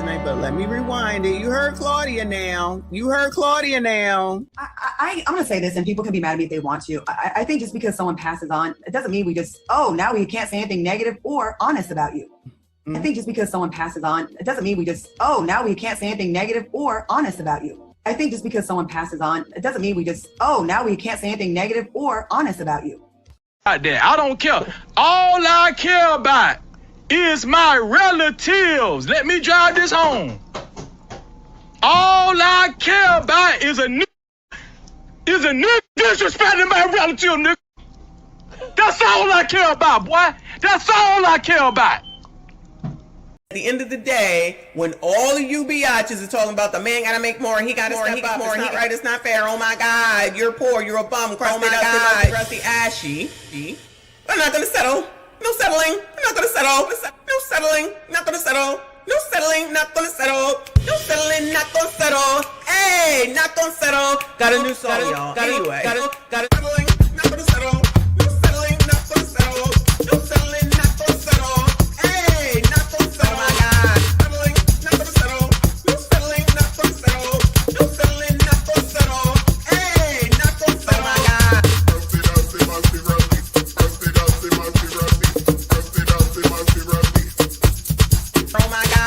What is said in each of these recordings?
tonight, but let me rewind it. You heard Claudia now. I'm going to say this, and people can be mad at me if they want to. I think just because someone passes on, it doesn't mean we just, now we can't say anything negative or honest about you. I think just because someone passes on, it doesn't mean we just, now we can't say anything negative or honest about you. I think just because someone passes on, it doesn't mean we just, now we can't say anything negative or honest about you. I don't care. All I care about is my relatives. Let me drive this home. All I care about is a nigga disrespecting my relative, nigga. That's all I care about, boy. That's all I care about. At the end of the day, when all of you biatches are talking about the man gotta make more, he gotta step up, it's not right, it's not fair, oh my God, you're poor, you're a bum, crusty, crusty, ashy. I'm not gonna settle. No settling. I'm not gonna settle. No settling. Not gonna settle. No settling. Not gonna settle. No settling. Not gonna settle. Hey, not gonna settle. Got a new song, y'all. Anyway, got it. Settling. Not gonna settle. No settling. Not gonna settle. No settling. Not gonna settle. Hey, not gonna settle. Oh my God. Settling. Not gonna settle. No settling. Not gonna settle. No settling. Not gonna settle. Hey, not gonna settle. Oh my God. Oh my God.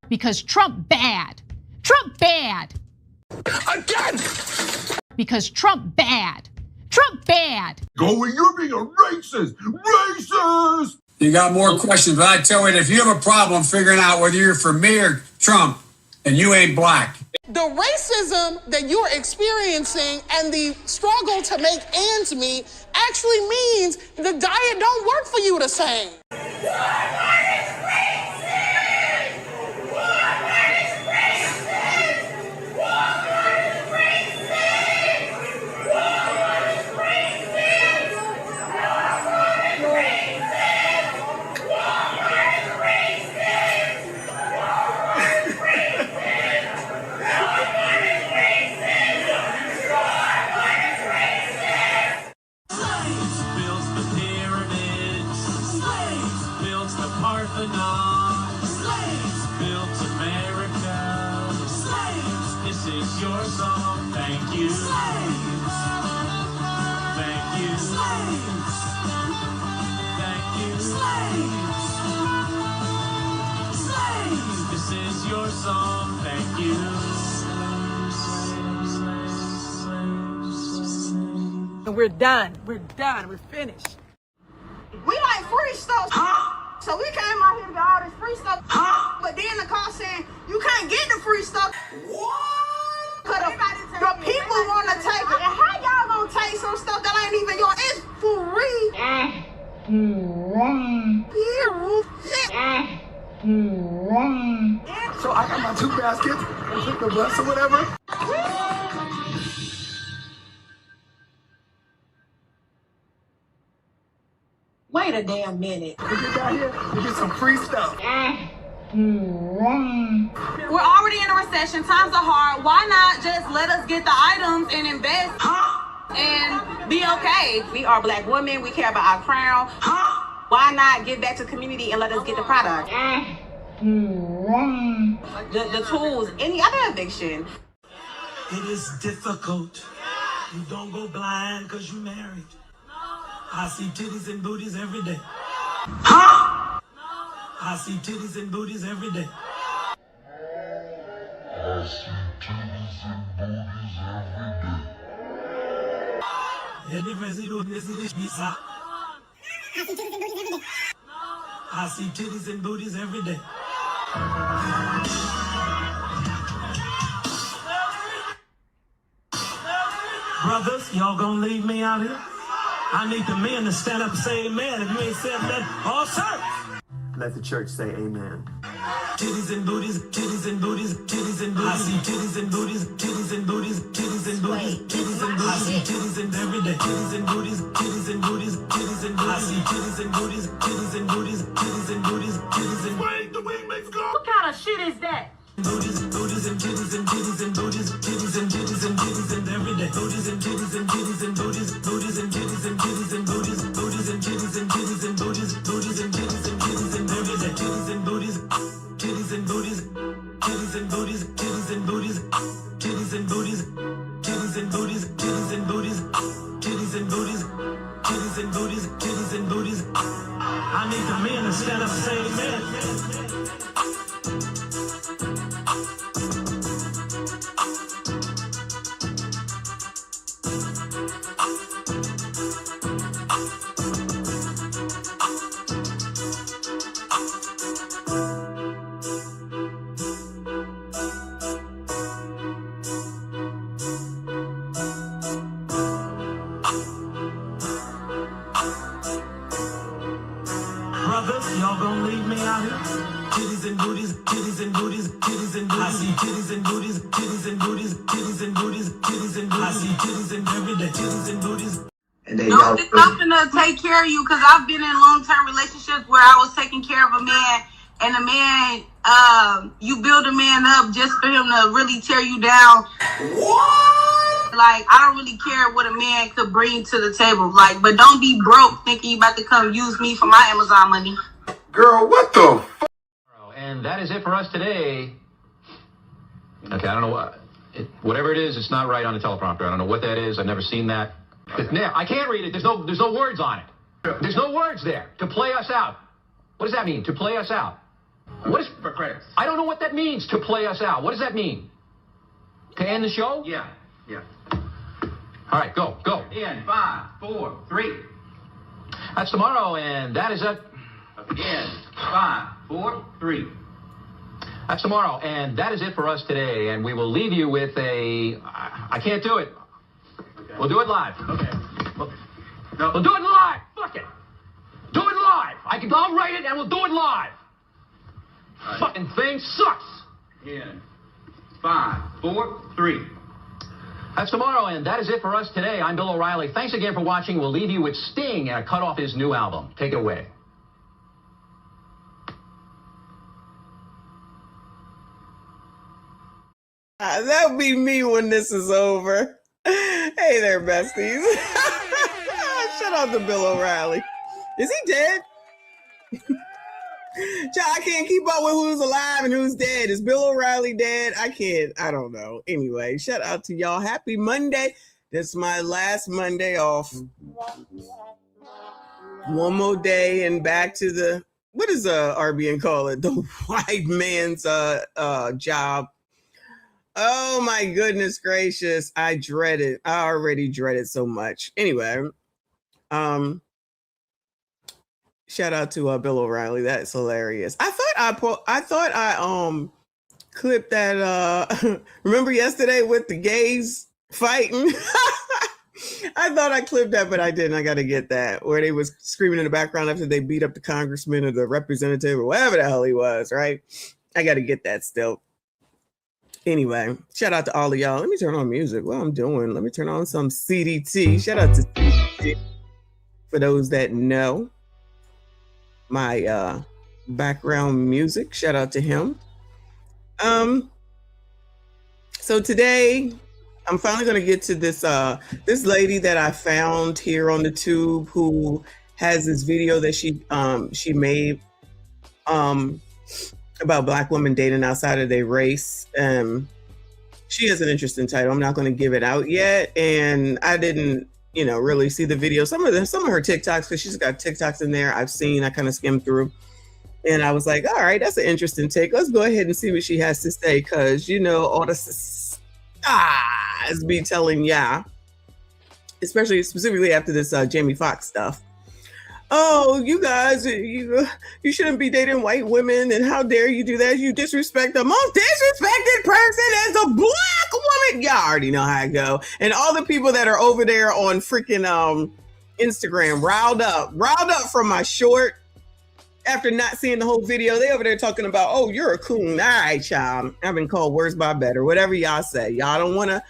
Because Trump bad. Trump bad. Again! Because Trump bad. Trump bad. Going, you're being a racist! Racist! You got more questions, but I tell you, if you have a problem figuring out whether you're for me or Trump, and you ain't black. The racism that you're experiencing and the struggle to make ends meet actually means the diet don't work for you the same. We're done. We're done. We're finished. We like free stuff. So we came out here to get all this free stuff. But then the call saying you can't get the free stuff. What? Cause the people want to take it. And how y'all gonna take some stuff that ain't even yours? It's free. So I got my 2 baskets and took the bus or whatever. Wait a damn minute. We get down here, we get some free stuff. We're already in a recession. Times are hard. Why not just let us get the items and invest? and be okay. We are Black women. We care about our crown. Why not give back to the community and let us get the product? The tools, any other eviction. It is difficult. You don't go blind because you married. I see titties and booties every day. Huh? I see titties and booties every day. I see titties and booties every day. I see titties and booties every day. Brothers, y'all gonna leave me out here? I need the men to stand up and say amen. If you ain't said that, all sir. Let the church say amen. Titties and booties, titties and booties, titties and booties. I see titties and booties, titties and booties, titties and booties, titties and booties. I see titties and every day. Titties and booties, titties and booties, titties and booties. I see titties and booties, titties and booties, titties and booties, titties and Wait, the wing makes go. What kind of shit is that? booties, booties and titties and titties and booties, titties and titties and titties and every day. Booties and titties and titties and booties, booties and titties and titties and booties, booties and titties and titties and booties, booties and titties and titties and every day. Titties and booties, titties and booties, titties and booties, titties and booties, titties and booties, titties and booties, titties and booties, titties and booties, titties and booties, titties and booties. I need the men to stand up and say amen. Brothers, y'all gonna leave me out here? Titties and booties, titties and booties, titties and booties. I see titties and booties, titties and booties, titties and booties, titties and booties. I see titties and every day, titties and booties. And they No, it's something to take care of you, because I've been in long-term relationships where I was taking care of a man, and the man, you build a man up just for him to really tear you down. What? Like, I don't really care what a man could bring to the table. Like, but don't be broke thinking you about to come use me for my Amazon money. Girl, what the f? And that is it for us today. Okay, I don't know what, whatever it is, it's not right on the teleprompter. I don't know what that is. I've never seen that. Now, I can't read it. There's no words on it. There's no words there. To play us out. What does that mean? To play us out. What is for credits? I don't know what that means. To play us out. What does that mean? To end the show? Yeah. All right, go. In 5, 4, 3. That's tomorrow, and that is it. In 5, 4, 3. That's tomorrow, and that is it for us today. And we will leave you with a. I can't do it. Okay. We'll do it live. Okay. We'll do it live. Fuck it. Do it live. I'll write it, and we'll do it live. Right. Fucking thing sucks. In 5, 4, 3. That's tomorrow, and that is it for us today. I'm Bill O'Reilly. Thanks again for watching. We'll leave you with Sting and a cut off his new album. Take it away. That'll be me when this is over. Hey there, besties. Shout out to Bill O'Reilly. Is he dead? I can't keep up with who's alive and who's dead. Is Bill O'Reilly dead? I don't know. Anyway, shout out to y'all. Happy Monday. This is my last Monday off. One more day and back to the, what does RBN call it? The white man's job. Oh my goodness gracious. I dread it. I already dread it so much. Anyway, shout out to Bill O'Reilly. That's hilarious. I thought I clipped that remember yesterday with the gays fighting? I thought I clipped that, but I didn't. I got to get that, where they was screaming in the background after they beat up the congressman or the representative or whatever the hell he was, right? I got to get that still. Anyway, shout out to all of y'all. Let me turn on music. What I'm doing, let me turn on some CDT. Shout out to CDT. For those that know my background music, shout out to him. So today I'm finally going to get to this this lady that I found here on the tube who has this video that she made about Black women dating outside of their race. She has an interesting title. I'm not going to give it out yet, and I didn't, really see the video. Some of her TikToks, because she's got TikToks in there. I kind of skimmed through, and I was like, all right, that's an interesting take. Let's go ahead and see what she has to say, because all the is be telling especially specifically after this Jamie Foxx stuff. Oh, you guys, you shouldn't be dating white women, and how dare you do that? You disrespect the most disrespected person as a Black woman. Y'all already know how I go. And all the people that are over there on freaking Instagram riled up from my short. After not seeing the whole video, they over there talking about, oh, you're a coon. All right, child. I've been called worse by better. Whatever y'all say. Y'all don't want to,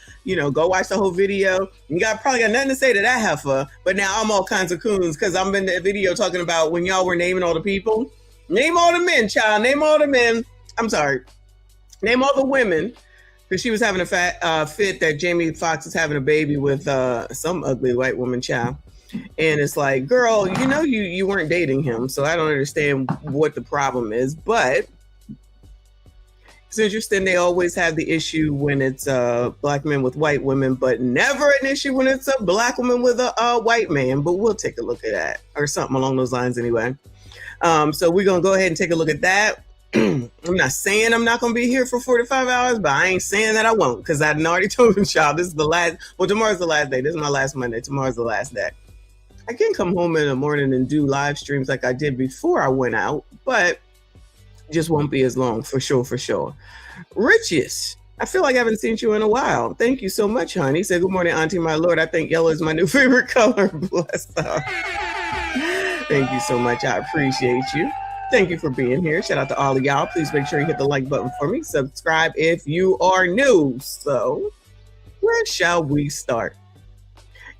go watch the whole video. You probably got nothing to say to that heifer. But now I'm all kinds of coons because I'm in the video talking about when y'all were naming all the people. Name all the men, child. Name all the men. I'm sorry. Name all the women. Because she was having a fit that Jamie Foxx is having a baby with some ugly white woman, child. And it's like, girl, you weren't dating him, so I don't understand what the problem is. But it's interesting. They always have the issue when it's Black men with white women, but never an issue when it's a Black woman with a white man. But we'll take a look at that, or something along those lines anyway. So we're going to go ahead and take a look at that. I'm not saying I'm not going to be here for 45 hours, but I ain't saying that I won't, because I already told y'all this is the last. Well, tomorrow's the last day. This is my last Monday. Tomorrow's the last day. I can come home in the morning and do live streams like I did before I went out, but just won't be as long, for sure. Riches, I feel like I haven't seen you in a while. Thank you so much, honey. Say good morning, Auntie, my Lord. I think yellow is my new favorite color. Bless her. Thank you so much. I appreciate you. Thank you for being here. Shout out to all of y'all. Please make sure you hit the like button for me. Subscribe if you are new. So where shall we start?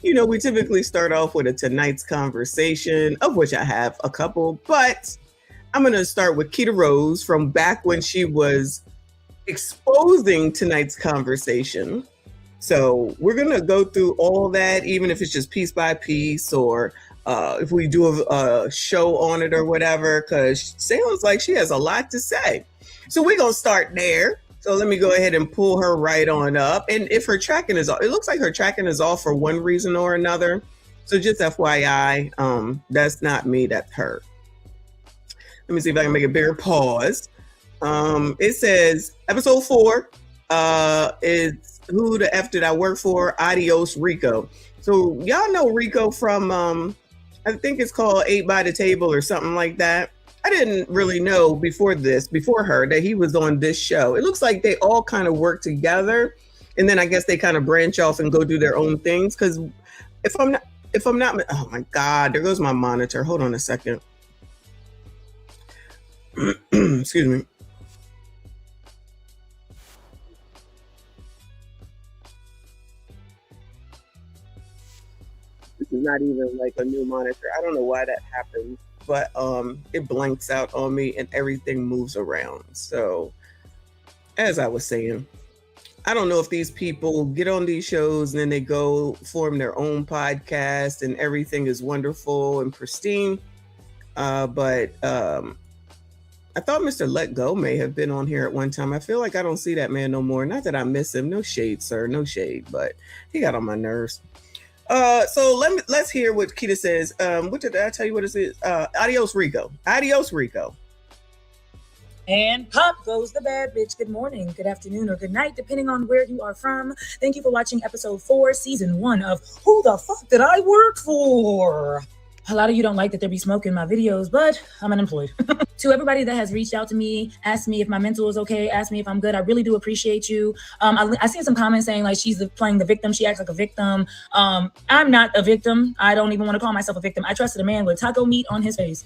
We typically start off with a tonight's conversation, of which I have a couple, but I'm going to start with Keita Rose from back when she was exposing tonight's conversation. So we're going to go through all that, even if it's just piece by piece, or if we do a show on it or whatever, because sounds like she has a lot to say. So we're going to start there. So let me go ahead and pull her right on up. And if her tracking is off, it looks like her tracking is off for one reason or another. So just FYI, that's not me, that's her. Let me see if I can make a bigger pause. It says episode 4 is Who the F Did I Work For? Adios, Rico. So y'all know Rico from, I think it's called 8 by the Table or something like that. I didn't really know before her, that he was on this show. It looks like they all kind of work together, and then I guess they kind of branch off and go do their own things. Because if I'm not, oh my God, there goes my monitor. Hold on a second. Excuse me. This is not even like a new monitor. I don't know why that happens. But it blanks out on me and everything moves around. So as I was saying, I don't know if these people get on these shows and then they go form their own podcast and everything is wonderful and pristine. But I thought Mr. Let Go may have been on here at one time. I feel like I don't see that man no more. Not that I miss him. No shade, sir. No shade. But he got on my nerves. So let's hear what Keita says. What did I tell you what it is? Adios, Rico. Adios, Rico. And pop goes the bad bitch. Good morning, good afternoon, or good night, depending on where you are from. Thank you for watching episode 4, season 1 of Who the Fuck Did I Work For? A lot of you don't like that they be smoking my videos, but I'm unemployed. To everybody that has reached out to me, asked me if my mental is okay, asked me if I'm good, I really do appreciate you. I seen some comments saying like she's playing the victim, she acts like a victim. I'm not a victim. I don't even want to call myself a victim. I trusted a man with taco meat on his face.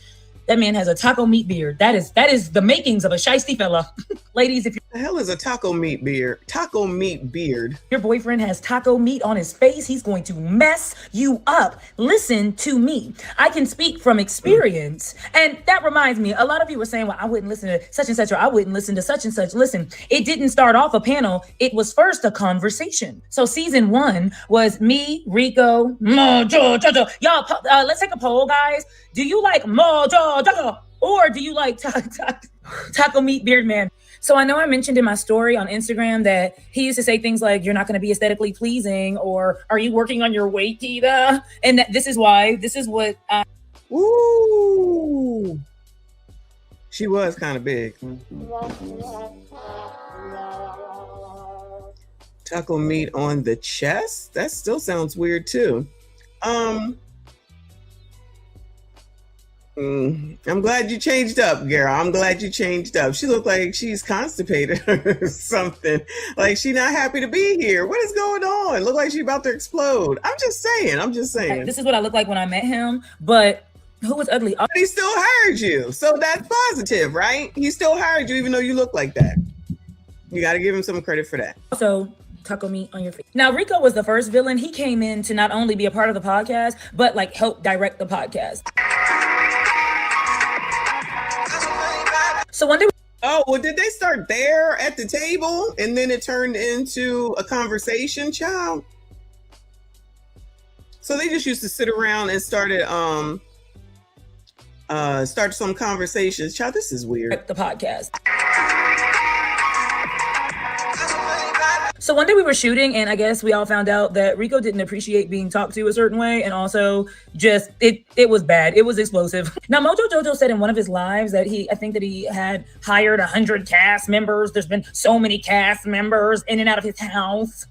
That man has a taco meat beard. That is the makings of a shiesty fella. Ladies, if The hell is a taco meat beard? Taco meat beard. your boyfriend has taco meat on his face, he's going to mess you up. Listen to me. I can speak from experience. And that reminds me, a lot of you were saying, well, I wouldn't listen to such and such, or I wouldn't listen to such and such. Listen, it didn't start off a panel. It was first a conversation. So season 1 was me, Rico, Mojo, Jojo. Y'all, let's take a poll, guys. Do you like Mojo, Jojo? Or do you like taco meat beard man? So I know I mentioned in my story on Instagram that he used to say things like, you're not going to be aesthetically pleasing, or are you working on your weight, Tita? And this is what I... Ooh. She was kind of big. Taco meat on the chest? That still sounds weird too. I'm glad you changed up, girl. I'm glad you changed up. She looked like she's constipated or something. Like she's not happy to be here. What is going on? Look like she's about to explode. I'm just saying. This is what I looked like when I met him, but who was ugly? But he still hired you. So that's positive, right? He still hired you even though you look like that. You got to give him some credit for that. Also, taco meat on your face. Now, Rico was the first villain. He came in to not only be a part of the podcast, but like help direct the podcast. So one day, oh, well, did they start there at the table and then it turned into a conversation, child? So they just used to sit around and started start some conversations. Child, this is weird. The podcast. So one day we were shooting, and I guess we all found out that Rico didn't appreciate being talked to a certain way, and also just it was bad. It was explosive. Now Mojo Jojo said in one of his lives that I think that he had hired 100 cast members. There's been so many cast members in and out of his house.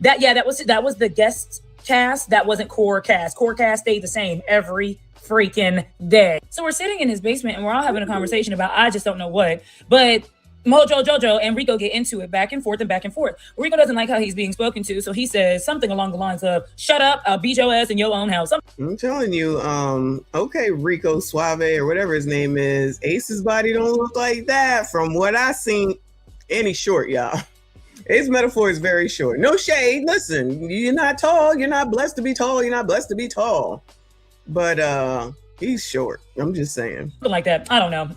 That was the guest cast. That wasn't core cast. Core cast stayed the same every freaking day. So we're sitting in his basement and we're all having a conversation about I just don't know what, but Mojo Jojo and Rico get into it back and forth. Rico doesn't like how he's being spoken to, so he says something along the lines of, shut up, I'll beat your ass in your own house. I'm telling you, okay, Rico Suave or whatever his name is, Ace's body don't look like that from what I seen. And he's short, y'all. Ace metaphor is very short. No shade. Listen, you're not tall. You're not blessed to be tall. You're not blessed to be tall. But he's short. I'm just saying. Something like that. I don't know.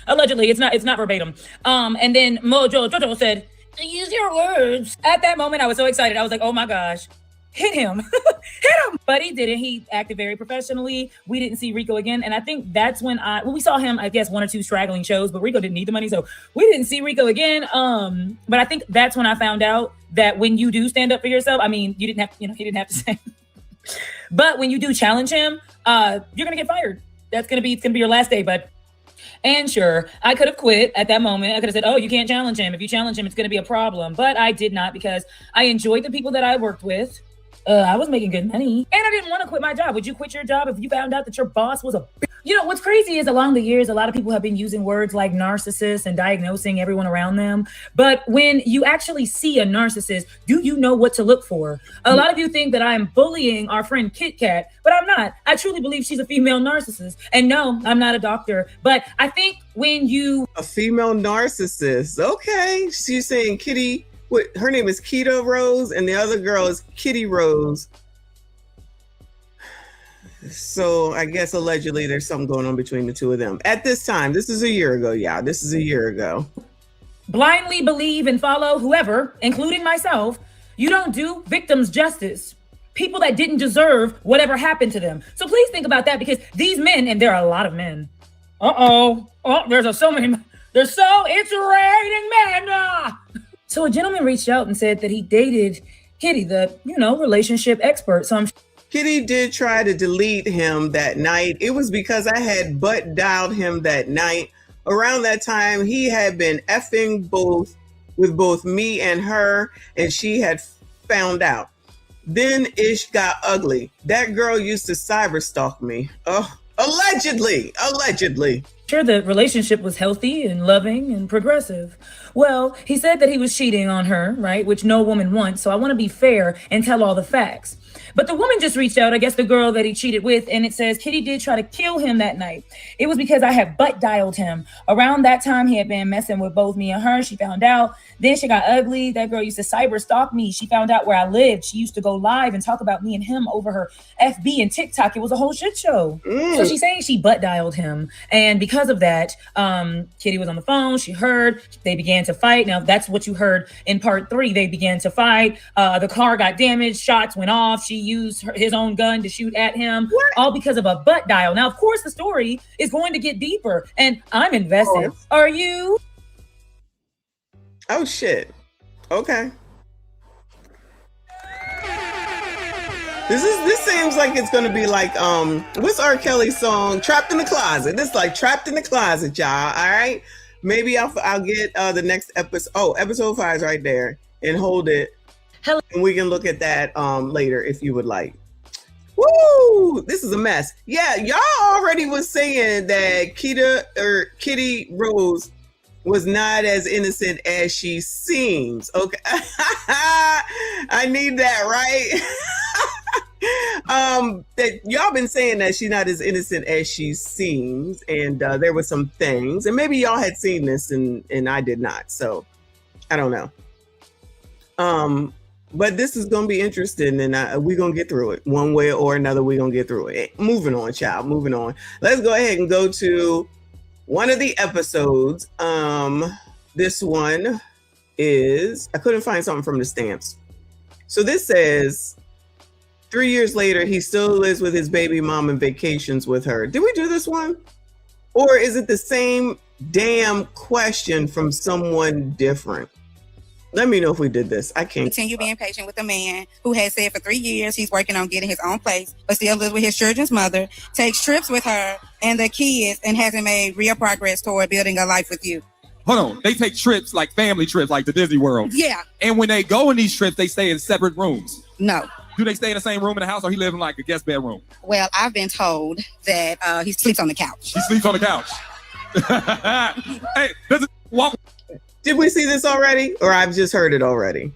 Allegedly, it's not verbatim. And then Mojo Jojo said, use your words. At that moment, I was so excited. I was like, oh my gosh, hit him. Hit him. But he didn't. He acted very professionally. We didn't see Rico again. And I think that's when we saw him, I guess, 1 or 2 straggling shows, but Rico didn't need the money. So we didn't see Rico again. But I think that's when I found out that when you do stand up for yourself, I mean, he didn't have to say. But when you do challenge him, you're gonna get fired. It's gonna be your last day, bud. And sure, I could have quit at that moment. I could have said, oh, you can't challenge him. If you challenge him, it's gonna be a problem. But I did not, because I enjoyed the people that I worked with. I was making good money, and I didn't want to quit my job. Would you quit your job if you found out that your boss was a... You know, what's crazy is along the years, a lot of people have been using words like narcissist and diagnosing everyone around them. But when you actually see a narcissist, do you know what to look for? A lot of you think that I'm bullying our friend Kit Kat, but I'm not. I truly believe she's a female narcissist. And no, I'm not a doctor. But I think when you... A female narcissist. Okay. She's saying Kitty... her name is Keto Rose, and the other girl is Kitty Rose. So I guess allegedly there's something going on between the two of them. At this time, this is a year ago, yeah. This is a year ago. Blindly believe and follow whoever, including myself, you don't do victims justice. People that didn't deserve whatever happened to them. So please think about that, because these men, and there are a lot of men. There's so many. It's raining men. So a gentleman reached out and said that he dated Kitty, the, relationship expert. So Kitty did try to delete him that night. It was because I had butt dialed him that night. Around that time, he had been effing with both me and her, and she had found out. Then ish got ugly. That girl used to cyber stalk me. Oh, allegedly. sure the relationship was healthy and loving and progressive. Well, he said that he was cheating on her, right? Which no woman wants. So I want to be fair and tell all the facts. But the woman just reached out, I guess the girl that he cheated with, and it says Kitty did try to kill him that night. It was because I had butt dialed him. Around that time, he had been messing with both me and her. She found out. Then she got ugly. That girl used to cyber stalk me. She found out where I lived. She used to go live and talk about me and him over her FB and TikTok. It was a whole shit show. So she's saying she butt dialed him. And because of that, Kitty was on the phone. She heard. They began to fight. Now, that's what you heard in part 3. They began to fight. The car got damaged. Shots went off. She used his own gun to shoot at him. All because of a butt dial. Now, of course, the story is going to get deeper. And I'm invested. Are you? Oh, shit. Okay. This seems like it's gonna be like what's R. Kelly's song Trapped in the Closet. This is like Trapped in the Closet, y'all. All right, maybe I'll get the next episode. Oh, episode 5 is right there, and hold it. Hello. And we can look at that later if you would like. Woo! This is a mess. Yeah, y'all already was saying that Kitty Rose was not as innocent as she seems. Okay. I need that, right? That y'all been saying that she's not as innocent as she seems, and there were some things, and maybe y'all had seen this and I did not, so I don't know. But this is gonna be interesting, and we're gonna get through it one way or another. We're gonna get through it. Moving on, child. Moving on. Let's go ahead and go to one of the episodes. This one is, I couldn't find something from the stamps. So this says 3 years later, he still lives with his baby mom and vacations with her. Did we do this one? Or is it the same damn question from someone different? Let me know if we did this. I can't. Continue being patient with a man who has said for 3 years he's working on getting his own place, but still lives with his children's mother, takes trips with her and the kids, and hasn't made real progress toward building a life with you. Hold on. They take trips like family trips, like to Disney World. Yeah. And when they go on these trips, they stay in separate rooms. No. Do they stay in the same room in the house, or he live in like a guest bedroom? Well, I've been told that he sleeps on the couch. He sleeps on the couch. Hey, does it walk? Did we see this already? Or I've just heard it already?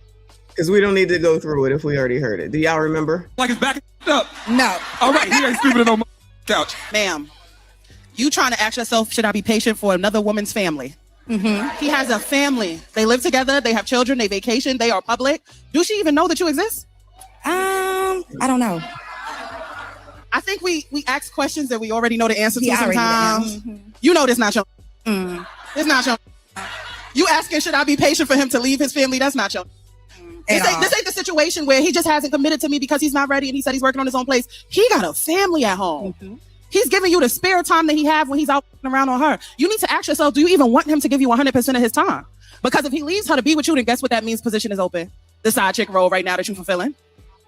Because we don't need to go through it if we already heard it. Do y'all remember? Like it's back up. No. All right, he ain't sleeping on no couch. Ma'am, you trying to ask yourself, should I be patient for another woman's family? Mm-hmm. He has a family. They live together. They have children. They vacation. They are public. Do she even know that you exist? I don't know. I think we ask questions that we already know the answer to Yeah, I already know the sometimes. answer. You know this not your. It's not your. You asking, should I be patient for him to leave his family? That's not your. This ain't the situation where he just hasn't committed to me because he's not ready and he said he's working on his own place. He got a family at home. Mm-hmm. He's giving you the spare time that he have when he's out around on her. You need to ask yourself, do you even want him to give you 100% of his time? Because if he leaves her to be with you, then guess what that means? Position is open. The side chick role right now that you're fulfilling.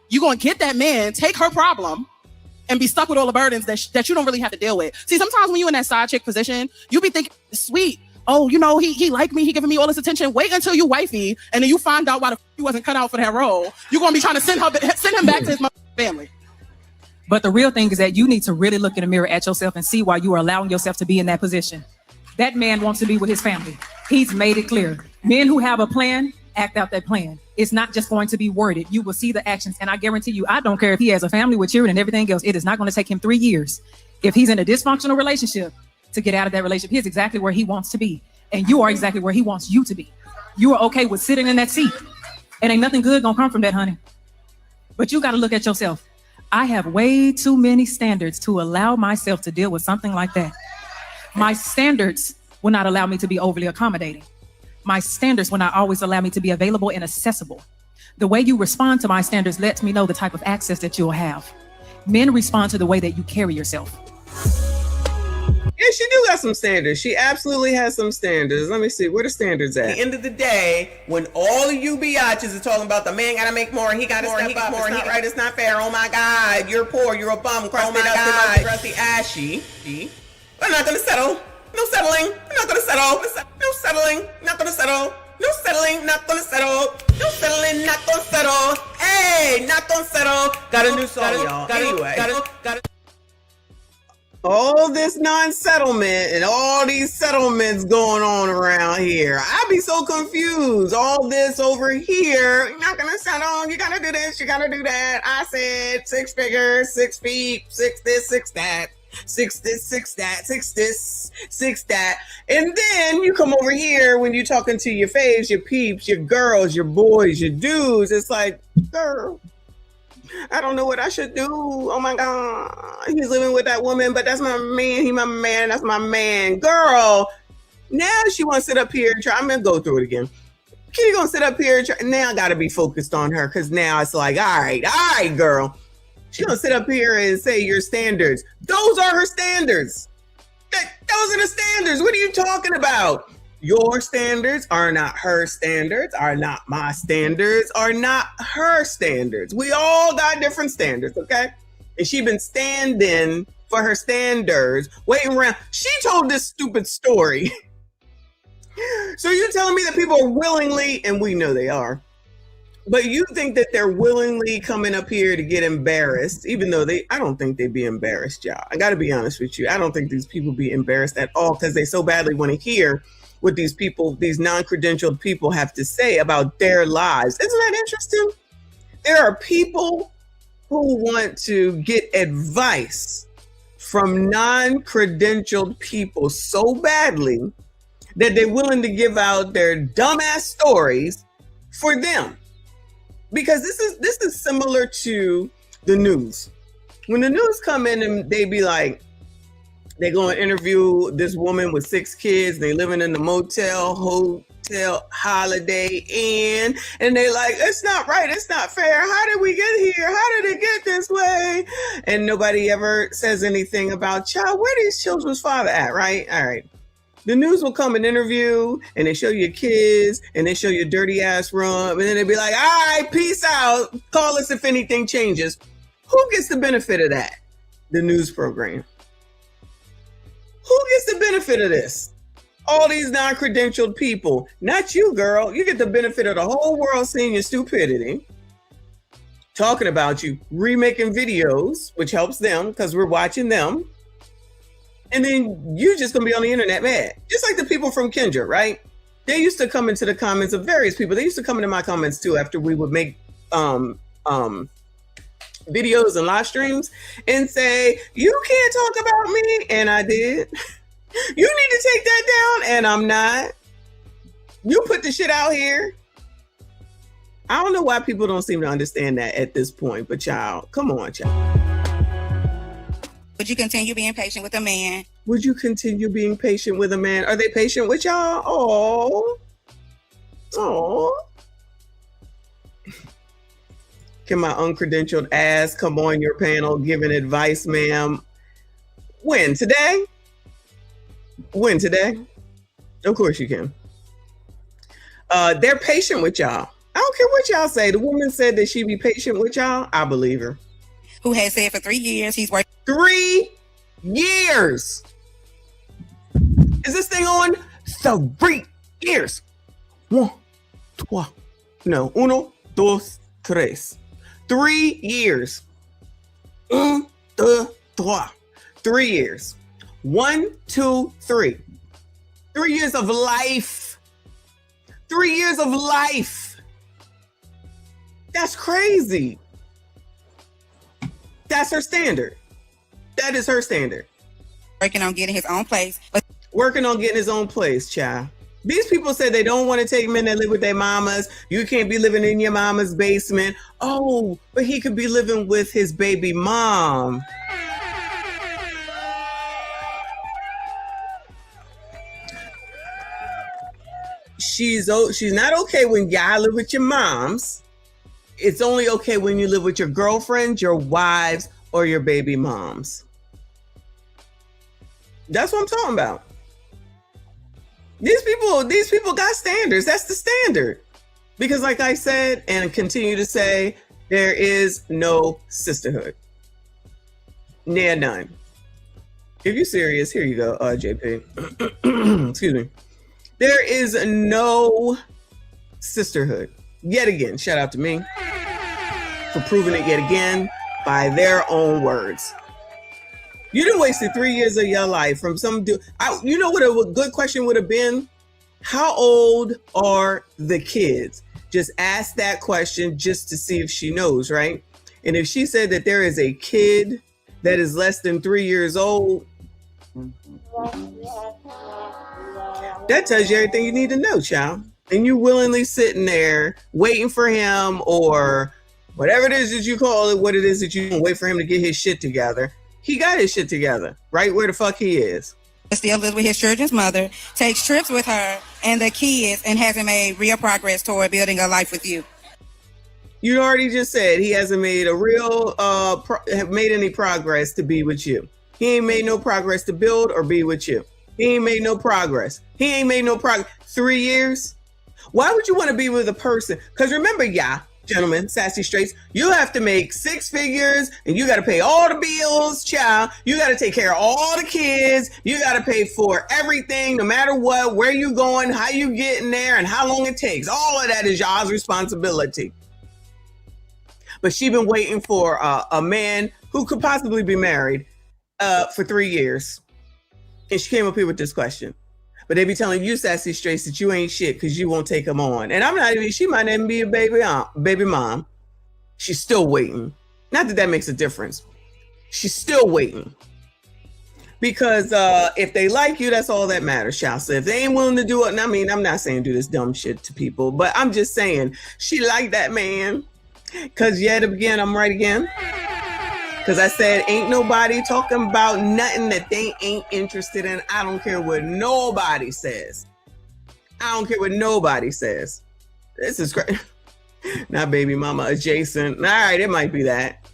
You're going to get that man, take her problem, and be stuck with all the burdens that you don't really have to deal with. See, sometimes when you're in that side chick position, you be thinking, sweet, oh, you know, he like me, he giving me all this attention. Wait until you wifey, and then you find out why the he wasn't cut out for that role. You're going to be trying to send him back to his family. But the real thing is that you need to really look in the mirror at yourself and see why you are allowing yourself to be in that position. That man wants to be with his family. He's made it clear. Men who have a plan, act out that plan. It's not just going to be worded. You will see the actions. And I guarantee you, I don't care if he has a family with children and everything else. It is not going to take him 3 years. If he's in a dysfunctional relationship, to get out of that relationship, he's exactly where he wants to be. And you are exactly where he wants you to be. You are okay with sitting in that seat. And ain't nothing good gonna come from that, honey. But you got to look at yourself. I have way too many standards to allow myself to deal with something like that. My standards will not allow me to be overly accommodating. My standards will not always allow me to be available and accessible. The way you respond to my standards lets me know the type of access that you'll have. Men respond to the way that you carry yourself. Yeah, she do got some standards. She absolutely has some standards. Let me see, where the standards at? At the end of the day, when all of you biatches are talking about the man gotta make more, he gotta step up, it's not right, it's not fair, oh my God, you're poor, you're a bum, crusted up, crusty, ashy. We're not gonna settle. No settling. We're not gonna settle. No settling. Not gonna settle. No settling. Not gonna settle. No settling. Not gonna settle. Hey, not gonna settle. Got a new song, y'all. Anyway. Got it. all this non-settlement and all these settlements going on around here. I be so confused. All this over here, you're not gonna settle, you gotta do this, you gotta do that. I said 6 figures, 6 feet, 6 this, 6 that, 6 this, 6 that, 6 this, 6 that. And then you come over here when you're talking to your faves, your peeps, your girls, your boys, your dudes. It's like, girl, I don't know what I should do. Oh my God. He's living with that woman, but that's my man. He my man. That's my man. Girl, now she wants to sit up here and try. I'm going to go through it again. She's going to sit up here and try. Now I got to be focused on her because now it's like, all right, girl. She's going to sit up here and say your standards. Those are her standards. Those are the standards. What are you talking about? Your standards are not her standards, are not my standards, are not her standards. We all got different standards, okay? And she been standing for her standards, waiting around. She told this stupid story. So you're telling me that people are willingly, and we know they are, but you think that they're willingly coming up here to get embarrassed, even though I don't think they'd be embarrassed, y'all. I got to be honest with you. I don't think these people be embarrassed at all because they so badly want to hear what these people, these non-credentialed people have to say about their lives. Isn't that interesting? There are people who want to get advice from non-credentialed people so badly that they're willing to give out their dumbass stories for them. Because this is similar to the news. When the news come in and they be like, they're going to interview this woman with 6 kids. They living in the motel, hotel, Holiday Inn. And they like, it's not right. It's not fair. How did we get here? How did it get this way? And nobody ever says anything about, child, where these children's father at, right? All right. The news will come and interview and they show you kids and they show you dirty ass room. And then they be like, all right, peace out. Call us if anything changes. Who gets the benefit of that? The news program. Who gets the benefit of this? All these non-credentialed people. Not you, girl. You get the benefit of the whole world seeing your stupidity, talking about you, remaking videos, which helps them because we're watching them. And then you're just going to be on the internet mad. Just like the people from Kendra, right? They used to come into the comments of various people. They used to come into my comments too after we would make videos and live streams and say, you can't talk about me. And I did. You need to take that down. And I'm not. You put the shit out here. I don't know why people don't seem to understand that at this point, but y'all, come on, y'all. Would you continue being patient with a man? Would you continue being patient with a man? Are they patient with y'all? Oh. Can my uncredentialed ass come on your panel giving advice, ma'am? When? Today? When? Today? Of course you can. They're patient with y'all. I don't care what y'all say. The woman said that she'd be patient with y'all. I believe her. Who has said for 3 years he's worked. 3 years. Is this thing on? 3 years. 1, 2, no. 1, 2, 3. 3 years. 1, 2, 3. 3 years. 1, 2, 3. 3 years of life. 3 years of life. That's crazy. That's her standard. That is her standard. Working on getting his own place. Working on getting his own place, child. These people say they don't want to take men that live with their mamas. You can't be living in your mama's basement. Oh, but he could be living with his baby mom. She's not okay when y'all live with your moms. It's only okay when you live with your girlfriends, your wives, or your baby moms. That's what I'm talking about. These people got standards. That's the standard. Because like I said, and continue to say, there is no sisterhood. Nah, none. If you're serious, here you go, JP. Excuse me. There is no sisterhood. Yet again, shout out to me for proving it yet again by their own words. You done wasted 3 years of your life from some dude. You know what a good question would have been? How old are the kids? Just ask that question just to see if she knows, right? And if she said that there is a kid that is less than 3 years old, that tells you everything you need to know, child. And you willingly sitting there waiting for him, or whatever it is that you call it, what it is that you wait for him to get his shit together. He got his shit together, right where the fuck he is. Still lives with his children's mother, takes trips with her and the kids, and hasn't made real progress toward building a life with you. You already just said he hasn't made a real made any progress to be with you. He ain't made no progress to build or be with you. He ain't made no progress. He ain't made no progress. 3 years? Why would you want to be with a person? Because remember, gentlemen, sassy straights, you have to make 6 figures and you got to pay all the bills, child. You got to take care of all the kids. You got to pay for everything, no matter what, where you going, how you getting there, and how long it takes. All of that is y'all's responsibility. But she been waiting for a man who could possibly be married for 3 years. And she came up here with this question. But they be telling you, sassy straights, that you ain't shit because you won't take them on. And I'm not even, she might not even be a baby mom. She's still waiting. Not that makes a difference. She's still waiting. Because if they like you, that's all that matters, child. So if they ain't willing to do it, and I mean, I'm not saying do this dumb shit to people, but I'm just saying she liked that man. Because yet again, I'm right again. Because I said, ain't nobody talking about nothing that they ain't interested in. I don't care what nobody says. I don't care what nobody says. This is great. Not baby mama adjacent. All right, it might be that.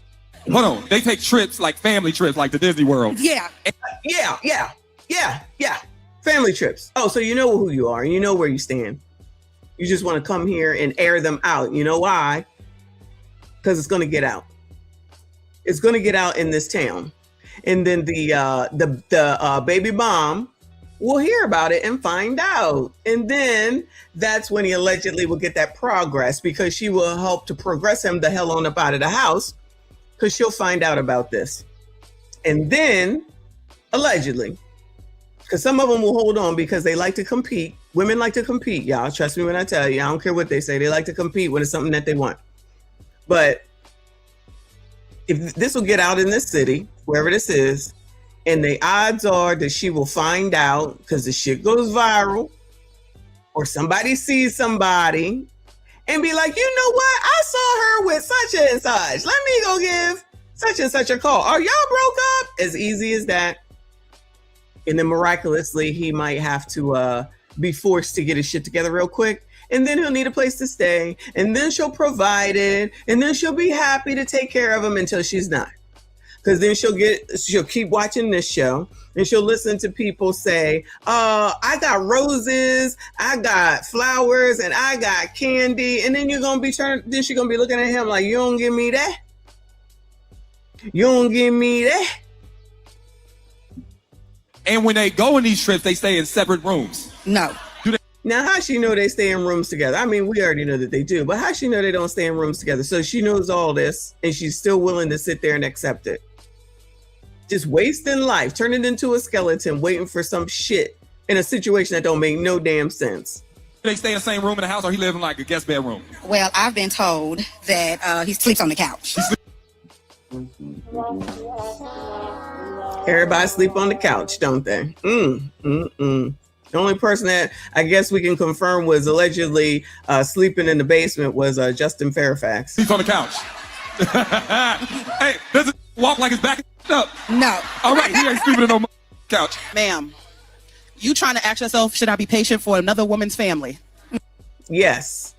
Hold on. They take trips, like family trips, like the Disney World. Yeah. Yeah. Family trips. Oh, so you know who you are. You know where you stand. You just want to come here and air them out. You know why? Because it's going to get out. It's going to get out in this town. And then the baby mom will hear about it and find out. And then that's when he allegedly will get that progress, because she will help to progress him the hell on up out of the house, because she'll find out about this. And then, allegedly, because some of them will hold on because they like to compete. Women like to compete, y'all. Trust me when I tell you. I don't care what they say. They like to compete when it's something that they want. But if this will get out in this city, wherever this is, and the odds are that she will find out because the shit goes viral, or somebody sees somebody and be like, you know what? I saw her with such and such. Let me go give such and such a call. Are y'all broke up? As easy as that. And then miraculously, he might have to be forced to get his shit together real quick. And then he'll need a place to stay. And then she'll provide it. And then she'll be happy to take care of him until she's not. Because then she'll keep watching this show. And she'll listen to people say, I got roses, I got flowers, and I got candy. And then she's going to be looking at him like, you don't give me that? You don't give me that? And when they go on these trips, they stay in separate rooms. No. Now, how she know they stay in rooms together? I mean, we already know that they do, but how she know they don't stay in rooms together? So she knows all this, and she's still willing to sit there and accept it. Just wasting life, turning into a skeleton, waiting for some shit in a situation that don't make no damn sense. They stay in the same room in the house, or he live in like a guest bedroom? Well, I've been told that he sleeps on the couch. Everybody sleep on the couch, don't they? The only person that I guess we can confirm was allegedly sleeping in the basement was Justin Fairfax. Sleeps on the couch. Hey, does it walk like his back up? No. All right, he ain't sleeping on no couch. Ma'am, you trying to ask yourself, should I be patient for another woman's family? Yes.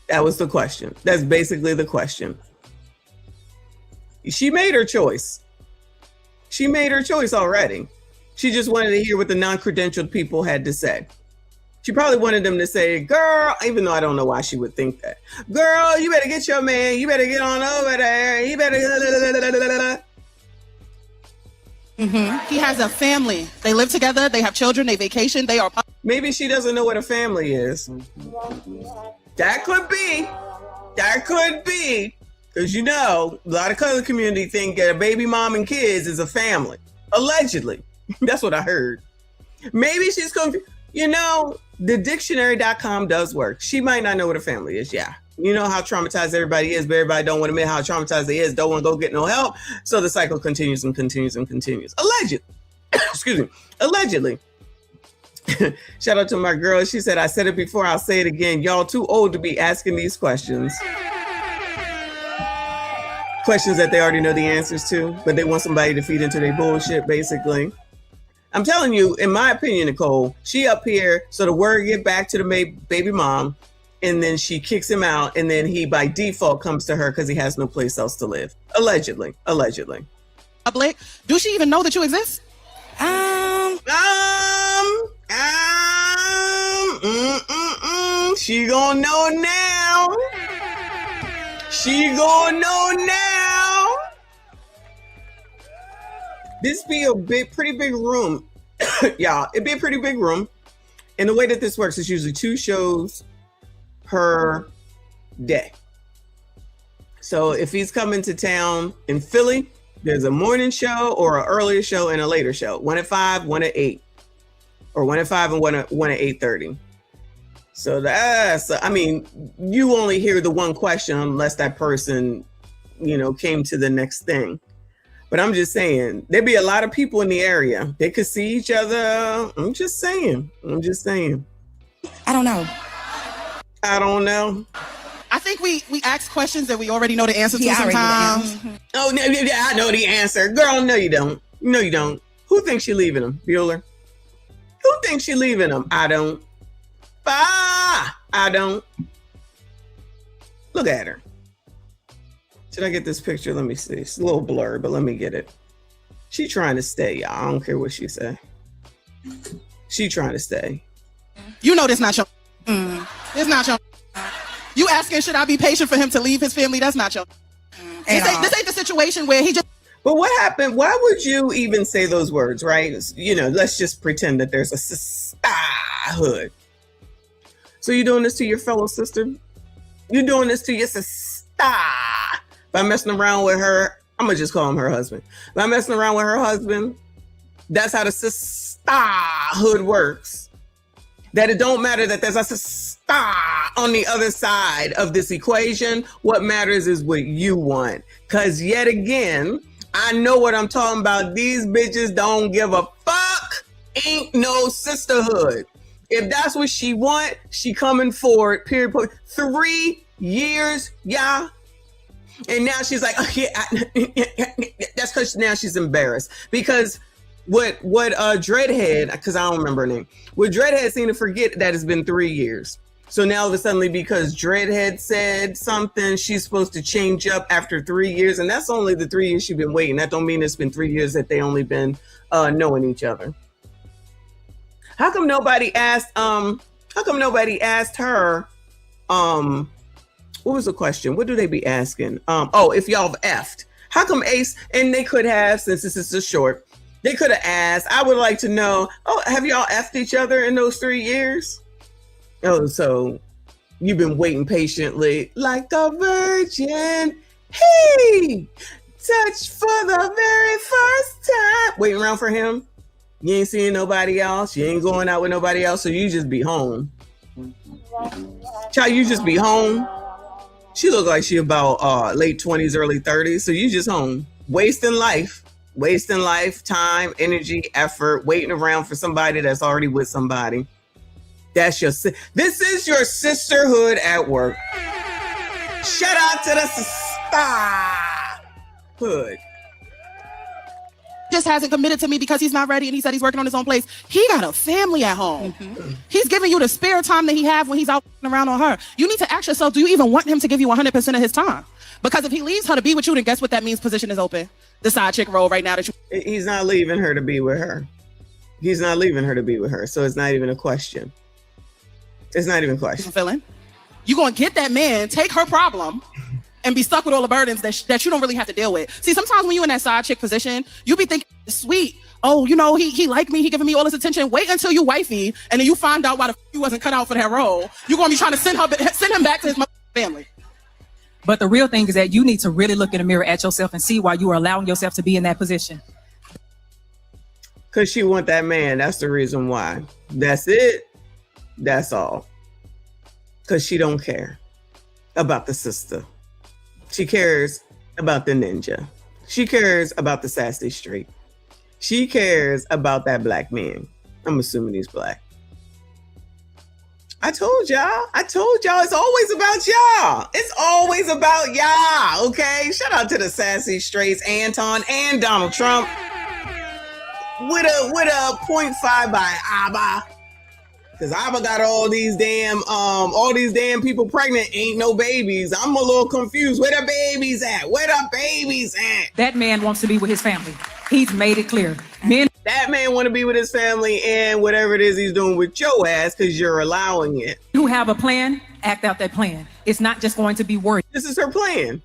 That was the question. That's basically the question. She made her choice. She made her choice already. She just wanted to hear what the non-credentialed people had to say. She probably wanted them to say, girl, even though I don't know why she would think that. Girl, you better get your man. You better get on over there. You better... He has a family. They live together. They have children. They vacation. They are... Maybe she doesn't know what a family is. That could be. That could be. Because, you know, a lot of color community think that a baby mom and kids is a family. Allegedly. That's what I heard. Maybe she's confused. You know, the dictionary.com does work. She might not know what a family is. Yeah. You know how traumatized everybody is, but everybody don't want to admit how traumatized they is, don't want to go get no help. So the cycle continues and continues and continues. Allegedly. Excuse me. Allegedly. Shout out to my girl. She said, I said it before, I'll say it again. Y'all too old to be asking these questions. Questions that they already know the answers to, but they want somebody to feed into their bullshit, basically. I'm telling you, in my opinion, Nicole, she up here so the word get back to the baby mom, and then she kicks him out, and then he by default comes to her because he has no place else to live. Allegedly. Allegedly. Public, do she even know that you exist? She gonna know now. She gonna know now. This be a pretty big room. Y'all, it'd be a pretty big room. And the way that this works is usually 2 shows per day. So if he's coming to town in Philly, there's a morning show or an earlier show and a later show. 1 at 5, 1 at 8. Or 1 at 5 and 1 at 8:30. So that's, I mean, you only hear the one question unless that person, you know, came to the next thing. But I'm just saying, there'd be a lot of people in the area. They could see each other. I'm just saying. I don't know. I think we ask questions that we already know the answer to sometimes. Oh, yeah, I know the answer. Girl, no, you don't. No, you don't. Who thinks you're leaving him, Bueller? Who thinks you're leaving him? I don't. I don't. Look at her. Should I get this picture? Let me see. It's a little blurred, but let me get it. She trying to stay, y'all. I don't care what she say. She trying to stay. You know this not your. It's not your. You asking, should I be patient for him to leave his family? That's not your. This ain't the situation where he just. But what happened? Why would you even say those words, right? You know, let's just pretend that there's a sisterhood. So you're doing this to your fellow sister? You're doing this to your sister by messing around with her. I'm going to just call him her husband. By messing around with her husband, that's how the sisterhood works. That it don't matter that there's a sister on the other side of this equation. What matters is what you want. Because yet again, I know what I'm talking about. These bitches don't give a fuck. Ain't no sisterhood. If that's what she want, she coming forward, period. 3 years, yeah. And now she's like, oh, yeah, that's because now she's embarrassed. Because what Dreadhead, because I don't remember her name, what Dreadhead seemed to forget that it's been 3 years. So now all of a sudden, because Dreadhead said something, she's supposed to change up after 3 years. And that's only the 3 years she's been waiting. That don't mean it's been 3 years that they only been knowing each other. How come nobody asked her, what was the question? What do they be asking? If y'all have effed. How come Ace, and they could have, since this is so short, they could have asked, I would like to know, have y'all effed each other in those 3 years? Oh, so you've been waiting patiently like a virgin. Hey, touch for the very first time. Waiting around for him. You ain't seeing nobody else. You ain't going out with nobody else. So you just be home. Child, you just be home. She look like she about late 20s, early 30s. So you just home. Wasting life, time, energy, effort, waiting around for somebody that's already with somebody. This is your sisterhood at work. Shout out to the sisterhood. Just hasn't committed to me because he's not ready and he said he's working on his own place. He got a family at home. He's giving you the spare time that he have when he's out around on her. You need to ask yourself, do you even want him to give you 100% of his time? Because if he leaves her to be with you, then guess what that means? Position is open. The side chick role right now that you. He's not leaving her to be with her. He's not leaving her to be with her. So it's not even a question. It's not even a question. Feeling? You gonna get that man, take her problem, and be stuck with all the burdens that you don't really have to deal with. See, sometimes when you're in that side chick position, you be thinking, sweet, oh, you know, he like me, he giving me all this attention. Wait until you wifey, and then you find out why the he wasn't cut out for that role. You're gonna be trying to send him back to his family. But the real thing is that you need to really look in the mirror at yourself and see why you are allowing yourself to be in that position. Because she want that man. That's the reason why. That's it. That's all. Because she don't care about the sister. She cares about the ninja. She cares about the sassy street. She cares about that black man. I'm assuming he's black. I told y'all it's always about y'all. It's always about y'all, okay? Shout out to the sassy straights, Anton and Donald Trump. With a 0.5 by Abba. Because Abba got all these damn people pregnant, ain't no babies. I'm a little confused. Where the babies at? Where the babies at? That man wants to be with his family. He's made it clear. That man want to be with his family and whatever it is he's doing with your ass because you're allowing it. You have a plan, act out that plan. It's not just going to be words. This is her plan.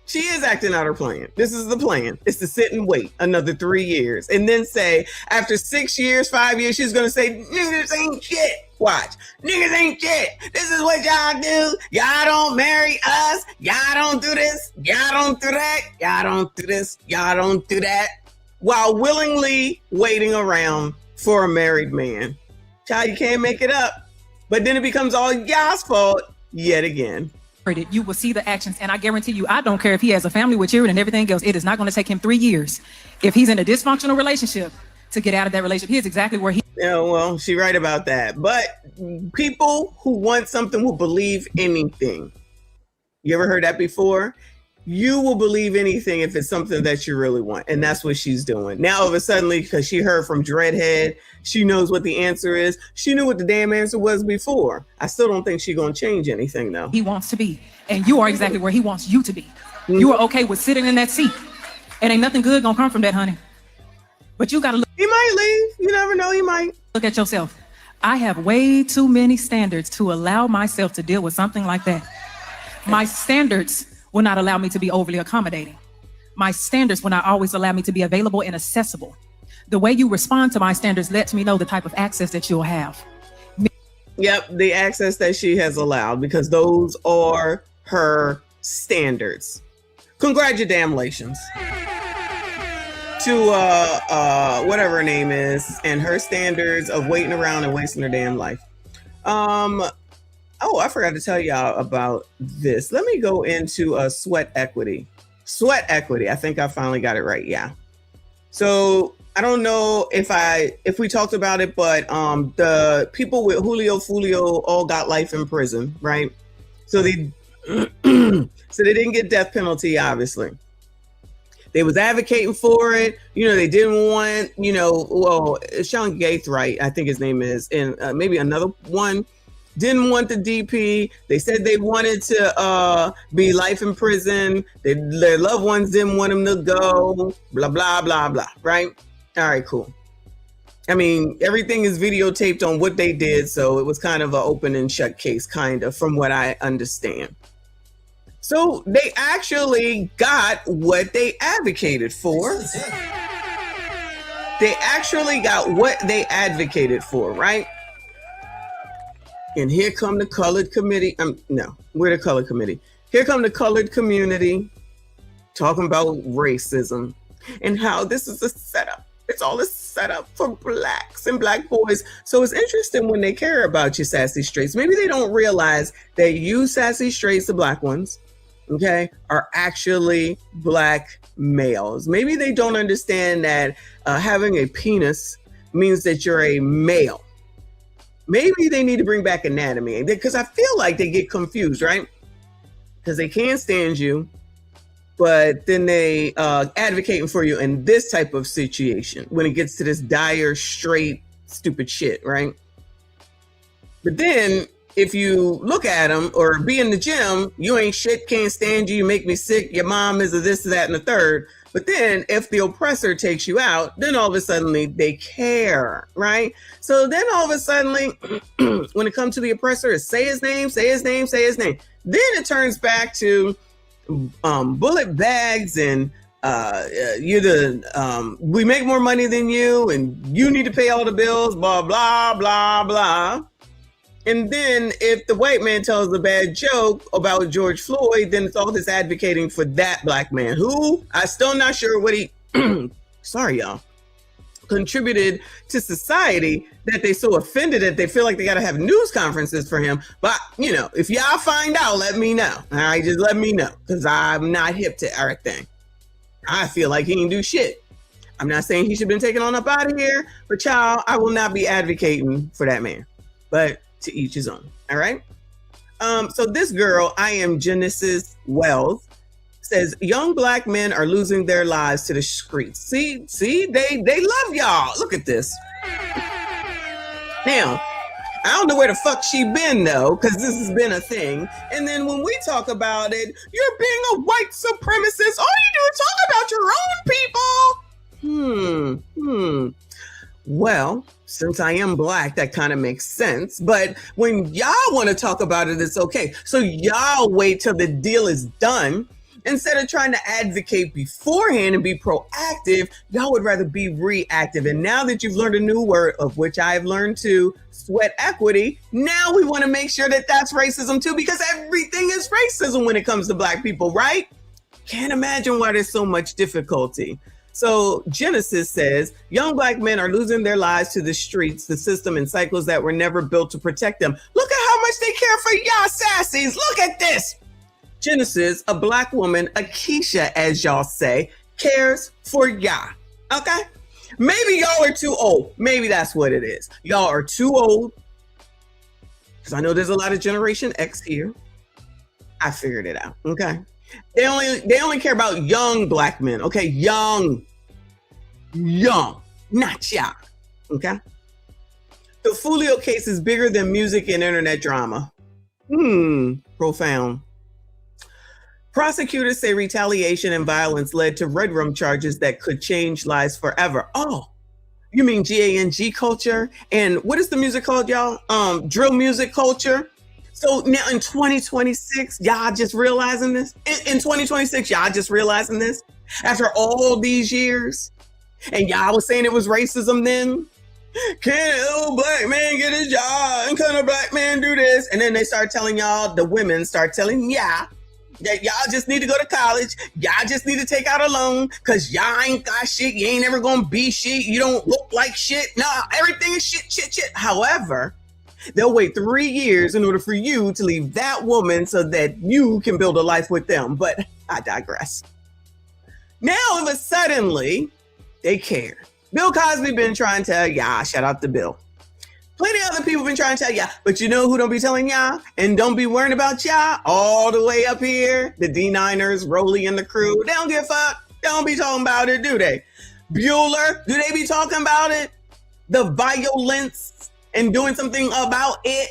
She is acting out her plan. This is the plan. It's to sit and wait another 3 years and then say, after 6 years, 5 years, she's going to say, niggas ain't shit. Watch. Niggas ain't shit. This is what y'all do. Y'all don't marry us. Y'all don't do this. Y'all don't do that. Y'all don't do this. Y'all don't do that. While willingly waiting around for a married man. Child, you can't make it up. But then it becomes all y'all's fault yet again. You will see the actions, and I guarantee you, I don't care if he has a family with children and everything else. It is not going to take him 3 years. If he's in a dysfunctional relationship, to get out of that relationship, he is exactly where he. Yeah, well, she's right about that. But people who want something will believe anything. You ever heard that before? You will believe anything if it's something that you really want. And that's what she's doing. Now, all of a sudden, because she heard from Dreadhead, she knows what the answer is. She knew what the damn answer was before. I still don't think she's going to change anything, though. He wants to be. And you are exactly where he wants you to be. You are okay with sitting in that seat. And ain't nothing good going to come from that, honey. But you got to look. He might leave. You never know. He might. Look at yourself. I have way too many standards to allow myself to deal with something like that. My standards will not allow me to be overly accommodating. My standards will not always allow me to be available and accessible. The way you respond to my standards lets me know the type of access that you'll have. Yep, the access that she has allowed, because those are her standards. Congratulations to whatever her name is and her standards of waiting around and wasting her damn life. Oh, I forgot to tell y'all about this. Let me go into sweat equity. Sweat equity. I think I finally got it right. Yeah. So I don't know if we talked about it, but the people with Julio Fulio all got life in prison, right? So they didn't get death penalty, obviously. They was advocating for it. You know, they didn't want, well, Sean Gaithright, I think his name is, and maybe another one. Didn't want the DP. They said they wanted to be life in prison. Their loved ones didn't want them to go. Blah, blah, blah, blah. Right? All right, cool. I mean, everything is videotaped on what they did. So it was kind of an open and shut case, kind of, from what I understand. So they actually got what they advocated for. They actually got what they advocated for, right? And here come the colored committee. No, we're the colored committee. Here come the colored community talking about racism and how this is a setup. It's all a setup for blacks and black boys. So it's interesting when they care about you sassy straights. Maybe they don't realize that you sassy straights, the black ones, okay, are actually black males. Maybe they don't understand that having a penis means that you're a male. Maybe they need to bring back anatomy, because I feel like they get confused, right? Because they can't stand you, but then they advocating for you in this type of situation when it gets to this dire, straight, stupid shit, right? But then if you look at them or be in the gym, you ain't shit, can't stand you, you make me sick, your mom is a this, that, and the third. But then if the oppressor takes you out, then all of a sudden they care, right? So then all of a sudden, when it comes to the oppressor, it's say his name, say his name, say his name. Then it turns back to bullet bags and we make more money than you and you need to pay all the bills, blah, blah, blah, blah. And then if the white man tells a bad joke about George Floyd, then it's all this advocating for that black man who I still not sure what he, sorry, y'all, contributed to society that they so offended that they feel like they got to have news conferences for him. But, you know, if y'all find out, let me know. All right, just let me know, because I'm not hip to everything. I feel like he didn't do shit. I'm not saying he should have been taken on up out of here, but y'all, I will not be advocating for that man. But to each his own. All right. So this girl, I am Genesis Wells, says young Black men are losing their lives to the streets. See, they love y'all. Look at this. Now, I don't know where the fuck she been though, because this has been a thing. And then when we talk about it, you're being a white supremacist. All you do is talk about your own people. Well, since I am Black, that kind of makes sense. But when y'all want to talk about it, it's okay. So y'all wait till the deal is done. Instead of trying to advocate beforehand and be proactive, y'all would rather be reactive. And now that you've learned a new word, of which I've learned too, sweat equity, now we want to make sure that that's racism too, because everything is racism when it comes to Black people, right? Can't imagine why there's so much difficulty. So Genesis says, young Black men are losing their lives to the streets, the system, and cycles that were never built to protect them. Look at how much they care for y'all sassies. Look at this. Genesis, a Black woman, a Keisha, as y'all say, cares for y'all. Okay? Maybe y'all are too old. Maybe that's what it is. Y'all are too old. Because I know there's a lot of Generation X here. I figured it out. Okay? They only care about young Black men. Okay? Young, not y'all. Okay? The Fulio case is bigger than music and internet drama. Profound. Prosecutors say retaliation and violence led to red room charges that could change lives forever. Oh, you mean GANG culture? And what is the music called, y'all? Drill music culture. So now in 2026, y'all just realizing this? In 2026, y'all just realizing this? After all these years? And y'all was saying it was racism then? Can a little Black man get a job? And can a Black man do this? And then they start telling y'all, the women start telling y'all, that y'all just need to go to college. Y'all just need to take out a loan because y'all ain't got shit. You ain't ever going to be shit. You don't look like shit. Nah, everything is shit. However, they'll wait 3 years in order for you to leave that woman so that you can build a life with them. But I digress. Now, all of a suddenly, they care. Bill Cosby been trying to tell y'all, shout out to Bill. Plenty of other people been trying to tell y'all, but you know who don't be telling y'all and don't be worrying about y'all all the way up here? The D9ers, Rolly and the crew. They don't give a fuck. They don't be talking about it, do they? Bueller, do they be talking about it? The violence and doing something about it?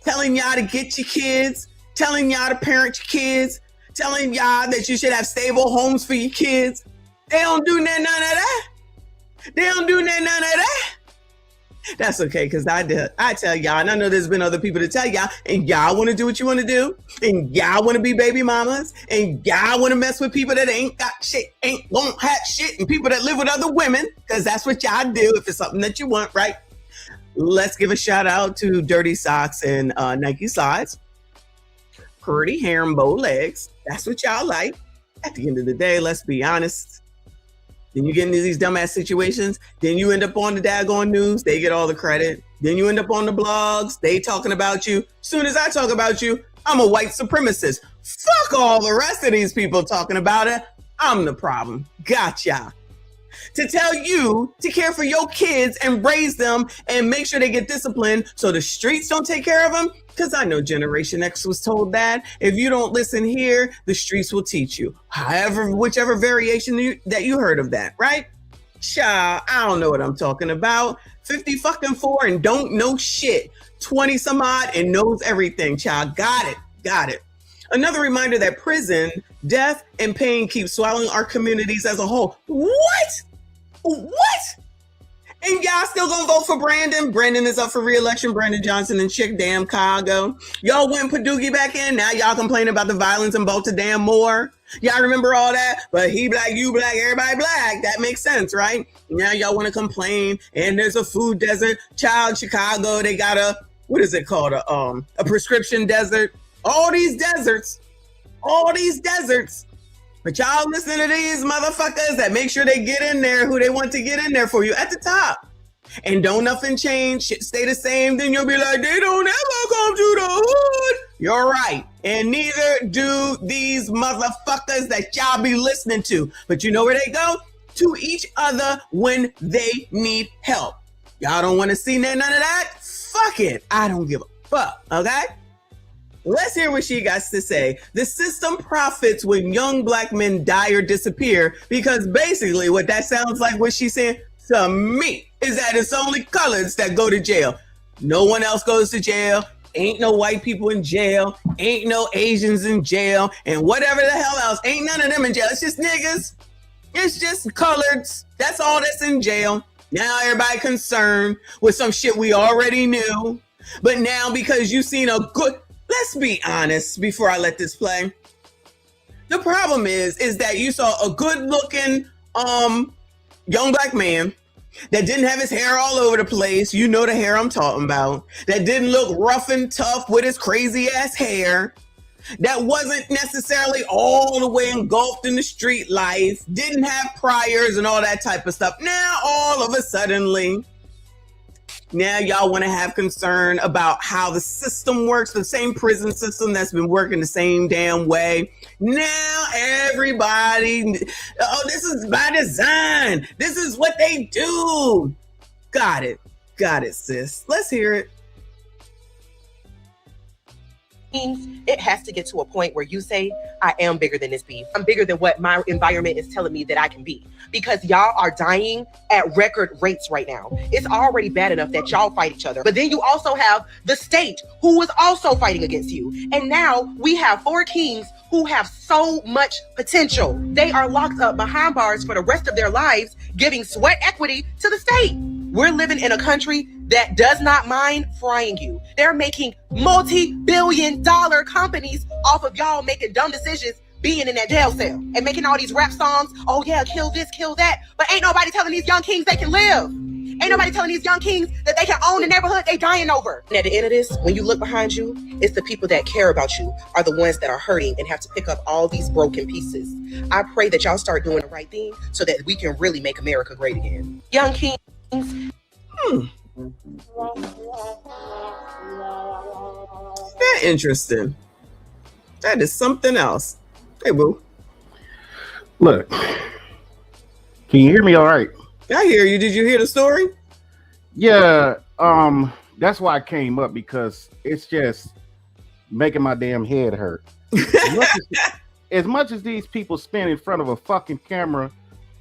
Telling y'all to get your kids, telling y'all to parent your kids, telling y'all that you should have stable homes for your kids. They don't do none of that. They don't do none of that. That's okay, because I tell y'all, and I know there's been other people to tell y'all, and y'all want to do what you want to do, and y'all want to be baby mamas, and y'all want to mess with people that ain't got shit, ain't gonna have shit, and people that live with other women, because that's what y'all do if it's something that you want, right? Let's give a shout out to Dirty Socks and Nike Slides. Pretty hair and bow legs. That's what y'all like. At the end of the day, let's be honest. Then you get into these dumbass situations. Then you end up on the daggone news. They get all the credit. Then you end up on the blogs. They talking about you. Soon as I talk about you, I'm a white supremacist. Fuck all the rest of these people talking about it. I'm the problem. Gotcha. To tell you to care for your kids and raise them and make sure they get disciplined so the streets don't take care of them. Because I know Generation X was told that. If you don't listen here, the streets will teach you. However, whichever variation that you heard of that, right? Child, I don't know what I'm talking about. 50-fucking-4 and don't know shit. 20 some odd and knows everything, child. Got it. Another reminder that prison, death, and pain keep swallowing our communities as a whole. What? And y'all still gonna vote for Brandon? Brandon is up for re-election. Brandon Johnson and Chick Damn Chicago. Y'all went and put Doogie back in. Now y'all complain about the violence in Baltimore Damn Moore. Y'all remember all that? But he Black, you Black, everybody Black. That makes sense, right? Now y'all want to complain. And there's a food desert. Child, Chicago, they got a, what is it called? A prescription desert. All these deserts. But y'all listen to these motherfuckers that make sure they get in there who they want to get in there for you at the top. And don't nothing change, shit stay the same, then you'll be like, they don't ever come to the hood. You're right. And neither do these motherfuckers that y'all be listening to. But you know where they go? To each other when they need help. Y'all don't want to see none of that? Fuck it. I don't give a fuck, okay? Let's hear what she got to say. The system profits when young black men die or disappear, because basically what that sounds like, what she's saying to me, is that it's only coloreds that go to jail. No one else goes to jail. Ain't no white people in jail. Ain't no Asians in jail. And whatever the hell else, ain't none of them in jail. It's just niggas. It's just coloreds. That's all that's in jail. Now everybody concerned with some shit we already knew. But now because you seen a good... Let's be honest before I let this play. The problem is that you saw a good-looking young black man that didn't have his hair all over the place. You know the hair I'm talking about. That didn't look rough and tough with his crazy-ass hair. That wasn't necessarily all the way engulfed in the street life. Didn't have priors and all that type of stuff. Now, all of a sudden... Now y'all want to have concern about how the system works, the same prison system that's been working the same damn way. Now everybody, oh, this is by design. This is what they do. Got it, sis. Let's hear it. It has to get to a point where you say, I am bigger than this beef. I'm bigger than what my environment is telling me that I can be. Because y'all are dying at record rates right now. It's already bad enough that y'all fight each other. But then you also have the state who is also fighting against you. And now we have 4 kings who have so much potential. They are locked up behind bars for the rest of their lives, giving sweat equity to the state. We're living in a country that does not mind frying you. They're making multi-billion-dollar companies off of y'all making dumb decisions, being in that jail cell and making all these rap songs. Oh yeah, kill this, kill that. But ain't nobody telling these young kings they can live. Ain't nobody telling these young kings that they can own the neighborhood they dying over. And at the end of this, when you look behind you, it's the people that care about you are the ones that are hurting and have to pick up all these broken pieces. I pray that y'all start doing the right thing so that we can really make America great again. Young kings. That interesting. That is something else. Hey, boo. Look, can you hear me all right? I hear you. Did you hear the story? Yeah, that's why I came up, because it's just making my damn head hurt. As much as these people spend in front of a fucking camera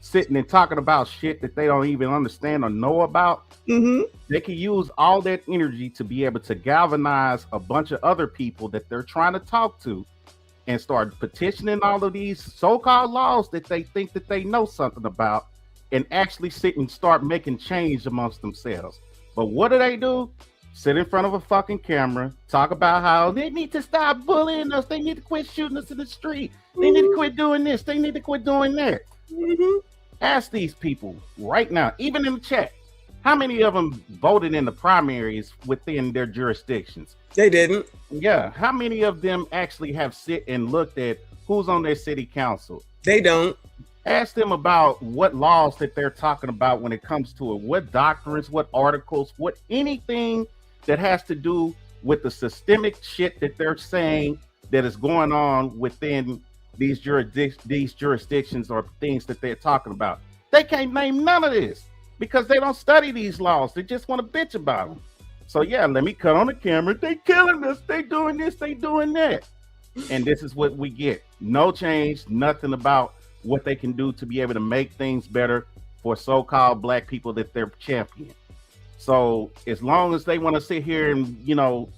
sitting and talking about shit that they don't even understand or know about, they can use all that energy to be able to galvanize a bunch of other people that they're trying to talk to and start petitioning all of these so-called laws that they think that they know something about, and actually sit and start making change amongst themselves. But what do? Sit in front of a fucking camera, talk about how they need to stop bullying us, they need to quit shooting us in the street, they need to quit doing this, they need to quit doing that. Ask these people right now, even in the chat, how many of them voted in the primaries within their jurisdictions? They didn't. Yeah. How many of them actually have sit and looked at who's on their city council? They don't. Ask them about what laws that they're talking about when it comes to it, what doctrines, what articles, what anything that has to do with the systemic shit that they're saying that is going on within these jurisdictions or things that they're talking about. They can't name none of this because they don't study these laws. They just want to bitch about them. So yeah, let me cut on the camera. They killing us. They doing this. They doing that. And this is what we get. No change, nothing about what they can do to be able to make things better for so-called black people that they're championing. So as long as they want to sit here and,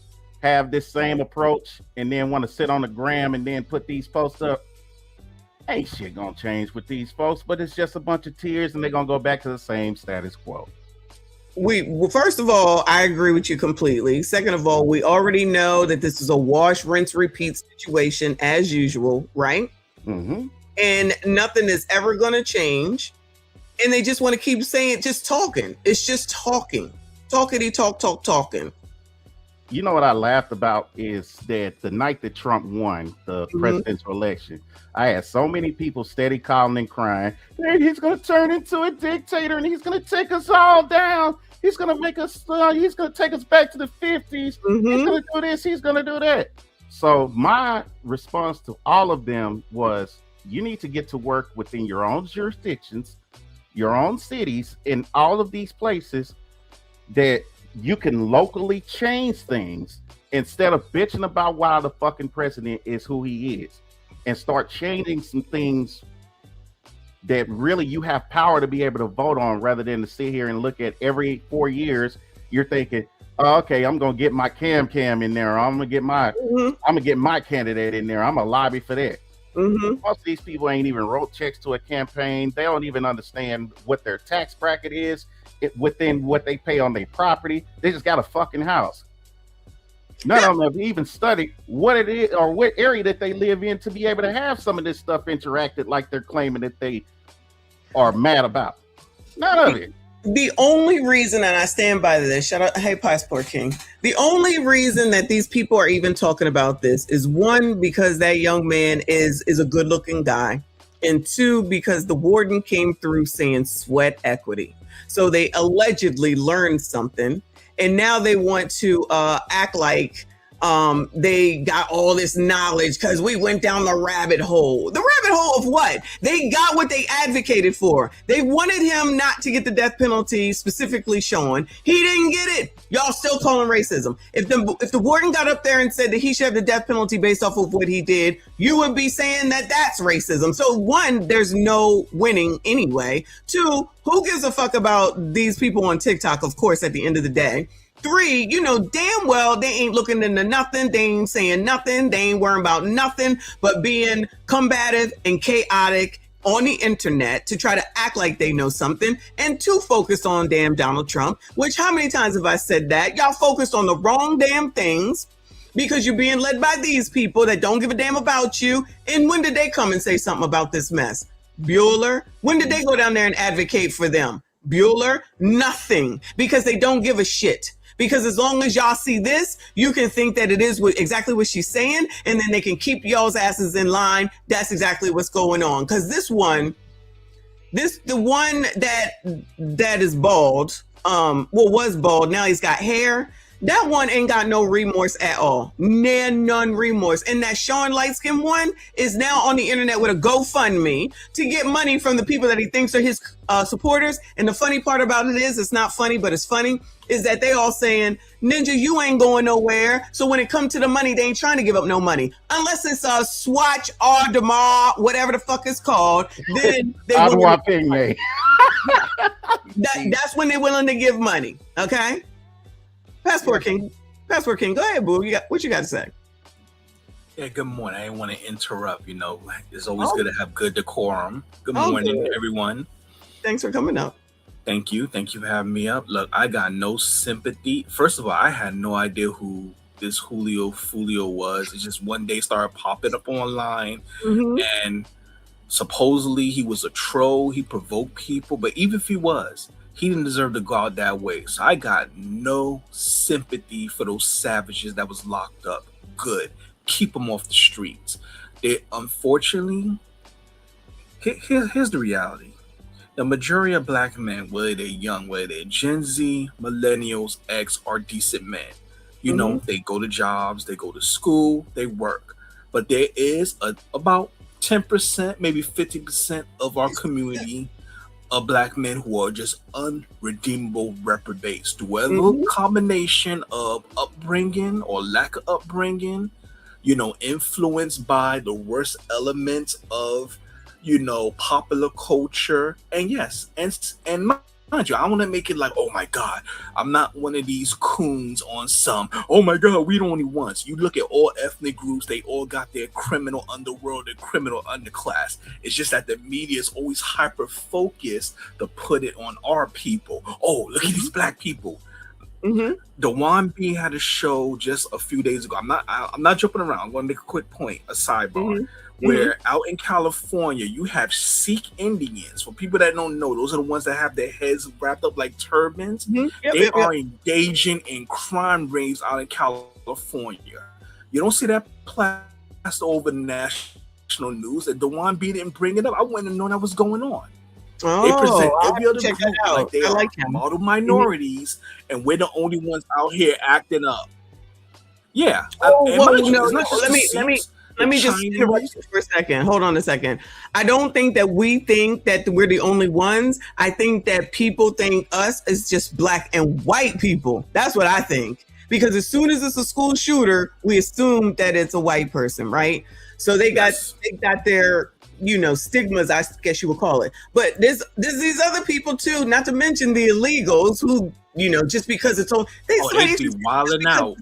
have this same approach and then want to sit on the gram and then put these posts up, ain't shit gonna change with these folks, but it's just a bunch of tears and they're gonna go back to the same status quo. First of all, I agree with you completely. Second of all, we already know that this is a wash, rinse, repeat situation as usual, right? And nothing is ever gonna change. And they just want to keep saying, just talking. It's just talking. Talking. you know what I laughed about is that the night that Trump won the presidential election, I had so many people steady calling and crying, hey, he's going to turn into a dictator and he's going to take us all down. He's going to make us, he's going to take us back to the 50s. He's going to do this. He's going to do that. So my response to all of them was, you need to get to work within your own jurisdictions, your own cities, in all of these places that you can locally change things instead of bitching about why the fucking president is who he is, and start changing some things that really you have power to be able to vote on, rather than to sit here and look at every 4 years you're thinking, oh, okay, I'm gonna get my cam in there, I'm gonna get my candidate in there, I'm gonna lobby for that. Most of these people ain't even wrote checks to a campaign. They don't even understand what their tax bracket is within what they pay on their property. They just got a fucking house. None of them have even studied what it is or what area that they live in to be able to have some of this stuff interacted like they're claiming that they are mad about. None of it. The only reason, and I stand by this, shout out, hey, Passport King. The only reason that these people are even talking about this is, one, because that young man is a good looking guy. And two, because the warden came through saying sweat equity. So they allegedly learned something. And now they want to act like they got all this knowledge because we went down the rabbit hole. The rabbit hole of what? They got what they advocated for. They wanted him not to get the death penalty, specifically Sean. He didn't get it. Y'all still calling racism. If the warden got up there and said that he should have the death penalty based off of what he did, you would be saying that that's racism. So one, there's no winning anyway. Two, who gives a fuck about these people on TikTok, of course, at the end of the day. Three, you know damn well they ain't looking into nothing. They ain't saying nothing. They ain't worrying about nothing but being combative and chaotic on the internet to try to act like they know something, and too focused on damn Donald Trump, which how many times have I said that? Y'all focused on the wrong damn things because you're being led by these people that don't give a damn about you. And when did they come and say something about this mess? Bueller? When did they go down there and advocate for them? Bueller? Nothing, because they don't give a shit. Because as long as y'all see this, you can think that it is exactly what she's saying, and then they can keep y'all's asses in line. That's exactly what's going on. Because the one that is bald, was bald, now he's got hair. That one ain't got no remorse at all. None remorse. And that Sean light-skinned one is now on the internet with a GoFundMe to get money from the people that he thinks are his supporters. And the funny part about it is, it's not funny, but it's funny, is that they all saying, Ninja, you ain't going nowhere. So when it comes to the money, they ain't trying to give up no money. Unless it's a Swatch or Demar, whatever the fuck it's called. Then they that's when they're willing to give money. Okay? Passport King, go ahead, boo. What you got to say? Yeah, good morning. I didn't want to interrupt. You know, it's always good to have good decorum. Good morning, everyone. Thanks for coming up. Thank you for having me up. Look, I got no sympathy. First of all, I had no idea who this Julio Fulio was. It just one day started popping up online, and supposedly he was a troll. He provoked people, but even if he was, he didn't deserve to go out that way. So I got no sympathy for those savages that was locked up. Good. Keep them off the streets. Unfortunately, here's the reality. The majority of black men, whether they're young, whether they're Gen Z, millennials, X, are decent men. You know, they go to jobs, they go to school, they work. But there is about 10%, maybe 50% of our community of black men who are just unredeemable reprobates. Whether combination of upbringing or lack of upbringing, you know, influenced by the worst elements of, you know, popular culture. And yes, and mind you, I want to make it like, oh my God, I'm not one of these coons on some, oh my God, we the only ones. You look at all ethnic groups, they all got their criminal underworld, their criminal underclass. It's just that the media is always hyper-focused to put it on our people. Oh, look at these black people. Dewan B had a show just a few days ago. I'm not jumping around. I'm going to make a quick point, a sidebar, where out in California you have Sikh Indians. For people that don't know, those are the ones that have their heads wrapped up like turbans. They are engaging in crime raves out in California. You don't see that plastered over national news. And Dewan B didn't bring it up. I wouldn't have known that was going on. They present every other group like they are model minorities, and we're the only ones out here acting up. Yeah. Let me just interrupt you for a second. Hold on a second. I don't think that we think that we're the only ones. I think that people think us as just black and white people. That's what I think. Because as soon as it's a school shooter, we assume that it's a white person, right? So they got their stigmas, I guess you would call it. But there's these other people too, not to mention the illegals who, just because it's all they wilding out.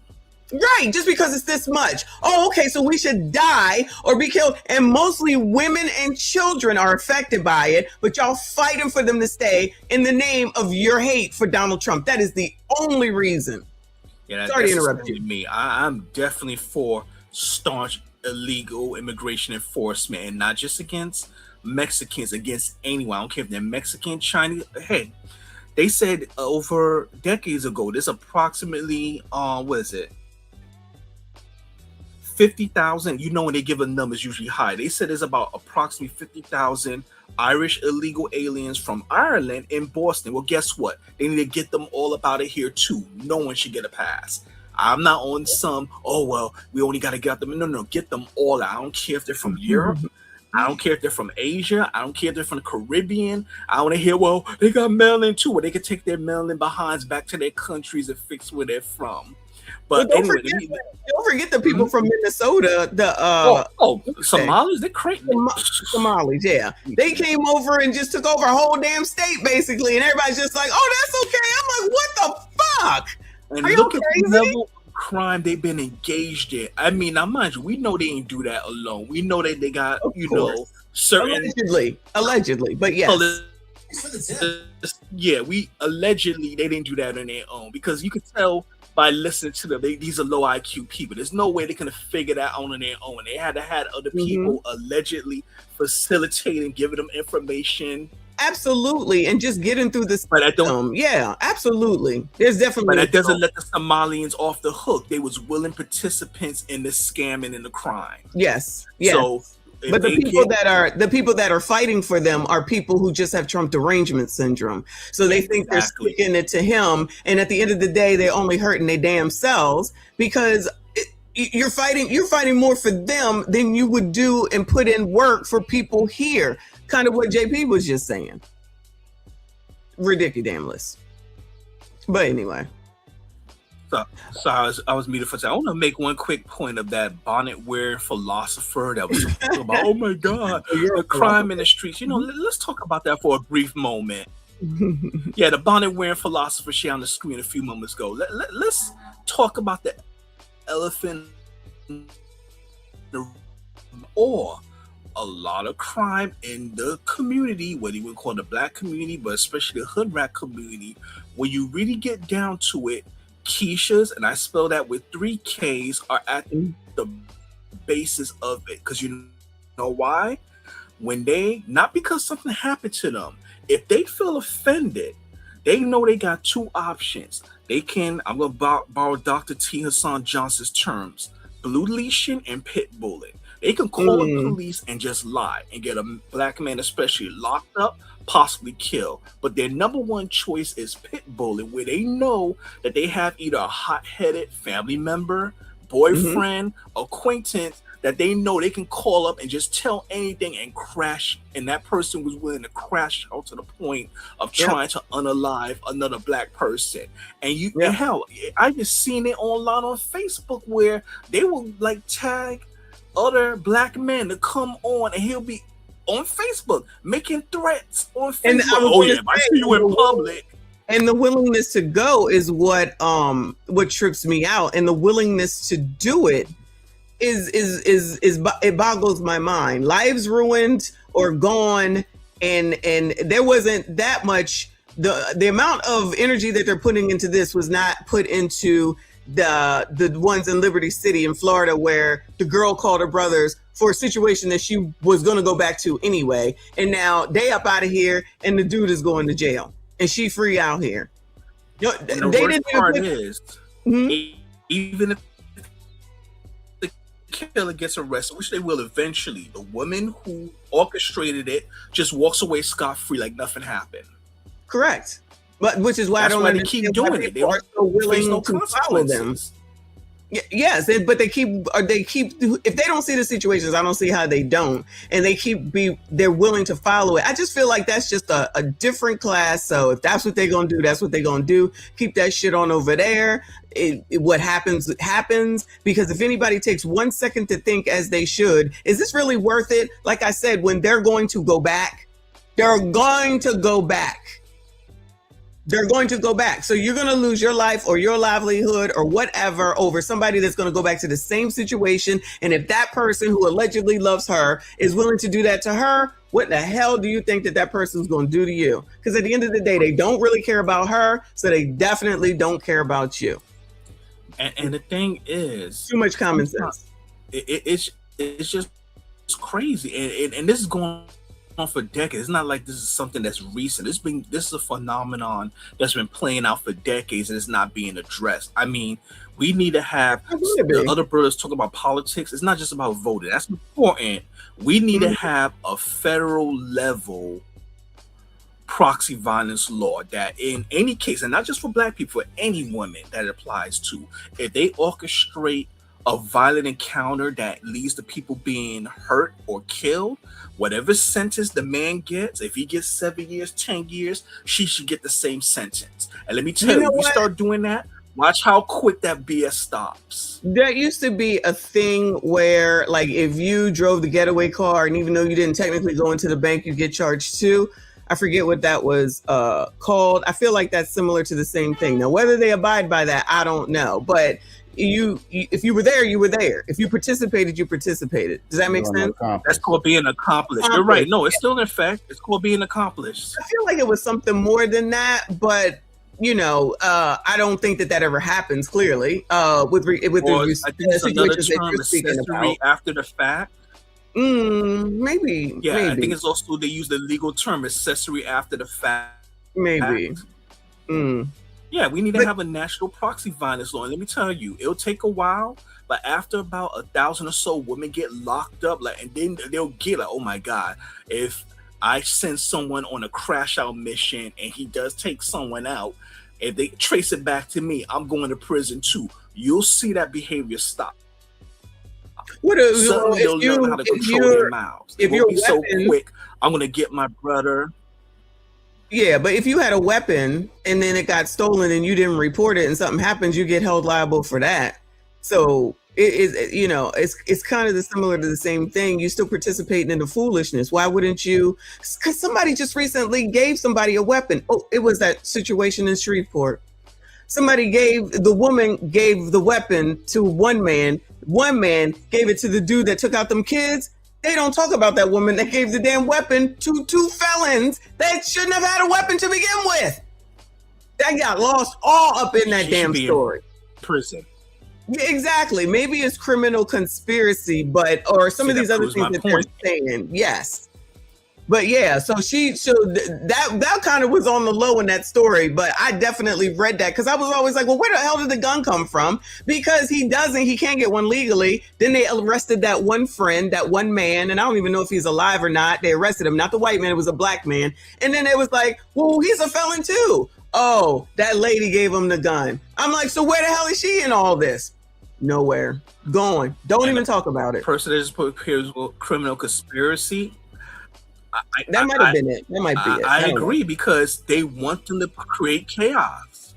Right, just because it's this much. Oh, okay, so we should die or be killed. And mostly women and children are affected by it, but y'all fighting for them to stay in the name of your hate for Donald Trump. That is the only reason. Yeah, sorry to interrupt you. Me. I'm definitely for staunch illegal immigration enforcement, and not just against Mexicans, against anyone. I don't care if they're Mexican, Chinese. Hey, they said over decades ago, there's approximately, 50,000. When they give a number, it's usually high. They said there's about approximately 50,000 Irish illegal aliens from Ireland in Boston. Well, guess what? They need to get them all up out of here too. No one should get a pass. I'm not on some, we only got to get them. No, get them all out. I don't care if they're from Europe. I don't care if they're from Asia. I don't care if they're from the Caribbean. I want to hear, they got melanin too, where they can take their melanin behinds back to their countries and fix where they're from. But don't forget the people from Minnesota, Somalis, they're crazy. Somalis, yeah. They came over and just took over a whole damn state, basically, and everybody's just like, that's okay. I'm like, what the fuck? And look at the level of crime they've been engaged in. I mean, now mind you, we know they ain't do that alone. We know that they got, certain allegedly, but yes. We allegedly they didn't do that on their own, because you could tell by listening to them, these are low IQ people. There's no way they can figure that out on their own. They had to have other people allegedly facilitating, giving them information. Absolutely, and just getting through the system. Yeah, absolutely. There's definitely, but that doesn't let the Somalians off the hook. They was willing participants in the scamming and the crime. Yes. So, but the people that are fighting for them are people who just have Trump derangement syndrome. So they think they're sticking it to him, and at the end of the day, they're only hurting their damn selves, because you're fighting more for them than you would do and put in work for people here. Kind of what JP was just saying. Ridiculous. But anyway. So I was muted for a second. I want to make one quick point of that bonnet wearing philosopher that was talking about, oh my God, the crime in the streets. Let's talk about that for a brief moment. Yeah, the bonnet wearing philosopher she on the screen a few moments ago. Let's talk about the elephant in the room, or a lot of crime in the community, whether you would call it the black community, but especially the hood rat community. When you really get down to it, Keishas, and I spell that with 3 Ks, are at the basis of it. Because you know why? When not because something happened to them, if they feel offended, they know they got 2 options. They can, I'm going to borrow Dr. T. Hassan Johnson's terms, blue leashing and pit bulling. They can call the police and just lie and get a black man especially locked up, possibly killed. But their number one choice is pit bulling, where they know that they have either a hot-headed family member, boyfriend, acquaintance, that they know they can call up and just tell anything and crash. And that person was willing to crash out to the point of trying to unalive another black person. And and hell, I just seen it online on Facebook where they will like tag other black men to come on, and he'll be on Facebook making threats on Facebook. And if I see you in public. And the willingness to go is what trips me out, and the willingness to do it is it boggles my mind. Lives ruined or gone, and there wasn't that much the amount of energy that they're putting into this was not put into the ones in Liberty City in Florida, where the girl called her brothers for a situation that she was going to go back to anyway, and now they up out of here and the dude is going to jail and she free out here. You know, And the worst part is, even if the killer gets arrested, which they will eventually, the woman who orchestrated it just walks away scot-free like nothing happened. Correct. But which is why That's I don't why they understand keep doing why it. They people are so don't face willing no to follow them. consequences. Yes, but they keep if they don't see the situations, I don't see how they don't, and they're willing to follow it. I just feel like that's just a different class. So if that's what they're gonna do, that's what they're gonna do. Keep that shit on over there. What happens happens, because if anybody takes 1 second to think as they should, is this really worth it? Like I said, when they're going to go back, they're going to go back. They're going to go back. So you're going to lose your life or your livelihood or whatever over somebody that's going to go back to the same situation. And if that person who allegedly loves her is willing to do that to her, what the hell do you think that person's going to do to you? Because at the end of the day, they don't really care about her. So they definitely don't care about you. And the thing is, too much common sense. It's just crazy. And this is going on for decades. It's not like this is something that's recent. This is a phenomenon that's been playing out for decades and it's not being addressed. I mean, we need to have the other brothers talk about politics. It's not just about voting. That's important. We need to have a federal level proxy violence law that in any case, and not just for Black people, for any woman that it applies to, if they orchestrate a violent encounter that leads to people being hurt or killed, whatever sentence the man gets, if he gets 7 years, 10 years, she should get the same sentence. And let me tell you, if we start doing that, watch how quick that BS stops. There used to be a thing where, like, if you drove the getaway car and even though you didn't technically go into the bank, you get charged too. I forget what that was called. I feel like that's similar to the same thing. Now, whether they abide by that, I don't know. But if you were there, you were there. If you participated, you participated. Does that make sense? That's called being accomplished. You're right. No, it's still in effect. It's called being accomplished. I feel like it was something more than that, but I don't think that ever happens clearly. With I think it's another term, accessory after the fact. Maybe. Yeah, maybe. I think it's also they use the legal term accessory after the fact. Maybe. Yeah, we need to have a national proxy violence law. And let me tell you, it'll take a while, but after about 1,000 or so women get locked up, and then they'll get oh my God, if I send someone on a crash out mission and he does take someone out, if they trace it back to me, I'm going to prison too. You'll see that behavior stop. Suddenly they'll learn how to control their mouths. It won't be so quick. I'm going to get my brother. Yeah, but if you had a weapon and then it got stolen and you didn't report it and something happens, you get held liable for that. So it is, it's kind of similar to the same thing. You still participating in the foolishness. Why wouldn't you? Because somebody just recently gave somebody a weapon. Oh, it was that situation in Shreveport. The woman gave the weapon to one man. One man gave it to the dude that took out them kids. They don't talk about that woman that gave the damn weapon to two felons that shouldn't have had a weapon to begin with. That got lost all up in that damn story. Prison. Yeah, exactly. Maybe it's criminal conspiracy, or some of these other things that they're saying. Yes. But yeah, so that kind of was on the low in that story, but I definitely read that because I was always like, well, where the hell did the gun come from? Because he can't get one legally. Then they arrested that one friend, that one man, and I don't even know if he's alive or not. They arrested him, not the white man, it was a Black man. And then it was like, well, he's a felon too. Oh, that lady gave him the gun. I'm like, so where the hell is she in all this? Nowhere. Gone. Don't even talk about it. Person that just put here criminal conspiracy. That might have been it. That might be it. I agree because they want them to create chaos.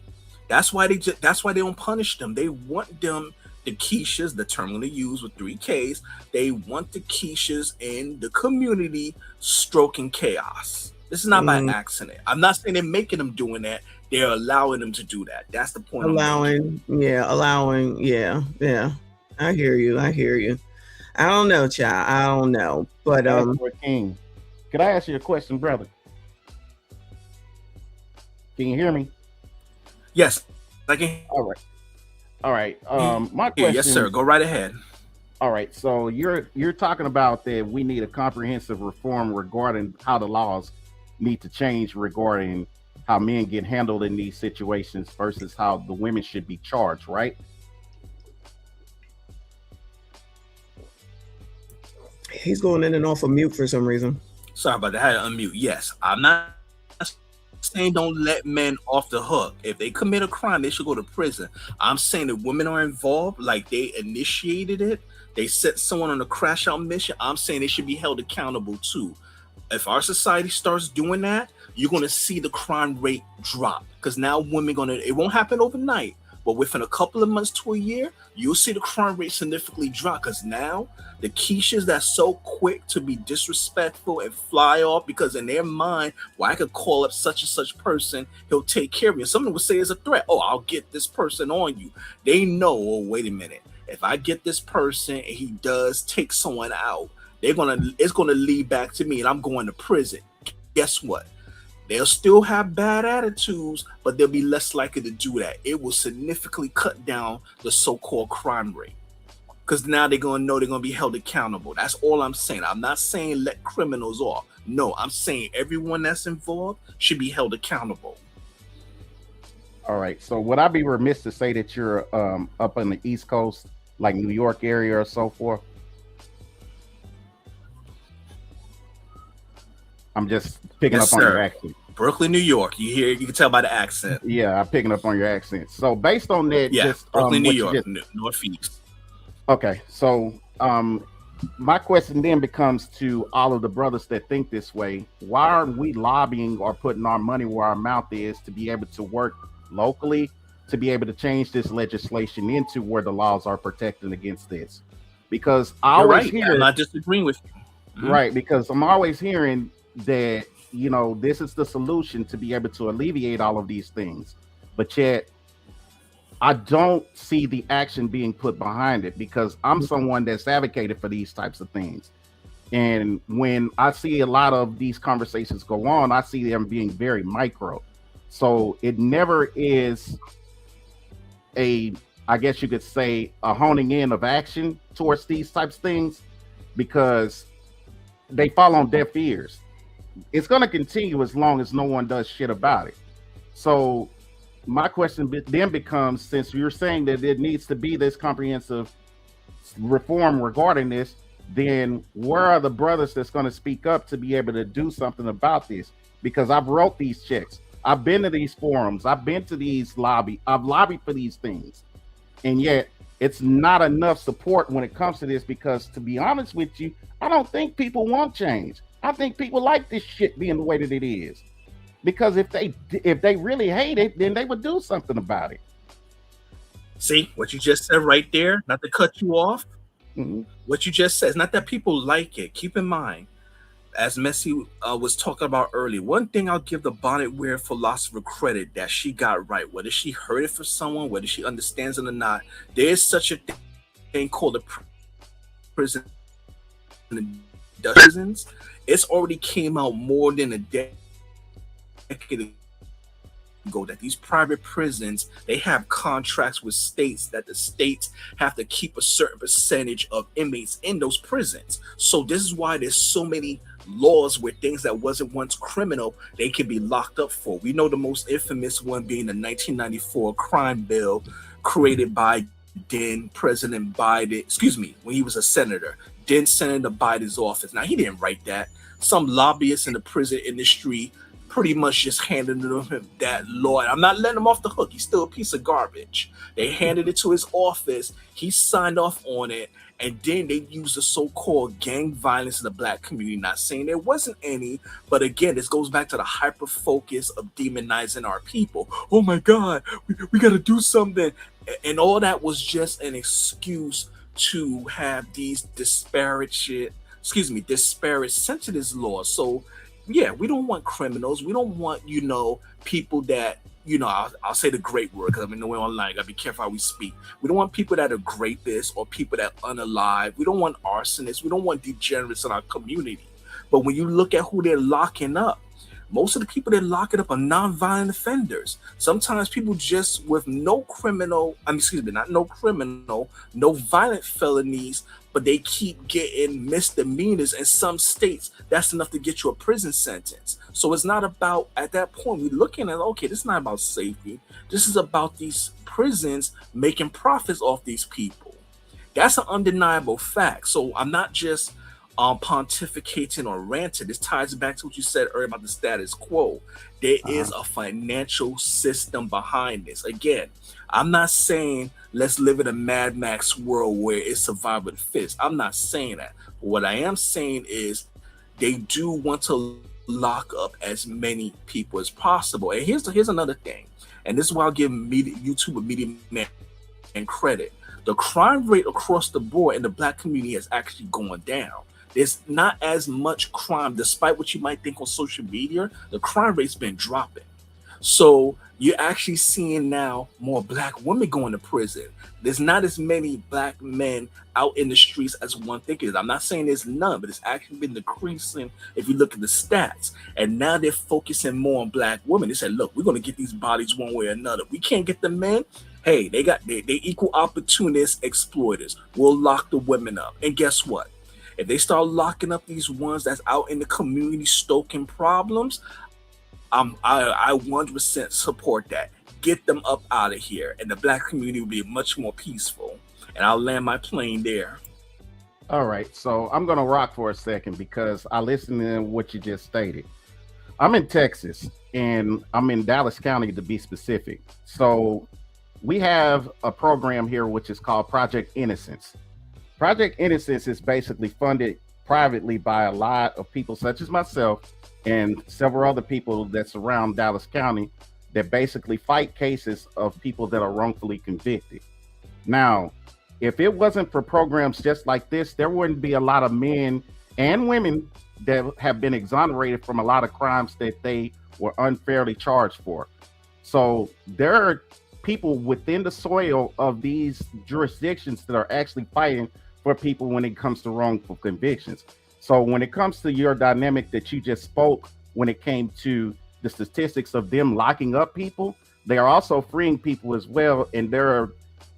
That's why they don't punish them. They want them, the Keishas, the term I'm going to use with 3 Ks. They want the Keishas in the community stroking chaos. This is not by accident. I'm not saying they're making them doing that. They're allowing them to do that. That's the point. Allowing. Yeah. I hear you. I don't know, child. I don't know, but King. Could I ask you a question, brother? Can you hear me? Yes, I can. All right. All right. My Yeah, question. yes, sir. Go right ahead. All right. So you're talking about that we need a comprehensive reform regarding how the laws need to change regarding how men get handled in these situations versus how the women should be charged, right? He's going in and off of mute for some reason. Sorry about that. I had to unmute. Yes, I'm not saying don't let men off the hook. If they commit a crime, they should go to prison. I'm saying that women are involved, like they initiated it. They set someone on a crash out mission. I'm saying they should be held accountable too. If our society starts doing that, you're going to see the crime rate drop, because now women it won't happen overnight, but within a couple of months to a year, you'll see the crime rate significantly drop, because now the Keishas that's so quick to be disrespectful and fly off, because in their mind, well, I could call up such and such person, he'll take care of you. Someone would say it's a threat. Oh, I'll get this person on you. They know, oh, wait a minute. If I get this person and he does take someone out, it's gonna lead back to me and I'm going to prison. Guess what? They'll still have bad attitudes, but they'll be less likely to do that. It will significantly cut down the so-called crime rate, because now they're going to know they're going to be held accountable. That's all I'm saying. I'm not saying let criminals off. No, I'm saying everyone that's involved should be held accountable. All right. So would I be remiss to say that you're up on the East Coast, like New York area or so forth? I'm just picking up on your accent. Brooklyn, New York. You can tell by the accent. Yeah, I'm picking up on your accent. So based on that, Brooklyn, New York, Northeast. Okay, so my question then becomes to all of the brothers that think this way: why aren't we lobbying or putting our money where our mouth is to be able to work locally, to be able to change this legislation into where the laws are protecting against this? Because I always hear, I'm not disagreeing with you. Right, because I'm always hearing that, you know, this is the solution to be able to alleviate all of these things, but yet I don't see the action being put behind it, because I'm someone that's advocated for these types of things. And when I see a lot of these conversations go on, I see them being very micro. So it never is I guess you could say, a honing in of action towards these types of things, because they fall on deaf ears. It's going to continue as long as no one does shit about it. So my question then becomes, since you're saying that it needs to be this comprehensive reform regarding this, then where are the brothers that's going to speak up to be able to do something about this? Because I've wrote these checks. I've been to these forums. I've been to these I've lobbied for these things. And yet it's not enough support when it comes to this, because to be honest with you, I don't think people want change. I think people like this shit being the way that it is, because if they really hate it, then they would do something about it. See what you just said right there, not to cut you off. What you just said is not that people like it. Keep in mind, as Messi was talking about earlier, one thing I'll give the bonnet wearer philosopher credit that she got right, whether she heard it from someone, whether she understands it or not, there is such a thing called a prison dozens. It's already came out more than a decade ago that these private prisons, they have contracts with states that the states have to keep a certain percentage of inmates in those prisons. So this is why there's so many laws where things that wasn't once criminal, they can be locked up for. We know the most infamous one being the 1994 crime bill created by then President Biden, when he was a senator, then Senator Biden's office. Now, he didn't write that. Some lobbyists in the prison industry pretty much just handed him that law. I'm not letting him off the hook. He's still a piece of garbage. They handed it to his office. He signed off on it. And then they used the so-called gang violence in the black community. Not saying there wasn't any, but again, this goes back to the hyper focus of demonizing our people. Oh my God, we got to do something. And all that was just an excuse to have these disparate sensitive laws. So yeah, we don't want criminals. We don't want, people that, I'll say the great word, because I mean, no way online, gotta be careful how we speak. We don't want people that are rapists or people that are unalive. We don't want arsonists. We don't want degenerates in our community. But when you look at who they're locking up, Most of the people that lock it up are non-violent offenders. Sometimes people just with no violent felonies, but they keep getting misdemeanors. In some states, that's enough to get you a prison sentence. So it's not about, at that point, we're looking at, okay, this is not about safety. This is about these prisons making profits off these people. That's an undeniable fact. So I'm not just pontificating or ranting. This ties back to what you said earlier about the status quo. There is a financial system behind this. Again, I'm not saying let's live in a Mad Max world where it's survival of the fittest. I'm not saying that. But what I am saying is they do want to lock up as many people as possible. And here's another thing. And this is why I'll give YouTube and Media Man credit. The crime rate across the board in the Black community has actually gone down. There's not as much crime, despite what you might think on social media. The crime rate's been dropping. So you're actually seeing now more Black women going to prison. There's not as many Black men out in the streets as one thinks. I'm not saying there's none, but it's actually been decreasing if you look at the stats. And now they're focusing more on Black women. They said, look, we're going to get these bodies one way or another. We can't get the men. Hey, they equal opportunists, exploiters. We'll lock the women up. And guess what? If they start locking up these ones that's out in the community stoking problems, I 100% support that. Get them up out of here, and the Black community will be much more peaceful. And I'll land my plane there. All right, so I'm gonna rock for a second because I listened to what you just stated. I'm in Texas, and I'm in Dallas County to be specific. So we have a program here which is called Project Innocence. Project Innocence is basically funded privately by a lot of people such as myself and several other people that surround Dallas County that basically fight cases of people that are wrongfully convicted. Now, if it wasn't for programs just like this, there wouldn't be a lot of men and women that have been exonerated from a lot of crimes that they were unfairly charged for. So there are people within the soil of these jurisdictions that are actually fighting for people when it comes to wrongful convictions. So when it comes to your dynamic that you just spoke, when it came to the statistics of them locking up people, they are also freeing people as well. And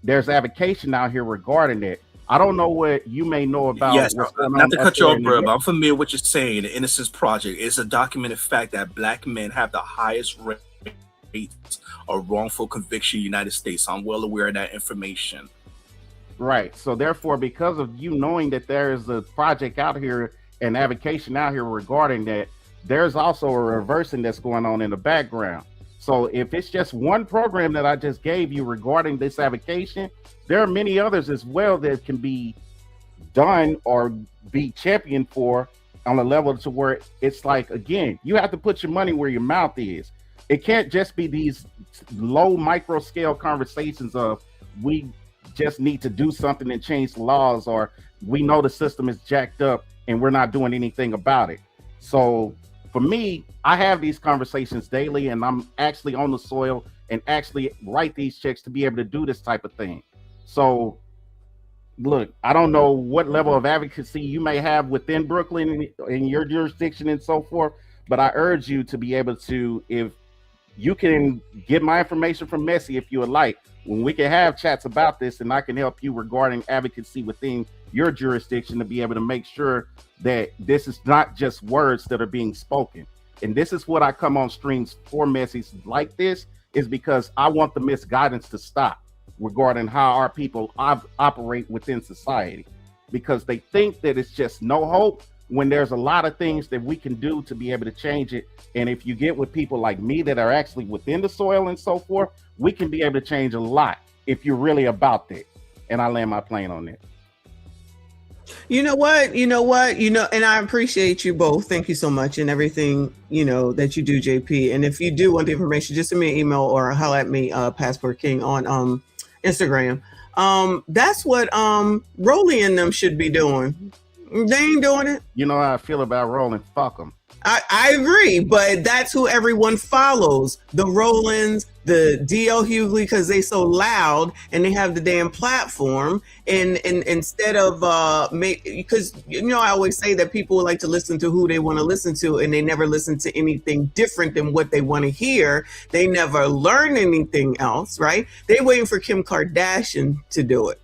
there's avocation out here regarding that. I don't know what you may know about. Yes, what's going not on to up cut you there off, in bro, the- but I'm familiar with what you're saying. The Innocence Project is a documented fact that Black men have the highest rates of wrongful conviction in the United States. So I'm well aware of that information. Right. So therefore, because of you knowing that there is a project out here and avocation out here regarding that, there's also a reversing that's going on in the background. So if it's just one program that I just gave you regarding this avocation, there are many others as well that can be done or be championed for on a level to where it's like, again, you have to put your money where your mouth is. It can't just be these low micro scale conversations of we just need to do something and change the laws, or we know the system is jacked up and we're not doing anything about it. So for me, I have these conversations daily, and I'm actually on the soil and actually write these checks to be able to do this type of thing. So look, I don't know what level of advocacy you may have within Brooklyn in your jurisdiction and so forth, but I urge you to be able to, if you can get my information from Messi if you would like, when we can have chats about this, and I can help you regarding advocacy within your jurisdiction to be able to make sure that this is not just words that are being spoken. And this is what I come on streams for Messi's like this, is because I want the misguidance to stop regarding how our people operate within society, because they think that it's just no hope when there's a lot of things that we can do to be able to change it. And if you get with people like me that are actually within the soil and so forth, we can be able to change a lot if you're really about that. And I land my plane on that. You know what, and I appreciate you both. Thank you so much, and everything, that you do, JP. And if you do want the information, just send me an email or holler at me, Passport King on Instagram. That's what Rolly and them should be doing. They ain't doing it. You know how I feel about Rolling. Fuck them. I agree, but that's who everyone follows. The Rollins, the DL Hughley because they so loud and they have the damn platform, and instead of because I always say that people like to listen to who they want to listen to, and they never listen to anything different than what they want to hear. They never learn anything else, right? They waiting for Kim Kardashian to do it.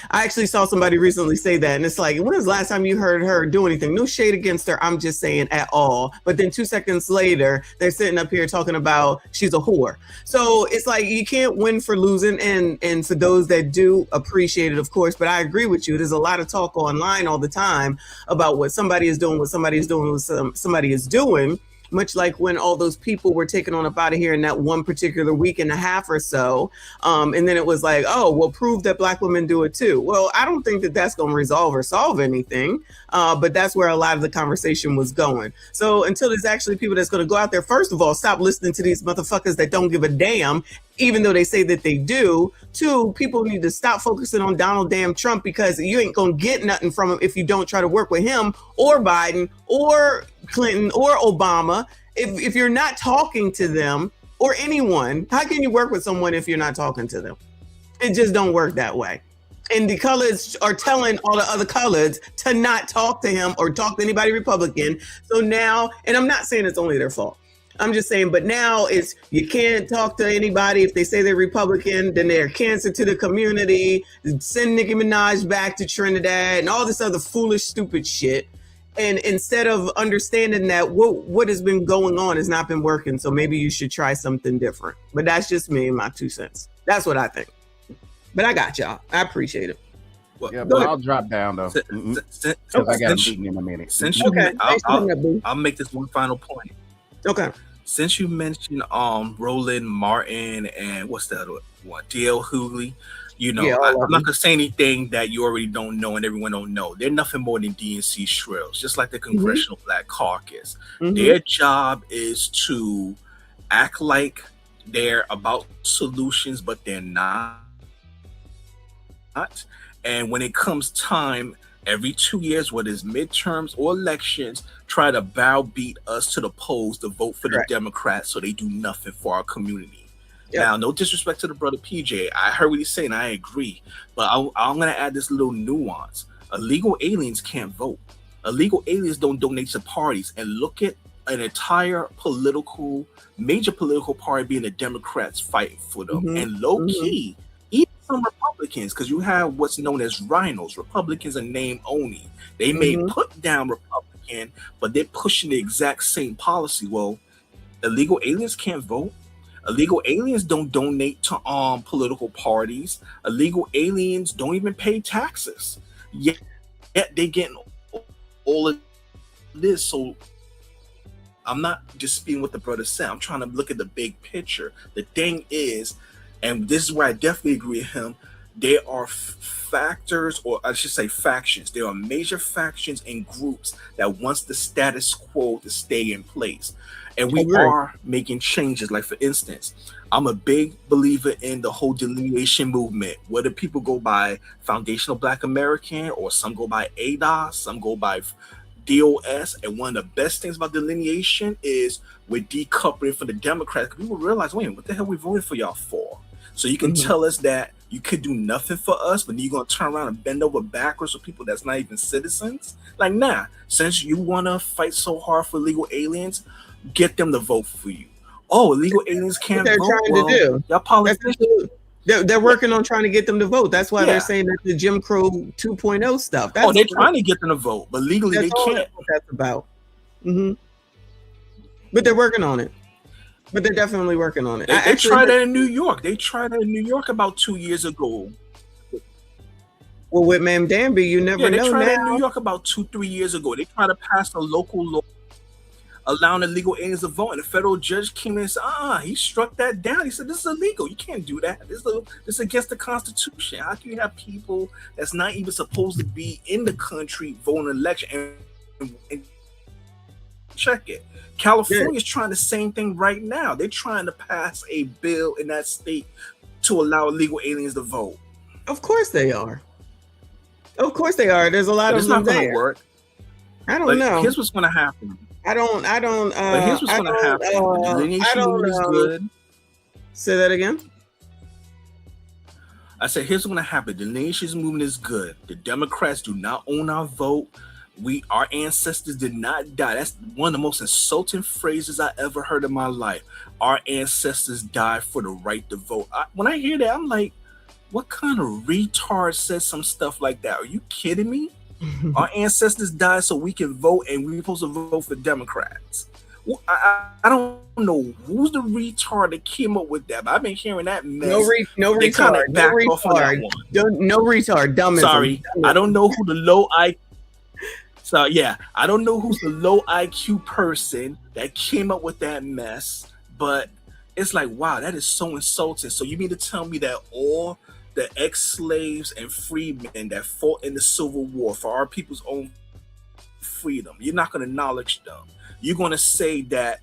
I actually saw somebody recently say that, and it's like, when was the last time you heard her do anything? No shade against her, I'm just saying, at all. But then 2 seconds later, they're sitting up here talking about she's a whore. So it's like, you can't win for losing, and for those that do appreciate it, of course. But I agree with you. There's a lot of talk online all the time about what somebody is doing, what somebody is doing, what somebody is doing. Much like when all those people were taken on up out of here in that one particular week and a half or so. And then it was like, oh, well, prove that Black women do it too. Well, I don't think that that's going to resolve or solve anything. But that's where a lot of the conversation was going. So until there's actually people that's going to go out there, first of all, stop listening to these motherfuckers that don't give a damn, even though they say that they do. Two, people need to stop focusing on Donald damn Trump, because you ain't going to get nothing from him if you don't try to work with him or Biden or Clinton or Obama. If you're not talking to them or anyone, how can you work with someone if you're not talking to them? It just don't work that way. And the coloreds are telling all the other coloreds to not talk to him or talk to anybody Republican. So now, and I'm not saying it's only their fault. I'm just saying, but now it's, you can't talk to anybody if they say they're Republican, then they're cancer to the community, send Nicki Minaj back to Trinidad and all this other foolish, stupid shit. And instead of understanding that what has been going on has not been working, so maybe you should try something different. But that's just me and my 2 cents. That's what I think. But I got y'all. I appreciate it. Well, yeah, but I'll drop down though. Because I got a meeting in a minute. I'll make this one final point. Okay. Since you mentioned Roland Martin and what's the other one, DL Hughley, I'm not gonna say anything that you already don't know and everyone don't know. They're nothing more than DNC shrills, just like the Congressional Black Caucus. Their job is to act like they're about solutions, but they're not. And when it comes time, every 2 years, whether it's midterms or elections, try to browbeat us to the polls to vote for the Democrats, so they do nothing for our community. Now, no disrespect to the brother PJ. I heard what he's saying. I agree. But I'm going to add this little nuance. Illegal aliens can't vote. Illegal aliens don't donate to parties. And look at an entire major political party being the Democrats fighting for them. And low key, even some Republicans, because you have what's known as rhinos. Republicans are name only. They may put down Republican, but they're pushing the exact same policy. Well, illegal aliens can't vote. Illegal aliens don't donate to political parties. Illegal aliens don't even pay taxes. Yet they getting all of this. So I'm not just speaking what the brother said. I'm trying to look at the big picture. The thing is, and this is where I definitely agree with him, there are factors, or I should say factions. There are major factions and groups that wants the status quo to stay in place. And we are making changes. Like, for instance, I'm a big believer in the whole delineation movement. Whether people go by Foundational Black American, or some go by ADOS, some go by DOS. And one of the best things about delineation is we're decoupling from the Democrats. People realize, wait, what the hell we voted for y'all for? So you can tell us that you could do nothing for us, but then you're going to turn around and bend over backwards for people that's not even citizens? Like, nah, since you want to fight so hard for illegal aliens, get them to vote for you. Oh, illegal aliens can't vote. Trying to do. Y'all politicians. They're working on trying to get them to vote. That's why they're saying that the Jim Crow 2.0 stuff. They're trying to get them to vote, but legally they can't. That's what that's about. But they're working on it. But they're definitely working on it. They tried that in New York. They tried that in New York about 2 years ago. Well, with Ma'am Danby, you never know. They tried that in now. New York about 2-3 years ago. They tried to pass a local law allowing illegal aliens to vote, and the federal judge came in and said, he struck that down. He said, this is illegal. You can't do that. This is against the Constitution. How can you have people that's not even supposed to be in the country vote in an election? And check it. California is trying the same thing right now. They're trying to pass a bill in that state to allow illegal aliens to vote. Of course they are. Of course they are. There's a lot of them there. It's not going to work. I don't know. Here's what's going to happen. I don't. But here's what's going to happen. Delineation is good. Say that again. I said, here's what's gonna happen. The nation's movement is good. The Democrats do not own our vote. Our ancestors did not die. That's one of the most insulting phrases I ever heard in my life. Our ancestors died for the right to vote. When I hear that, I'm like, what kind of retard says some stuff like that? Are you kidding me? Our ancestors died so we can vote, and we're supposed to vote for Democrats. Well, I don't know who's the retard that came up with that, but I've been hearing that mess. No retard. No retard. Dumb. Sorry, I don't know who the low IQ. So yeah, I don't know who's the low IQ person that came up with that mess, but it's like, wow, that is so insulting. So you mean to tell me that all the ex-slaves and freedmen that fought in the Civil War for our people's own freedom, you're not going to acknowledge them? You're going to say that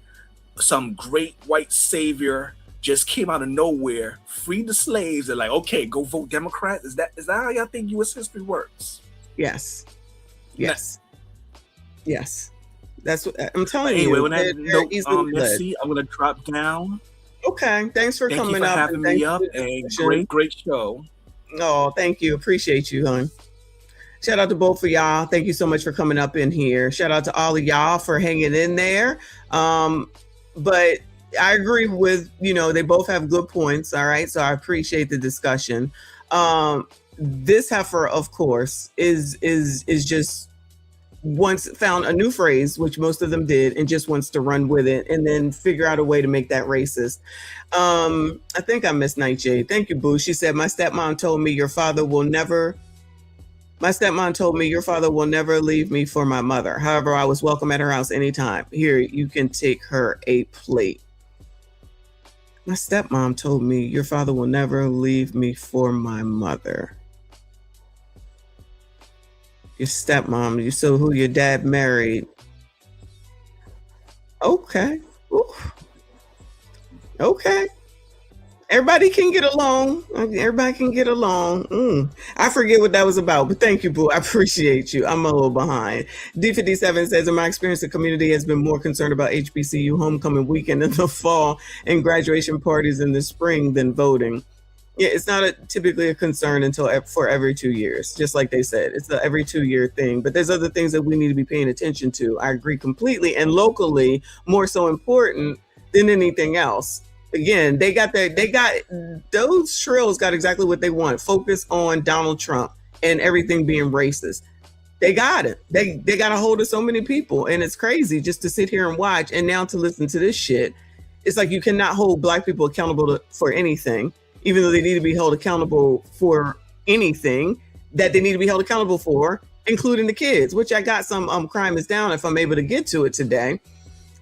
some great white savior just came out of nowhere, freed the slaves, and like, okay, go vote Democrat? Is that how y'all think U.S. history works? Yes. That's what I'm telling you. Anyway, when that note, let's see. I'm going to drop down. Okay, thanks for coming up. Having me up, and great show. Oh, thank you. Appreciate you, hon. Shout out to both of y'all. Thank you so much for coming up in here. Shout out to all of y'all for hanging in there. But I agree with, they both have good points. All right. So I appreciate the discussion. This heifer, of course, is just once found a new phrase, which most of them did, and just wants to run with it and then figure out a way to make that racist. I think I missed Nightshade. Thank you, Boo. She said, my stepmom told me your father will never leave me for my mother. However, I was welcome at her house anytime. Here, you can take her a plate. My stepmom told me your father will never leave me for my mother. Your stepmom, you saw who your dad married. Okay. Ooh. Okay. Everybody can get along. I forget what that was about, but thank you, Boo. I appreciate you. I'm a little behind. D57 says, in my experience, the community has been more concerned about HBCU homecoming weekend in the fall and graduation parties in the spring than voting. Yeah, it's not typically a concern until for every 2 years, just like they said. It's the every 2 year thing, but there's other things that we need to be paying attention to. I agree completely, and locally, more so important than anything else. Again, those shrills got exactly what they want. Focus on Donald Trump and everything being racist. They got it. They got a hold of so many people, and it's crazy just to sit here and watch. And now to listen to this shit, it's like you cannot hold Black people accountable for anything, even though they need to be held accountable for anything that they need to be held accountable for, including the kids, which I got some crime is down if I'm able to get to it today.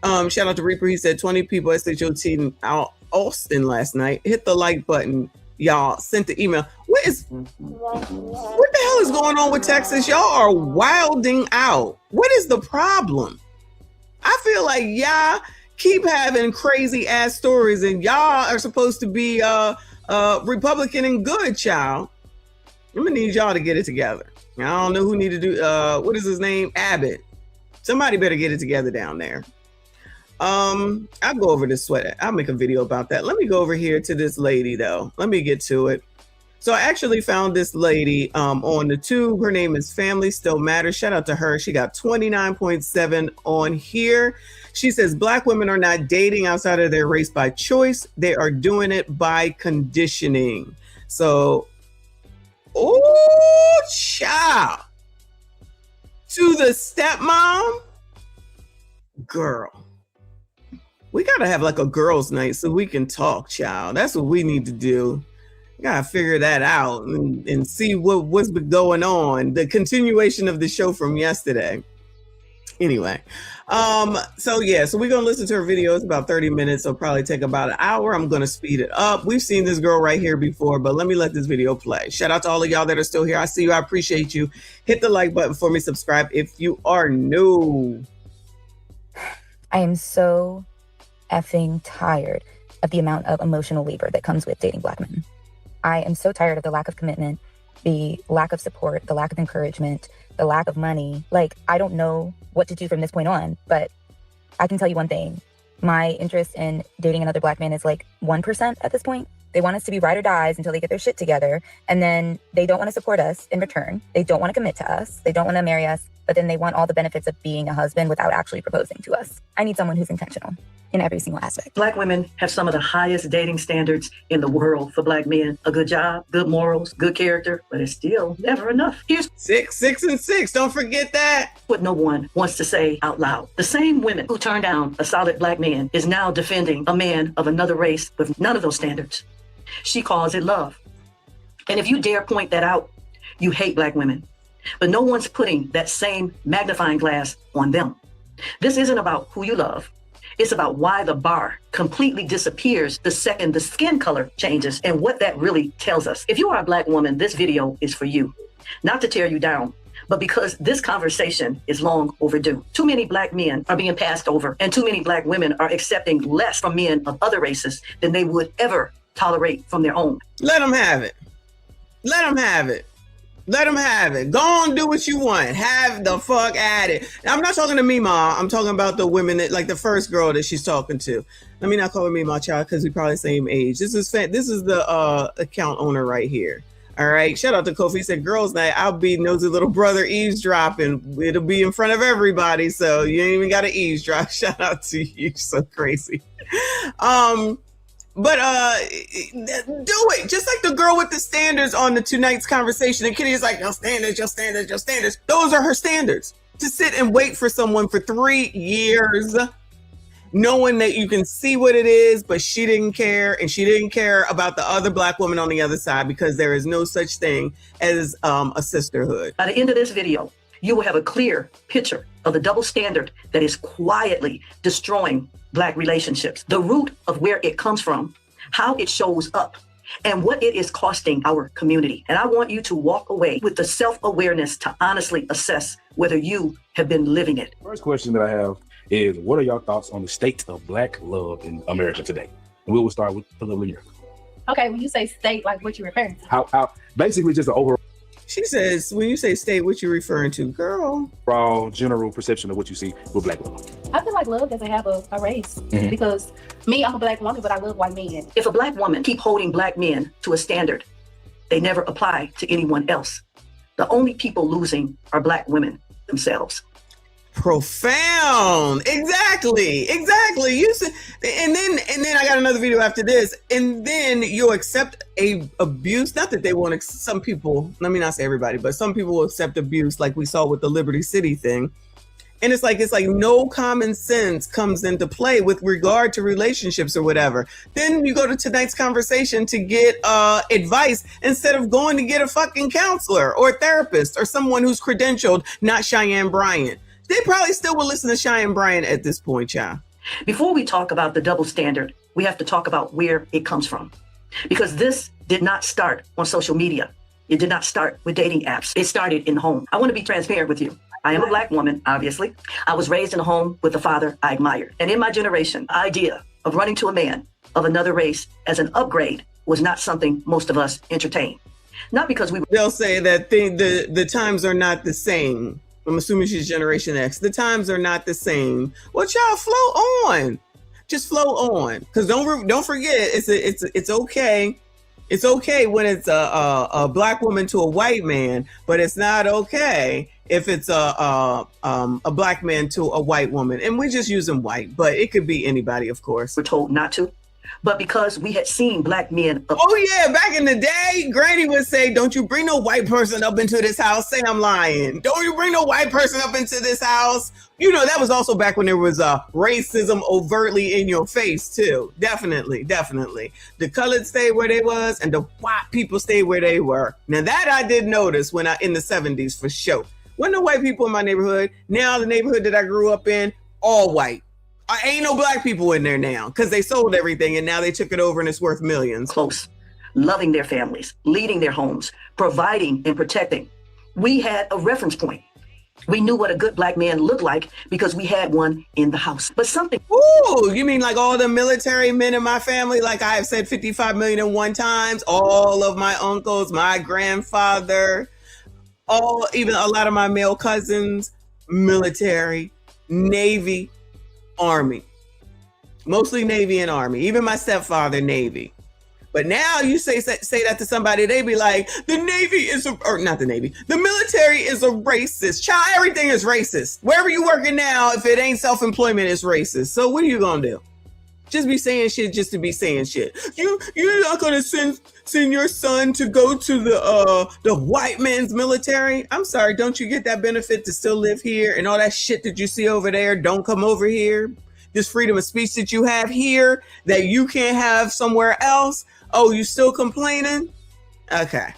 Shout out to Reaper. He said 20 people SHOT out Austin last night. Hit the like button, y'all. Sent the email. What the hell is going on with Texas? Y'all are wilding out. What is the problem? I feel like y'all keep having crazy ass stories, and y'all are supposed to be Republican and good, child. I'm gonna need y'all to get it together. I don't know who need to do what is his name? Abbott. Somebody better get it together down there. I'll go over this sweater. I'll make a video about that. Let me go over here to this lady though. Let me get to it. So I actually found this lady on the tube. Her name is Family Still Matters. Shout out to her. She got 29.7 on here. She says Black women are not dating outside of their race by choice. They are doing it by conditioning. So, oh, child. To the stepmom, girl. We gotta have like a girls' night so we can talk, child. That's what we need to do. We gotta figure that out and see what's been going on. The continuation of the show from yesterday. Anyway, so we're gonna listen to her video. It's about 30 minutes. It'll probably take about an hour. I'm gonna speed it up. We've seen this girl right here before, but let me let this video play. Shout out to all of y'all that are still here. I see you. I appreciate you. Hit the like button for me. Subscribe if you are new. I am so effing tired of the amount of emotional labor that comes with dating Black men. I am so tired of the lack of commitment, the lack of support, the lack of encouragement, the lack of money. Like, I don't know what to do from this point on, but I can tell you one thing. My interest in dating another black man is like 1% at this point. They want us to be ride or dies until they get their shit together. And then they don't want to support us in return. They don't want to commit to us. They don't want to marry us. But then they want all the benefits of being a husband without actually proposing to us. I need someone who's intentional in every single aspect. Black women have some of the highest dating standards in the world for black men. A good job, good morals, good character, but it's still never enough. Here's 6, 6, and 6. Don't forget that. What no one wants to say out loud. The same women who turned down a solid black man is now defending a man of another race with none of those standards. She calls it love. And if you dare point that out, you hate black women. But no one's putting that same magnifying glass on them. This isn't about who you love. It's about why the bar completely disappears the second the skin color changes and what that really tells us. If you are a black woman, this video is for you. Not to tear you down, but because this conversation is long overdue. Too many black men are being passed over, and too many black women are accepting less from men of other races than they would ever tolerate from their own. Let them have it. Let them have it. Let them have it. Go on, do what you want. Have the fuck at it. I'm not talking to Mima. I'm talking about the women that, like the first girl that she's talking to. Let me not call her Mima, child, because we probably the same age. This is the account owner right here. All right. Shout out to Kofi. He said, girls night, I'll be nosy little brother eavesdropping. It'll be in front of everybody. So you ain't even got to eavesdrop. Shout out to you. So crazy. But do it. Just like the girl with the standards on the tonight's conversation. And Kitty is like, your standards, your standards, your standards. Those are her standards. To sit and wait for someone for 3 years, knowing that you can see what it is, but she didn't care. And she didn't care about the other black woman on the other side because there is no such thing as a sisterhood. By the end of this video, you will have a clear picture of the double standard that is quietly destroying black relationships, the root of where it comes from, how it shows up, and what it is costing our community. And I want you to walk away with the self-awareness to honestly assess whether you have been living it. First question that I have is, what are your thoughts on the state of black love in America today? And we will start with Philip. Okay, when you say state, like what you referring to? How basically just an overall. She says, when you say state, what you referring to, girl? Overall general perception of what you see with black love. I feel like love doesn't have a race because me, I'm a black woman, but I love white men. If a black woman keep holding black men to a standard, they never apply to anyone else. The only people losing are black women themselves. Profound. Exactly. You said, and then I got another video after this, and then you'll accept a abuse. Not that they won't. Some people, let me not say everybody, but some people will accept abuse, like we saw with the Liberty City thing. And it's like no common sense comes into play with regard to relationships or whatever. Then you go to tonight's conversation to get advice instead of going to get a fucking counselor or a therapist or someone who's credentialed, not Cheyenne Bryant. They probably still will listen to Cheyenne Bryant at this point, child. Before we talk about the double standard, we have to talk about where it comes from. Because this did not start on social media. It did not start with dating apps. It started in the home. I want to be transparent with you. I am a black woman, obviously. I was raised in a home with a father I admired. And in my generation, the idea of running to a man of another race as an upgrade was not something most of us entertained. Not because they'll say that the times are not the same. I'm assuming she's Generation X. The times are not the same. Well, y'all flow on. Just flow on. Because don't forget, it's okay. It's okay when it's a black woman to a white man, but it's not okay if it's a black man to a white woman. And we're just using white, but it could be anybody, of course. We're told not to. But because we had seen black men. Oh yeah, back in the day, Granny would say, don't you bring no white person up into this house. Say I'm lying. Don't you bring no white person up into this house. You know, that was also back when there was racism overtly in your face too. Definitely. The colored stayed where they was and the white people stayed where they were. Now that I did notice in the 70s for sure. Wasn't no white people in my neighborhood. Now the neighborhood that I grew up in, all white. Ain't no black people in there now because they sold everything and now they took it over and it's worth millions. Close, loving their families, leading their homes, providing and protecting. We had a reference point. We knew what a good black man looked like because we had one in the house. But something. Ooh, you mean like all the military men in my family? Like I have said 55 million and one times. All of my uncles, my grandfather, even a lot of my male cousins, military, Navy, Army. Mostly Navy and Army. Even my stepfather, Navy. But now you say that to somebody, they be like, the Navy is or not the Navy, the military is a racist. Child, everything is racist. Wherever you working now, if it ain't self-employment, it's racist. So what are you gonna do? Just be saying shit just to be saying shit. You're not gonna send your son to go to the white man's military. I'm sorry, don't you get that benefit to still live here and all that shit that you see over there? Don't come over here. This freedom of speech that you have here that you can't have somewhere else. Oh, you still complaining? Okay.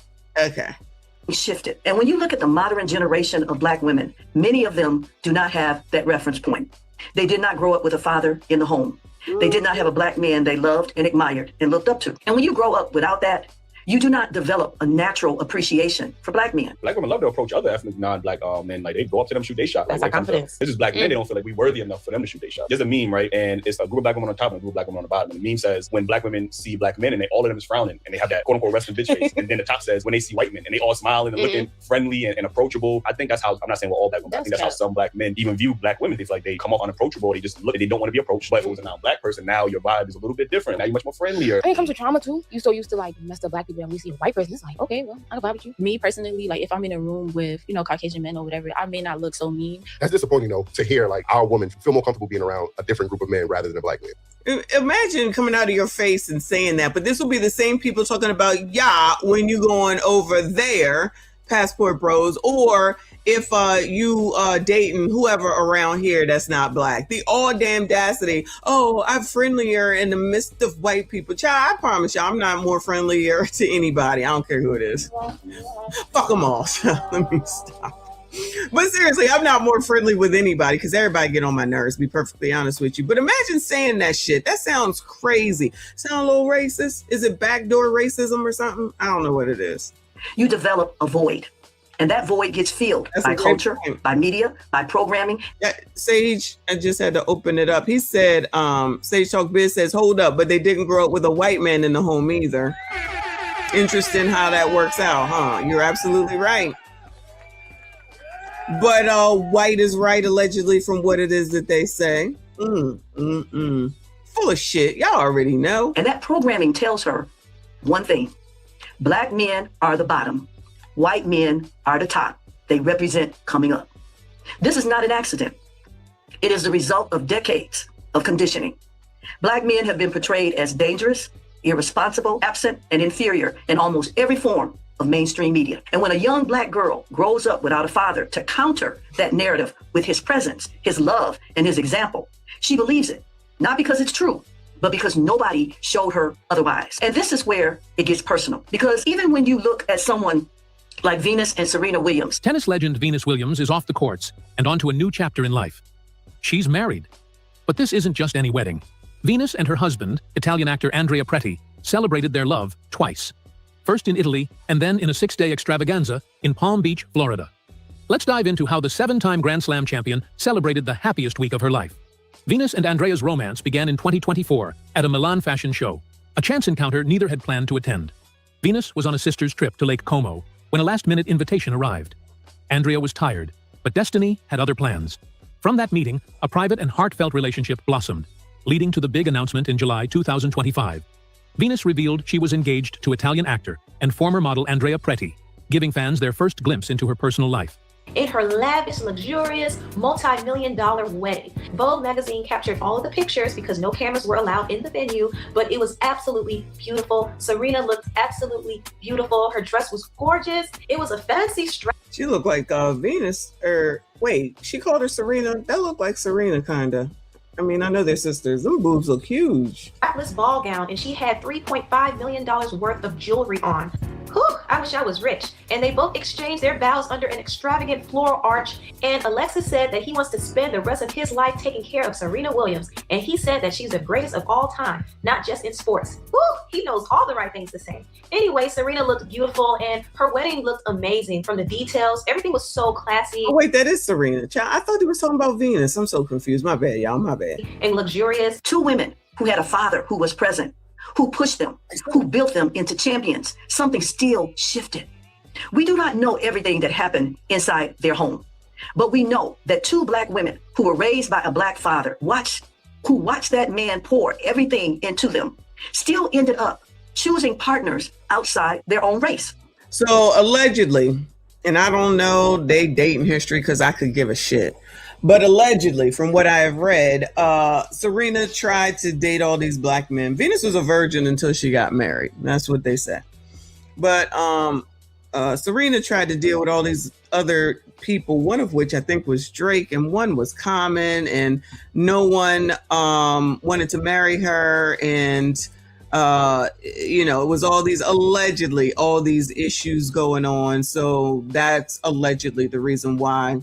Shifted. And when you look at the modern generation of Black women, many of them do not have that reference point. They did not grow up with a father in the home. They did not have a Black man they loved and admired and looked up to. And when you grow up without that, you do not develop a natural appreciation for Black men. Black women love to approach other ethnic non-Black men. Like, they go up to them, shoot their shot. That's like, our confidence. This is Black men. They don't feel like we worthy enough for them to shoot their shot. There's a meme, right? And it's a group of Black women on top and a group of Black women on the bottom. And the meme says, when Black women see Black men and all of them is frowning and they have that quote unquote resting bitch face. And then the top says, when they see white men and they all smiling and looking friendly and approachable. I think that's how, I'm not saying we're all Black women. I think that's how some Black men even view Black women. They feel like they come off unapproachable. They just look, they don't want to be approached. But if it was a non-Black person, now your vibe is a little bit different. Now you're much more friendlier. When it comes to trauma too, you so used to like messed up Black people, and we see a white person, it's like, okay, well, I can vibe with you. Me personally, like if I'm in a room with, Caucasian men or whatever, I may not look so mean. That's disappointing though, to hear like our women feel more comfortable being around a different group of men rather than a Black man. Imagine coming out of your face and saying that, but this will be the same people talking about when you going over there, passport bros, or if you dating whoever around here that's not Black. The all damn audacity. Oh, I'm friendlier in the midst of white people. Child, I promise you, I'm not more friendlier to anybody. I don't care who it is. Fuck them all. Let me stop. But seriously, I'm not more friendly with anybody because everybody get on my nerves, to be perfectly honest with you. But imagine saying that shit. That sounds crazy. Sound a little racist? Is it backdoor racism or something? I don't know what it is. You develop a void. And that void gets filled by culture, by media, by programming. Sage, I just had to open it up. He said, Sage Talk Biz says, hold up, but they didn't grow up with a white man in the home either. Interesting how that works out, huh? You're absolutely right. But white is right, allegedly, from what it is that they say. Full of shit. Y'all already know. And that programming tells her one thing. Black men are the bottom. White men are the top. They represent coming up. This is not an accident. It is the result of decades of conditioning. Black men have been portrayed as dangerous, irresponsible, absent, and inferior in almost every form of mainstream media. And when a young Black girl grows up without a father to counter that narrative with his presence, his love, and his example, she believes it, not because it's true, but because nobody showed her otherwise. And this is where it gets personal, because even when you look at someone like Venus and Serena Williams. Tennis legend Venus Williams is off the courts and on to a new chapter in life. She's married. But this isn't just any wedding. Venus and her husband, Italian actor Andrea Preti, celebrated their love twice. First in Italy, and then in a 6-day extravaganza in Palm Beach, Florida. Let's dive into how the 7-time Grand Slam champion celebrated the happiest week of her life. Venus and Andrea's romance began in 2024 at a Milan fashion show, a chance encounter neither had planned to attend. Venus was on a sister's trip to Lake Como when a last-minute invitation arrived. Andrea was tired, but destiny had other plans. From that meeting, a private and heartfelt relationship blossomed, leading to the big announcement in July 2025. Venus revealed she was engaged to Italian actor and former model Andrea Preti, giving fans their first glimpse into her personal life. In her lavish, luxurious, multi-million-dollar wedding. Vogue magazine captured all of the pictures because no cameras were allowed in the venue, but it was absolutely beautiful. Serena looked absolutely beautiful. Her dress was gorgeous. It was a fancy strap. She looked like Venus, or wait, she called her Serena. That looked like Serena, kinda. I mean, I know they're sisters. Them boobs look huge. Strapless ball gown, and she had $3.5 million worth of jewelry on. Whew, I wish I was rich. And they both exchanged their vows under an extravagant floral arch. And Alexis said that he wants to spend the rest of his life taking care of Serena Williams. And he said that she's the greatest of all time, not just in sports. Whew, he knows all the right things to say. Anyway, Serena looked beautiful and her wedding looked amazing. From the details, everything was so classy. Oh, wait, that is Serena. Child, I thought they were talking about Venus. I'm so confused. My bad, y'all. My bad. And luxurious. Two women who had a father who was present, who pushed them, who built them into champions. Something still shifted. We do not know everything that happened inside their home, but we know that two Black women who were raised by a Black father watched who watched that man pour everything into them still ended up choosing partners outside their own race. So allegedly, and I don't know they dating history because I could give a shit, but allegedly, from what I have read, Serena tried to date all these black men. Venus was a virgin until she got married. That's what they say. But Serena tried to deal with all these other people, one of which I think was Drake, and one was Common, and no one wanted to marry her, and it was all these allegedly all these issues going on. So that's allegedly the reason why.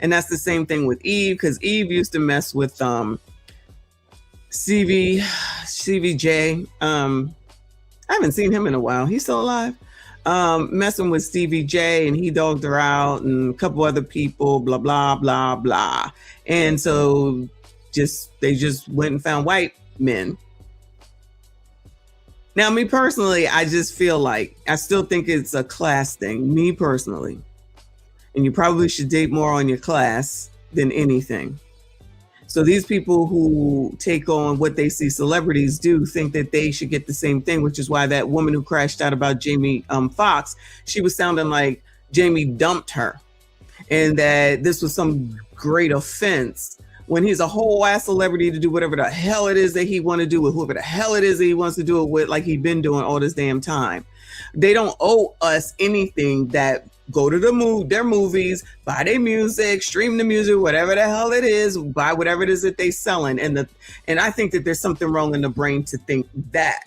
And that's the same thing with Eve, because Eve used to mess with CVJ. I haven't seen him in a while. He's still alive. Messing with Stevie J, and he dogged her out, and a couple other people, blah blah blah blah. And so they just went and found white men. Now, me personally, I just feel like I still think it's a class thing, me personally. And you probably should date more on your class than anything. So these people who take on what they see celebrities do think that they should get the same thing, which is why that woman who crashed out about Jamie Foxx, she was sounding like Jamie dumped her and that this was some great offense when he's a whole ass celebrity to do whatever the hell it is that he want to do with whoever the hell it is that he wants to do it with, like he's been doing all this damn time. They don't owe us anything. That go to their movies, buy their music, stream the music, whatever the hell it is, buy whatever it is that they selling. And I think that there's something wrong in the brain to think that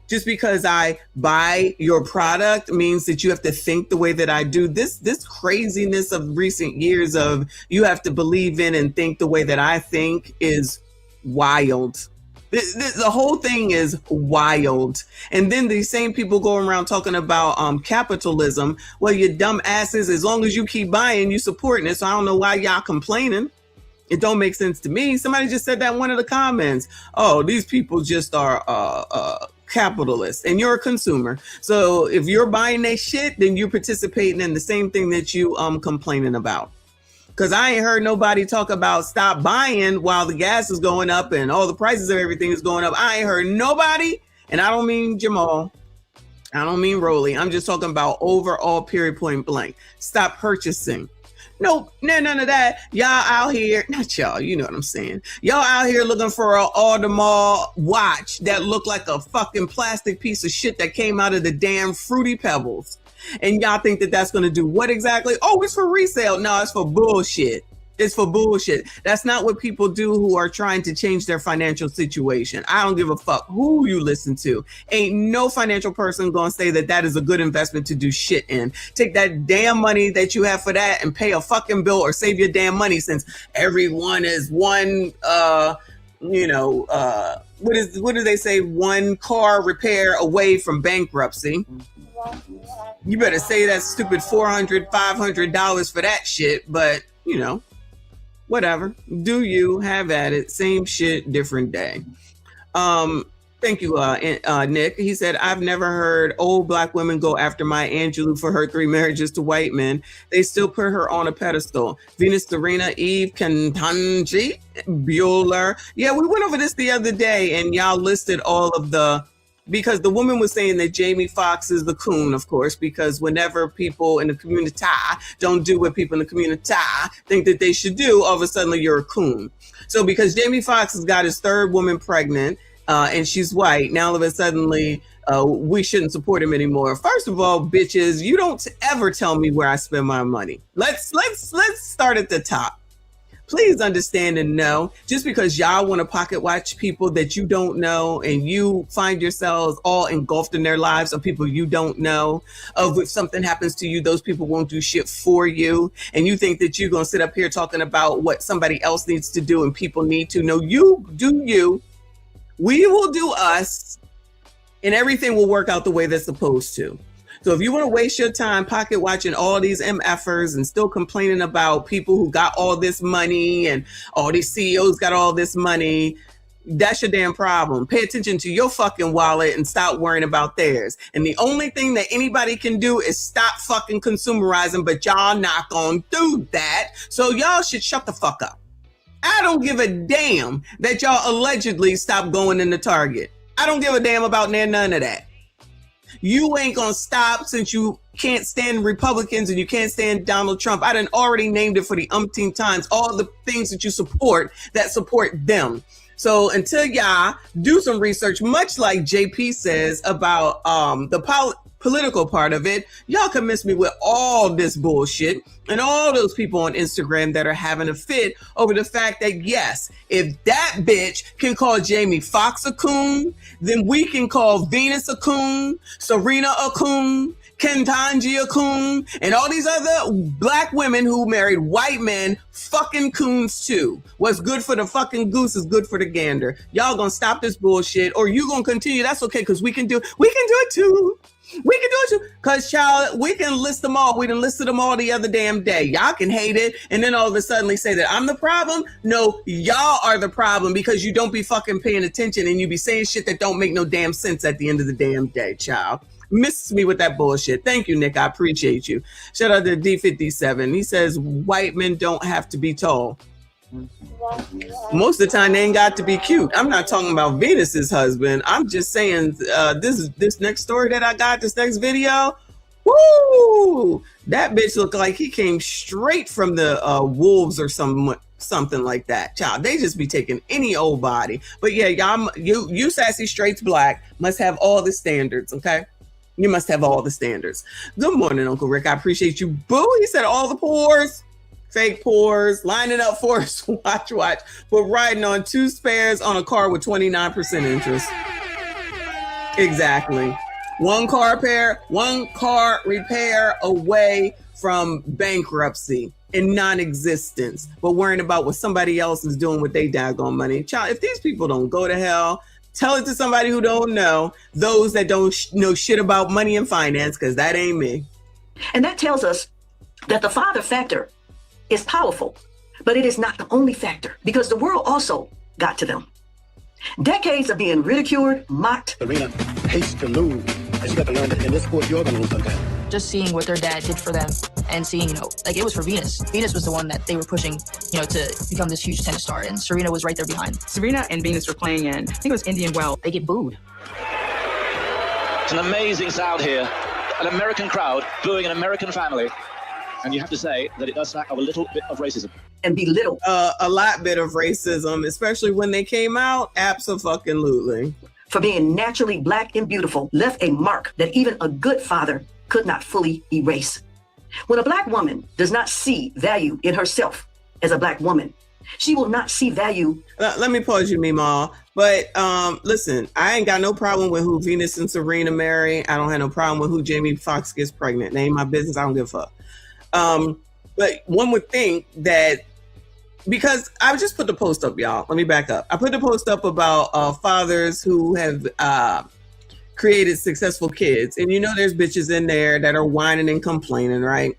just because I buy your product means that you have to think the way that I do. This craziness of recent years of you have to believe in and think the way that I think is wild. The whole thing is wild. And then these same people go around talking about capitalism. Well, you dumb asses, as long as you keep buying, you supporting it. So I don't know why y'all complaining. It don't make sense to me. Somebody just said that in one of the comments. Oh, these people just are capitalists, and you're a consumer. So if you're buying their shit, then you're participating in the same thing that you complaining about. Because I ain't heard nobody talk about stop buying while the gas is going up and all the prices of everything is going up. I ain't heard nobody, and I don't mean Jamal. I don't mean Rolly. I'm just talking about overall, period, point blank. Stop purchasing. Nope, none of that. Y'all out here, not y'all, you know what I'm saying. Y'all out here looking for an Audemars watch that looked like a fucking plastic piece of shit that came out of the damn Fruity Pebbles. And y'all think that that's going to do what exactly? Oh, it's for resale. No, it's for bullshit. It's for bullshit. That's not what people do who are trying to change their financial situation. I don't give a fuck who you listen to. Ain't no financial person going to say that that is a good investment to do shit in. Take that damn money that you have for that and pay a fucking bill or save your damn money, since everyone is one, what do they say? One car repair away from bankruptcy. You better say that stupid $400, $500 for that shit, but whatever. Do you have at it? Same shit, different day. Thank you, Nick. He said, I've never heard old black women go after Maya Angelou for her 3 marriages to white men. They still put her on a pedestal. Venus, Serena, Eve, Kentanji, Bueller. Yeah, we went over this the other day and y'all listed all of because the woman was saying that Jamie Foxx is the coon, of course, because whenever people in the community don't do what people in the community think that they should do, all of a sudden you're a coon. So because Jamie Foxx has got his 3rd woman pregnant and she's white, now all of a sudden we shouldn't support him anymore. First of all, bitches, you don't ever tell me where I spend my money. Let's start at the top. Please understand and know, just because y'all want to pocket watch people that you don't know and you find yourselves all engulfed in their lives of people you don't know, of if something happens to you, those people won't do shit for you. And you think that you're going to sit up here talking about what somebody else needs to do and people need to. No, you do you. We will do us, and everything will work out the way that's supposed to. So if you want to waste your time pocket watching all these MFers and still complaining about people who got all this money and all these CEOs got all this money, that's your damn problem. Pay attention to your fucking wallet and stop worrying about theirs. And the only thing that anybody can do is stop fucking consumerizing, but y'all not gonna do that. So y'all should shut the fuck up. I don't give a damn that y'all allegedly stopped going into Target. I don't give a damn about none of that. You ain't gonna stop since you can't stand Republicans and you can't stand Donald Trump. I done already named it for the umpteenth times, all the things that you support that support them. So until y'all do some research, much like JP says about the political part of it, y'all can miss me with all this bullshit and all those people on Instagram that are having a fit over the fact that, yes, if that bitch can call Jamie Foxx a coon, then we can call Venus a coon, Serena a coon, Ketanji a coon, and all these other black women who married white men, fucking coons too. What's good for the fucking goose is good for the gander. Y'all gonna stop this bullshit, or you gonna continue? That's okay, because we can do it too. We can do it too. Because, child, we can list them all. We done listed them all the other damn day. Y'all can hate it and then all of a sudden say that I'm the problem. No, y'all are the problem because you don't be fucking paying attention and you be saying shit that don't make no damn sense at the end of the damn day, child. Misses me with that bullshit. Thank you, Nick. I appreciate you. Shout out to D57. He says white men don't have to be tall. Most of the time they ain't got to be cute. I'm not talking about Venus's husband. I'm just saying this next story that I got, this next video. Woo! That bitch looked like he came straight from the wolves or something like that. Child, they just be taking any old body. But yeah, y'all, you sassy straights black must have all the standards, okay? You must have all the standards. Good morning, Uncle Rick. I appreciate you. Boo, he said all the pores. Fake pores, lining up for us, watch, but riding on 2 spares on a car with 29% interest. Exactly. One car repair away from bankruptcy and non-existence, but worrying about what somebody else is doing with their daggone money. Child, if these people don't go to hell, tell it to somebody who don't know, those that don't know shit about money and finance, because that ain't me. And that tells us that the father factor is powerful, but it is not the only factor because the world also got to them. Decades of being ridiculed, mocked. Serena hates to lose, and she got to learn that in this sport you're gonna lose sometime. Just seeing what their dad did for them and seeing, like it was for Venus. Venus was the one that they were pushing, to become this huge tennis star, and Serena was right there behind. Serena and Venus were playing in, I think it was Indian Wells. They get booed. It's an amazing sound here. An American crowd booing an American family. And you have to say that it does smack of a little bit of racism. And belittle. A lot bit of racism, especially when they came out. Abso-fucking-lutely. For being naturally black and beautiful, left a mark that even a good father could not fully erase. When a black woman does not see value in herself as a black woman, she will not see value. Let me pause you, Mima. But listen, I ain't got no problem with who Venus and Serena marry. I don't have no problem with who Jamie Foxx gets pregnant. Name my business. I don't give a fuck. But one would think that, because I just put the post up, y'all. Let me back up. I put the post up about fathers who have created successful kids. And there's bitches in there that are whining and complaining, right?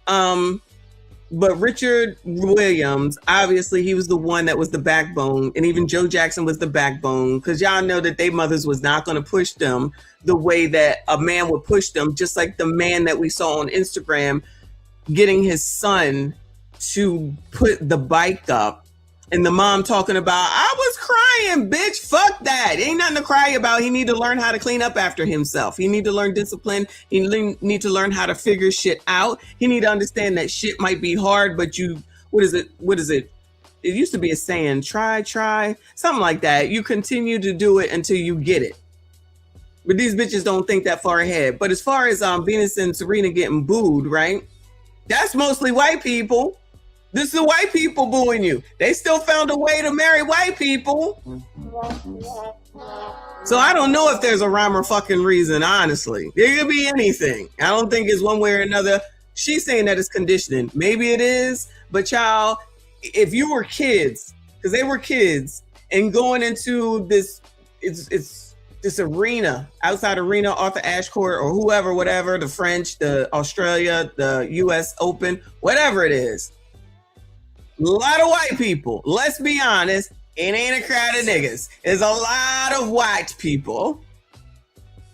But Richard Williams, obviously he was the one that was the backbone. And even Joe Jackson was the backbone, because y'all know that they mothers was not going to push them the way that a man would push them. Just like the man that we saw on Instagram getting his son to put the bike up, and the mom talking about, I was crying, bitch, fuck that. Ain't nothing to cry about. He need to learn how to clean up after himself. He need to learn discipline. He need to learn how to figure shit out. He need to understand that shit might be hard, but what is it? It used to be a saying, try, something like that. You continue to do it until you get it. But these bitches don't think that far ahead. But as far as Venus and Serena getting booed, right? That's mostly white people. This is the white people booing you. They still found a way to marry white people. So I don't know if there's a rhyme or fucking reason, honestly. There could be anything. I don't think it's one way or another. She's saying that it's conditioning. Maybe it is, but child, if you were kids, because they were kids, and going into this, it's this arena, outside arena, Arthur Ashe Court or whoever, whatever, the French, the Australia, the US Open, whatever it is. A lot of white people, let's be honest, it ain't a crowd of niggas. There's a lot of white people.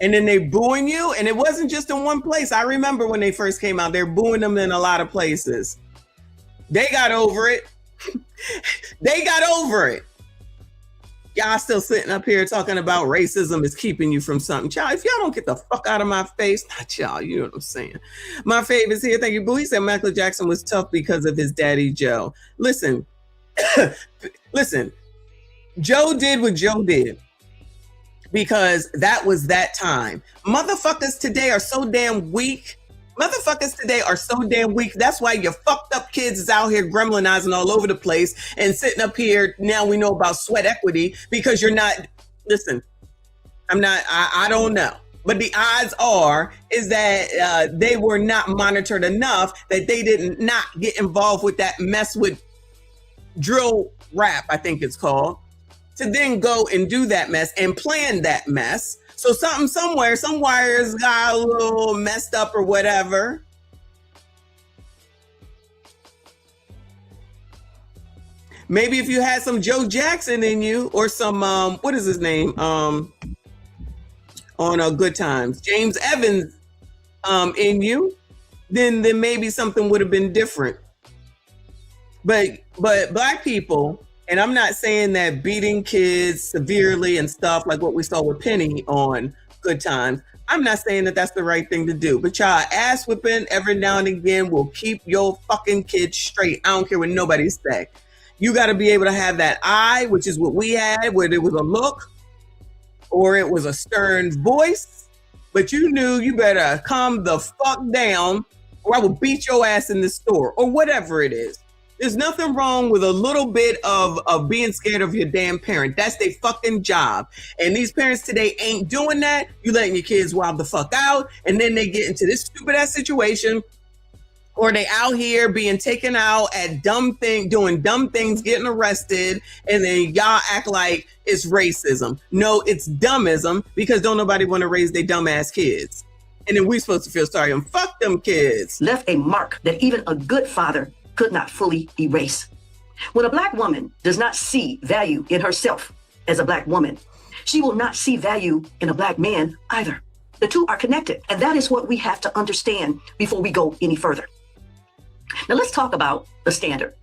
And then they booing you, and it wasn't just in one place. I remember when they first came out, they're booing them in a lot of places. They got over it. They got over it. Y'all still sitting up here talking about racism is keeping you from something. Child, if y'all don't get the fuck out of my face, not y'all, you know what I'm saying. My fave is here. Thank you, Boo. He said Michael Jackson was tough because of his daddy, Joe. Listen, listen, Joe did what Joe did because that was that time. Motherfuckers today are so damn weak. Motherfuckers today are so damn weak. That's why your fucked up kids is out here gremlinizing all over the place and sitting up here. Now we know about sweat equity because you're not, listen, I don't know. But the odds are is that they were not monitored enough that they didn't not get involved with that mess with drill rap, I think it's called, to then go and do that mess and plan that mess. So something somewhere, some wires got a little messed up or whatever. Maybe if you had some Joe Jackson in you or some, what is his name? On Good Times, James Evans in you, then maybe something would have been different. But Black people, and I'm not saying that beating kids severely and stuff like what we saw with Penny on Good Times, I'm not saying that that's the right thing to do. But y'all, ass whipping every now and again will keep your fucking kids straight. I don't care what nobody say. You got to be able to have that eye, which is what we had, where there was a look or it was a stern voice, but you knew you better calm the fuck down or I will beat your ass in the store or whatever it is. There's nothing wrong with a little bit of being scared of your damn parent. That's their fucking job. And these parents today ain't doing that. You letting your kids wild the fuck out. And then they get into this stupid ass situation or they out here being taken out at doing dumb things, getting arrested. And then y'all act like it's racism. No, it's dummism because don't nobody want to raise their dumb ass kids. And then we supposed to feel sorry and fuck them kids. Left a mark that even a good father could not fully erase. When a Black woman does not see value in herself as a Black woman, she will not see value in a Black man either. The two are connected, and that is what we have to understand before we go any further. Now let's talk about the standard,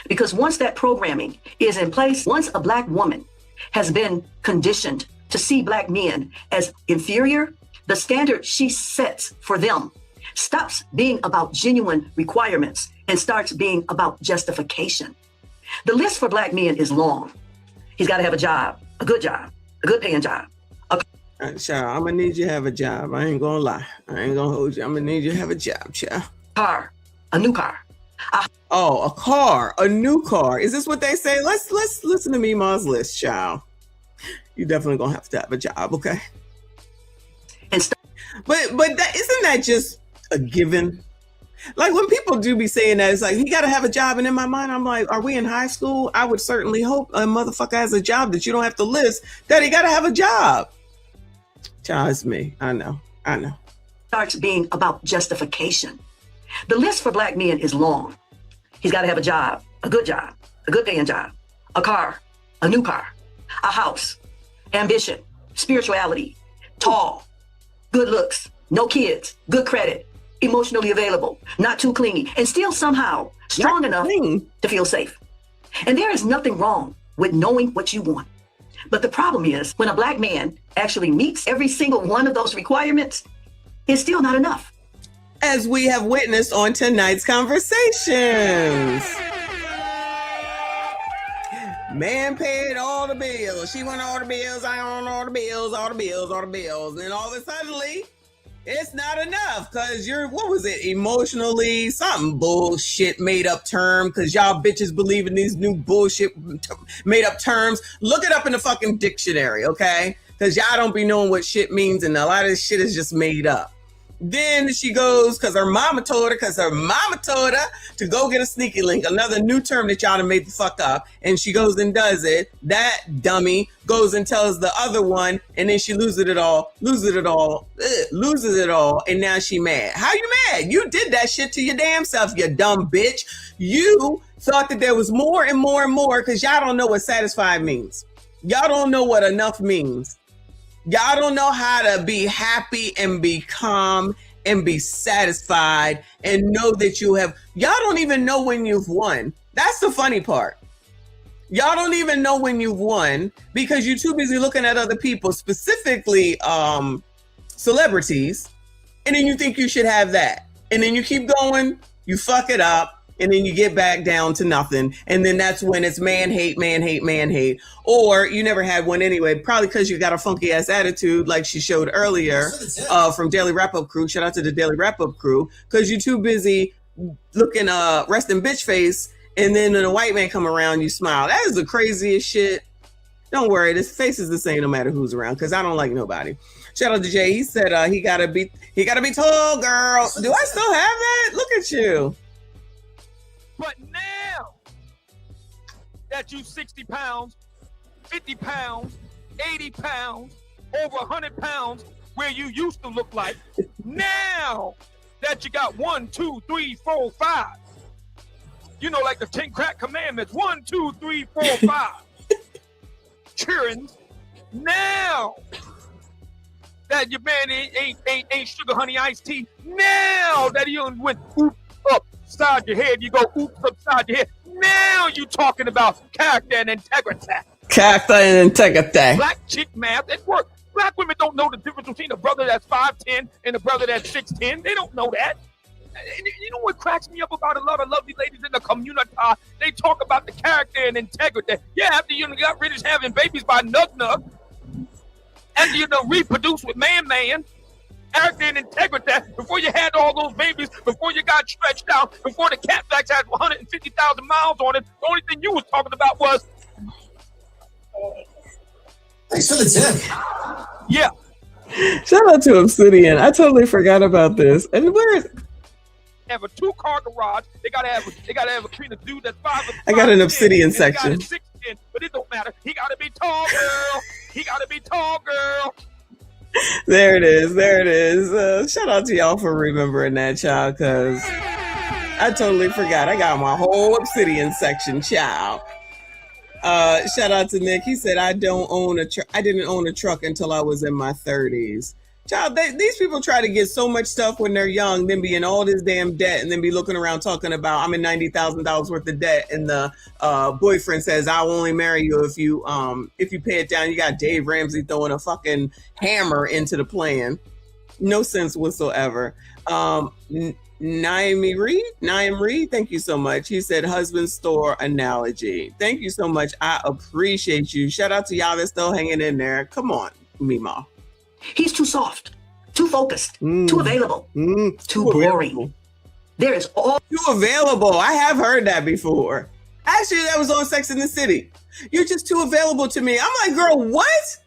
because once that programming is in place, once a Black woman has been conditioned to see Black men as inferior, the standard she sets for them stops being about genuine requirements and starts being about justification. The list for Black men is long. He's got to have a job, a good paying job. Child, I'm gonna need you to have a job. I ain't gonna lie. I ain't gonna hold you. I'm gonna need you to have a job, child. Car, a new car. A car, a new car. Is this what they say? Let's listen to Mima's list, child. You definitely gonna have to have a job, okay? But that isn't that just a given? Like when people do be saying that, it's like, he got to have a job. And in my mind, I'm like, are we in high school? I would certainly hope a motherfucker has a job that you don't have to list that he got to have a job. Child, it's me. I know. Starts being about justification. The list for Black men is long. He's got to have a job, a good paying job, a car, a new car, a house, ambition, spirituality, tall, good looks, no kids, good credit, emotionally available, not too clingy, and still somehow strong enough to feel safe. And there is nothing wrong with knowing what you want. But the problem is when a Black man actually meets every single one of those requirements, it's still not enough. As we have witnessed on tonight's conversations. Man paid all the bills. She won all the bills. I own all the bills. And all of a sudden, it's not enough because you're, what was it? Emotionally, something bullshit made up term because y'all bitches believe in these new bullshit made up terms. Look it up in the fucking dictionary, okay? Because y'all don't be knowing what shit means and a lot of this shit is just made up. Then she goes, because her mama told her to go get a sneaky link, another new term that y'all done made the fuck up. And she goes and does it. That dummy goes and tells the other one, and then she loses it all. And now she mad. How you mad? You did that shit to your damn self, you dumb bitch. You thought that there was more and more and more because y'all don't know what satisfied means. Y'all don't know what enough means. Y'all don't know how to be happy and be calm and be satisfied and know that you have. Y'all don't even know when you've won. That's the funny part. Y'all don't even know when you've won because you're too busy looking at other people, specifically celebrities, and then you think you should have that. And then you keep going, you fuck it up, and then you get back down to nothing. And then that's when it's man hate, man hate, man hate. Or you never had one anyway, probably because you got a funky ass attitude like she showed earlier from Daily Wrap-Up Crew. Shout out to the Daily Wrap-Up Crew. Because you're too busy looking resting bitch face. And then when a white man come around, you smile. That is the craziest shit. Don't worry, this face is the same no matter who's around, because I don't like nobody. Shout out to Jay. He said he gotta be tall, girl. Do I still have that? Look at you. But now that you 60 pounds, 50 pounds, 80 pounds, over 100 pounds, where you used to look like, now that you got 1, 2, 3, 4, 5. You know, like the 10 crack commandments. 1, 2, 3, 4, 5. Cheering. Now that your man ain't sugar honey iced tea. Now that he went oops upside your head, you go oops upside your head. Now you talking about character and integrity. Character and integrity. Black chick math at work. Black women don't know the difference between a brother that's 5'10" and a brother that's 6'10". They don't know that. And you know what cracks me up about a lot of lovely ladies in the community? They talk about the character and integrity. Yeah, after you got rid of having babies by nug, after you reproduce with man, character and integrity, before you had all those babies, before you got stretched out, before the catbacks had 150,000 miles on it, the only thing you was talking about was. Thanks for the tip. Yeah. Shout out to Obsidian. I totally forgot about this. And where is? Have a 2-car garage. They gotta have between a dude that's 5'5". I got an Obsidian section. But it don't matter. He gotta be tall, girl. He gotta be tall, girl. There it is. There it is. Shout out to y'all for remembering that, child, because I totally forgot. I got my whole Obsidian section, child. Shout out to Nick. He said, I didn't own a truck until I was in my 30s. Child, these people try to get so much stuff when they're young, then be in all this damn debt, and then be looking around talking about I'm in $90,000 worth of debt, and the boyfriend says I'll only marry you if you pay it down. You got Dave Ramsey throwing a fucking hammer into the plan. No sense whatsoever. Naomi Reed, thank you so much. He said husband store analogy. Thank you so much. I appreciate you. Shout out to y'all that's still hanging in there. Come on, Mima. He's too soft, too focused, too available, too boring. There is all too available. I have heard that before. Actually, that was on Sex and the City. You're just too available to me. I'm like, girl, what?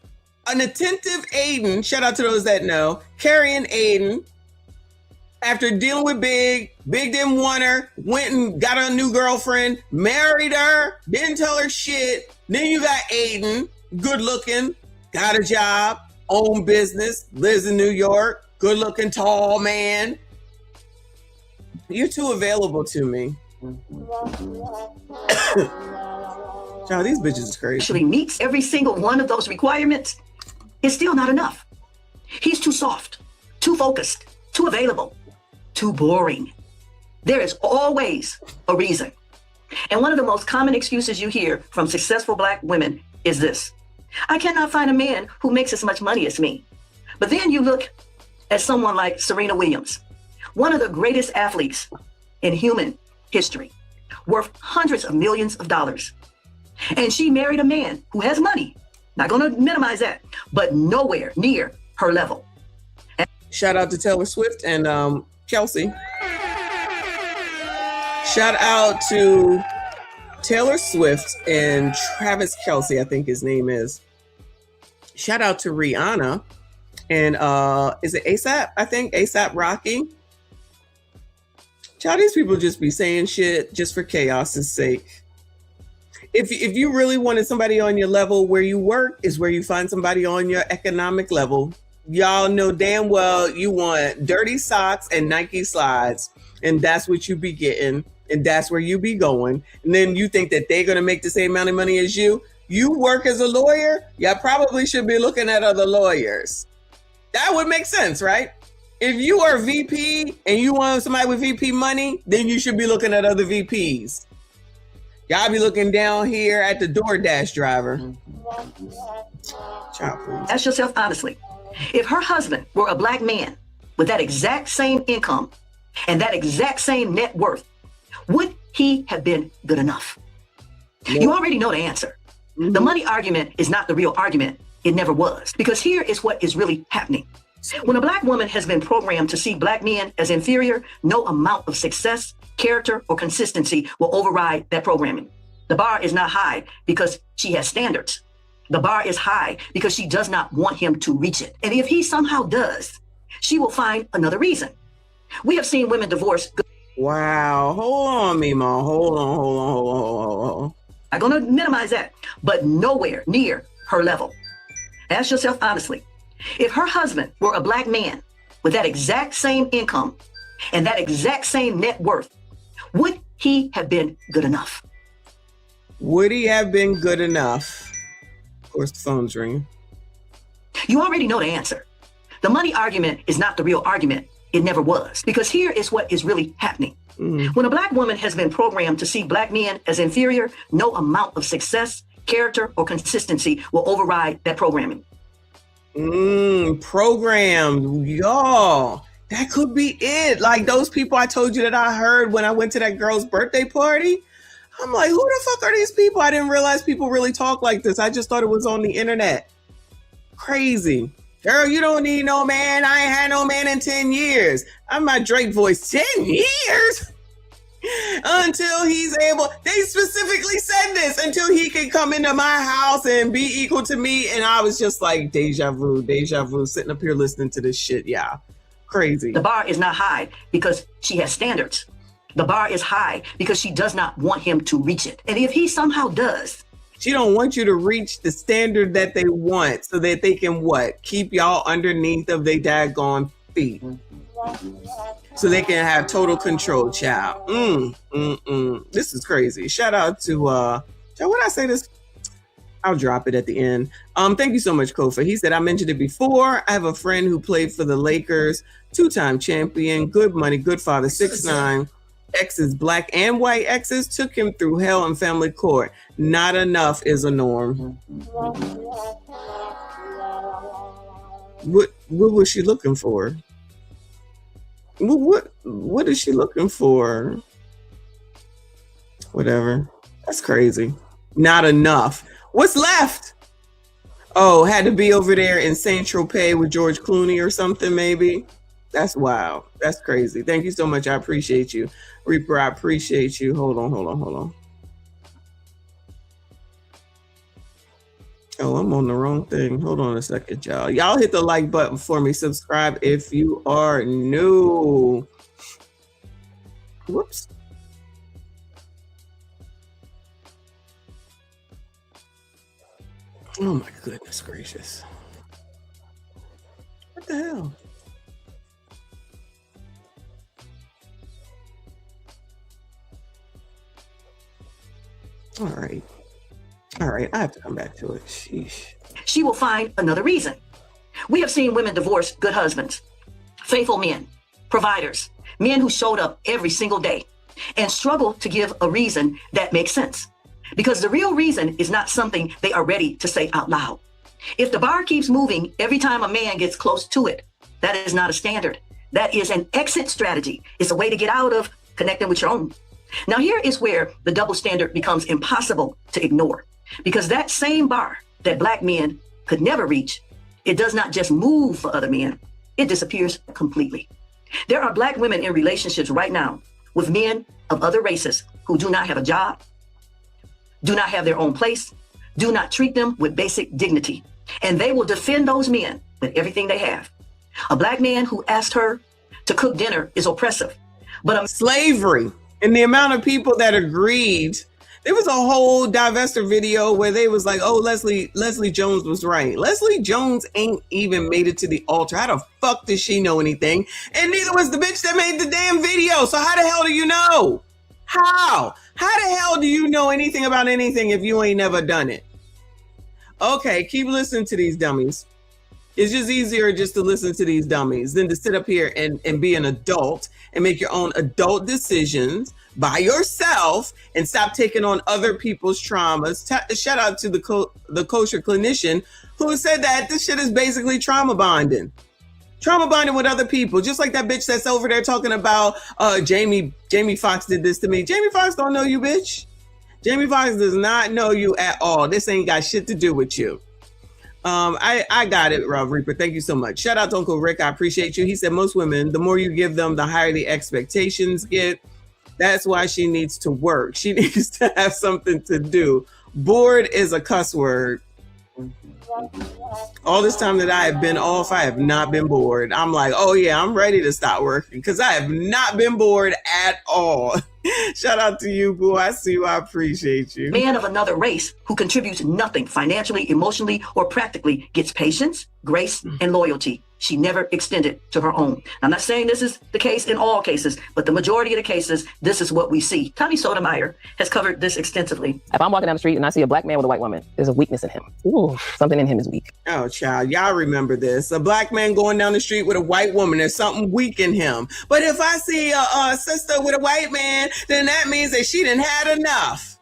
An attentive Aiden, shout out to those that know, carrying Aiden, after dealing with Big didn't want her, went and got a new girlfriend, married her, didn't tell her shit. Then you got Aiden, good looking, got a job, own business, lives in New York, good looking, tall man. You're too available to me. Child, these bitches is crazy. Actually meets every single one of those requirements. It's still not enough. He's too soft, too focused, too available, too boring. There is always a reason. And one of the most common excuses you hear from successful Black women is this: I cannot find a man who makes as much money as me. But then you look at someone like Serena Williams, one of the greatest athletes in human history, worth hundreds of millions of dollars. And she married a man who has money. Not going to minimize that, but nowhere near her level. Shout out to Taylor Swift and Kelsey. Shout out to Taylor Swift and Travis Kelsey, I think his name is. Shout out to Rihanna and is it ASAP? I think ASAP Rocky. Child, these people just be saying shit just for chaos's sake. If you really wanted somebody on your level, where you work is where you find somebody on your economic level. Y'all know damn well you want dirty socks and Nike slides, and that's what you be getting, and that's where you be going. And then you think that they're gonna make the same amount of money as you. You work as a lawyer, y'all probably should be looking at other lawyers. That would make sense, right? If you are VP and you want somebody with VP money, then you should be looking at other VPs. Y'all be looking down here at the DoorDash driver. Ask yourself honestly, if her husband were a black man with that exact same income and that exact same net worth, would he have been good enough? You already know the answer. The money argument is not the real argument. It never was. Because here is what is really happening. When a black woman has been programmed to see black men as inferior, no amount of success, character, or consistency will override that programming. The bar is not high because she has standards. The bar is high because she does not want him to reach it. And if he somehow does, she will find another reason. We have seen women divorce. Wow. Hold on, Mimo. Hold on. I'm going to minimize that, but nowhere near her level. Ask yourself honestly, if her husband were a black man with that exact same income and that exact same net worth, would he have been good enough? Would he have been good enough? Of course, the phone's ringing. You already know the answer. The money argument is not the real argument. It never was. Because here is what is really happening. When a black woman has been programmed to see black men as inferior, no amount of success, character, or consistency will override that programming. Programmed, y'all. That could be it. Like those people I told you that I heard when I went to that girl's birthday party. I'm like, who the fuck are these people? I didn't realize people really talk like this. I just thought it was on the internet. Crazy. Girl, you don't need no man. I ain't had no man in 10 years. I'm my Drake voice. 10 years? Until he's able, they specifically said this, until he can come into my house and be equal to me. And I was just like, deja vu, sitting up here listening to this shit. Yeah, crazy. The bar is not high because she has standards. The bar is high because she does not want him to reach it. And if he somehow does, she don't want you to reach the standard that they want so that they can what? Keep y'all underneath of their daggone feet. So they can have total control, child. This is crazy. Shout out to what I say this? I'll drop it at the end. Thank you so much, Kofa. He said, I mentioned it before. I have a friend who played for the Lakers, 2-time champion, good money, good father, 6'9". Exes, black and white exes, took him through hell in family court. Not enough is a norm. What was she looking for? What is she looking for? Whatever. That's crazy. Not enough. What's left? Oh, had to be over there in Saint Tropez with George Clooney or something, maybe. That's wild. That's crazy. Thank you so much. I appreciate you. Reaper, I appreciate you. Hold on. Oh, I'm on the wrong thing. Hold on a second, y'all. Y'all hit the like button for me. Subscribe if you are new. Whoops. Oh my goodness gracious. What the hell? All right, I have to come back to it. Sheesh. she will find another reason. We have seen women divorce good husbands, faithful men, providers, men who showed up every single day and struggle to give a reason that makes sense. Because the real reason is not something they are ready to say out loud. If the bar keeps moving every time a man gets close to it, that is not a standard. That is an exit strategy. It's a way to get out of connecting with your own. Now, here is where the double standard becomes impossible to ignore, because that same bar that black men could never reach, it does not just move for other men, it disappears completely. There are black women in relationships right now with men of other races who do not have a job, do not have their own place, do not treat them with basic dignity, and they will defend those men with everything they have. A black man who asked her to cook dinner is oppressive, but slavery. And the amount of people that agreed, there was a whole divester video where they was like, oh, Leslie Jones was right. Leslie Jones ain't even made it to the altar. How the fuck does she know anything? And neither was the bitch that made the damn video. So how the hell do you know? How the hell do you know anything about anything if you ain't never done it? Okay, keep listening to these dummies. It's just easier just to listen to these dummies than to sit up here and be an adult and make your own adult decisions by yourself and stop taking on other people's traumas. Shout out to the kosher clinician who said that this shit is basically trauma bonding. Trauma bonding with other people, just like that bitch that's over there talking about Jamie Foxx did this to me. Jamie Foxx don't know you, bitch. Jamie Foxx does not know you at all. This ain't got shit to do with you. I got it, Rob Reaper. Thank you so much. Shout out to Uncle Rick. I appreciate you. He said most women, the more you give them, the higher the expectations get. That's why she needs to work. She needs to have something to do. Bored is a cuss word. All this time that I have been off, I have not been bored. I'm like, oh yeah, I'm ready to stop working because I have not been bored at all. Shout out to you, boo. I see you. I appreciate you. Man of another race who contributes nothing financially, emotionally, or practically gets patience, grace, and loyalty she never extended to her own. I'm not saying this is the case in all cases, but the majority of the cases, this is what we see. Tommy Sotomayor has covered this extensively. If I'm walking down the street and I see a black man with a white woman, there's a weakness in him. Ooh, something in him is weak. Oh, child, y'all remember this. A black man going down the street with a white woman, there's something weak in him. But if I see a sister with a white man, then that means that she done had enough.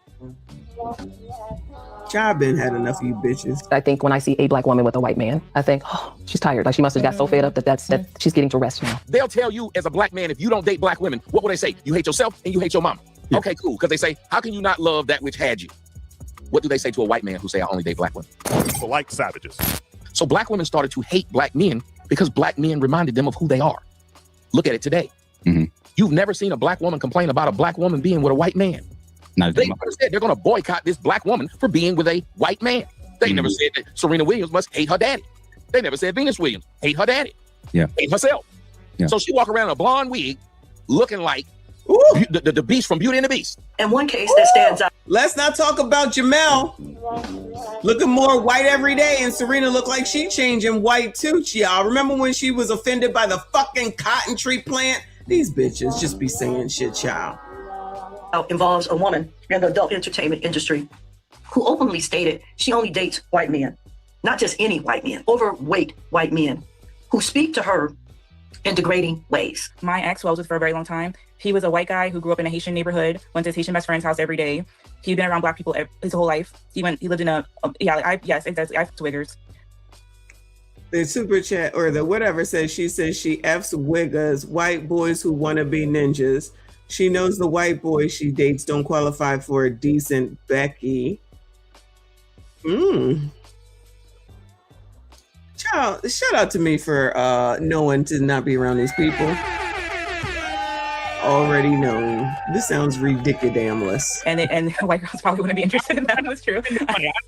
Child been had enough of you bitches. I think when I see a black woman with a white man, I think, oh, she's tired. Like she must have got so fed up that she's getting to rest now. They'll tell you as a black man, if you don't date black women, what will they say? You hate yourself and you hate your mama. Yeah. Okay, cool. Because they say, how can you not love that which had you? What do they say to a white man who say, I only date black women? So like savages. So black women started to hate black men because black men reminded them of who they are. Look at it today. Mm-hmm. You've never seen a black woman complain about a black woman being with a white man. They never said they're going to boycott this black woman for being with a white man. They never said that Serena Williams must hate her daddy. They never said Venus Williams hate her daddy. Yeah. Hate herself. Yeah. So she walk around in a blonde wig looking like the beast from Beauty and the Beast. And one case that stands out. Let's not talk about Jamel looking more white every day, and Serena looked like she changing white too, y'all. Remember when she was offended by the fucking cotton tree plant? These bitches just be saying shit, child. Involves a woman in the adult entertainment industry who openly stated she only dates white men, not just any white men, overweight white men who speak to her in degrading ways. My ex, who I was with for a very long time, he was a white guy who grew up in a Haitian neighborhood, went to his Haitian best friend's house every day. He'd been around black people his whole life. He lived in yes, exactly. I have Twiggers. The super chat or the whatever says she F's wiggers, white boys who want to be ninjas. She knows the white boys she dates don't qualify for a decent Becky. Child, shout out to me for knowing to not be around these people. Already known. This sounds ridiculous. And white girls probably wouldn't be interested in that. That's true. I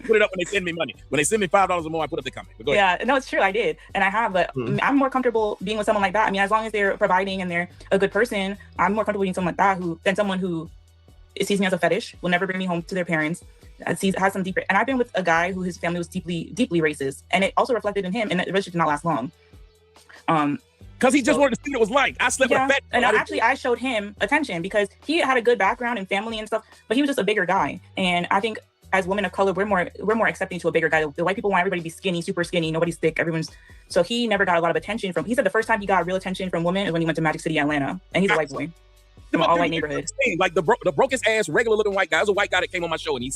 put it up when they send me money. When they send me $5 or more, I put up the comment. Go ahead. Yeah, no, it's true. I did. And I have, but I'm more comfortable being with someone like that. I mean, as long as they're providing and they're a good person, I'm more comfortable being someone like that than someone who sees me as a fetish, will never bring me home to their parents, has some deeper. And I've been with a guy who his family was deeply, deeply racist. And it also reflected in him, and the relationship did not last long. Because he just wanted to see what it was like. I slept with a fat. And actually, I showed him attention because he had a good background and family and stuff, but he was just a bigger guy. And I think as women of color, we're more accepting to a bigger guy. The white people want everybody to be skinny, super skinny. Nobody's thick. So he never got a lot of attention from. He said the first time he got real attention from women is when he went to Magic City, Atlanta, and he's a white boy from an all-white neighborhood. Like the brokest ass, regular looking white guy. There was a white guy that came on my show, and he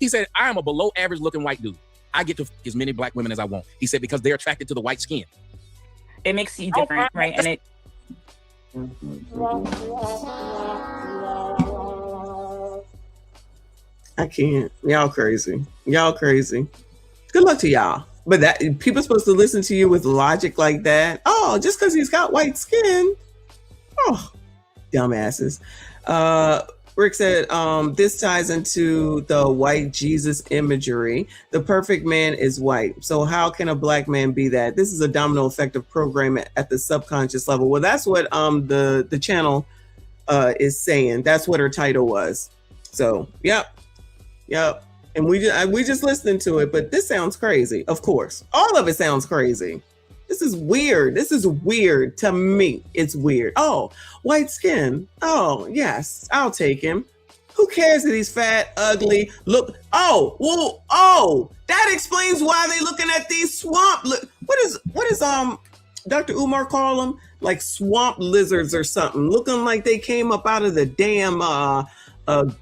said, I am a below average looking white dude. I get to f as many black women as I want. He said because they're attracted to the white skin. It makes you different, right? And it. I can't. Y'all crazy. Good luck to y'all. But that people supposed to listen to you with logic like that. Oh, just because he's got white skin. Oh, dumbasses. Rick said, this ties into the white Jesus imagery. The perfect man is white. So how can a black man be that? This is a domino effect of programming at the subconscious level. Well, that's what the channel is saying. That's what her title was. So, yep. And we just listened to it, but this sounds crazy. Of course, all of it sounds crazy. This is weird. To me. It's weird. Oh, white skin. Oh, yes, I'll take him. Who cares that he's fat, ugly? Look, that explains why they looking at these swamp. What is Dr. Umar call them? Like swamp lizards or something, looking like they came up out of the damn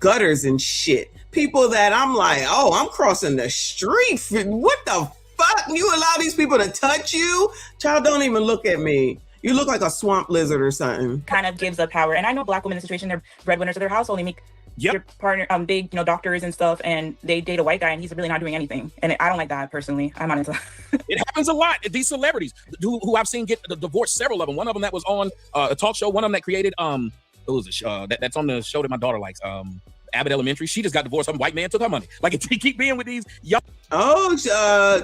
gutters and shit. People that I'm like, oh, I'm crossing the street. What the fuck? You allow these people to touch you? Child, don't even look at me. You look like a swamp lizard or something. Kind of gives up power. And I know Black women in the situation, they're breadwinners of their household. They make your partner big, doctors and stuff, and they date a white guy and he's really not doing anything. And I don't like that personally. I'm not into that. It happens a lot. These celebrities who I've seen get divorced, several of them. One of them that was on a talk show. One of them that created that's on the show that my daughter likes. Abbott Elementary. She just got divorced. Some white man took her money. Like, if you keep being with these young.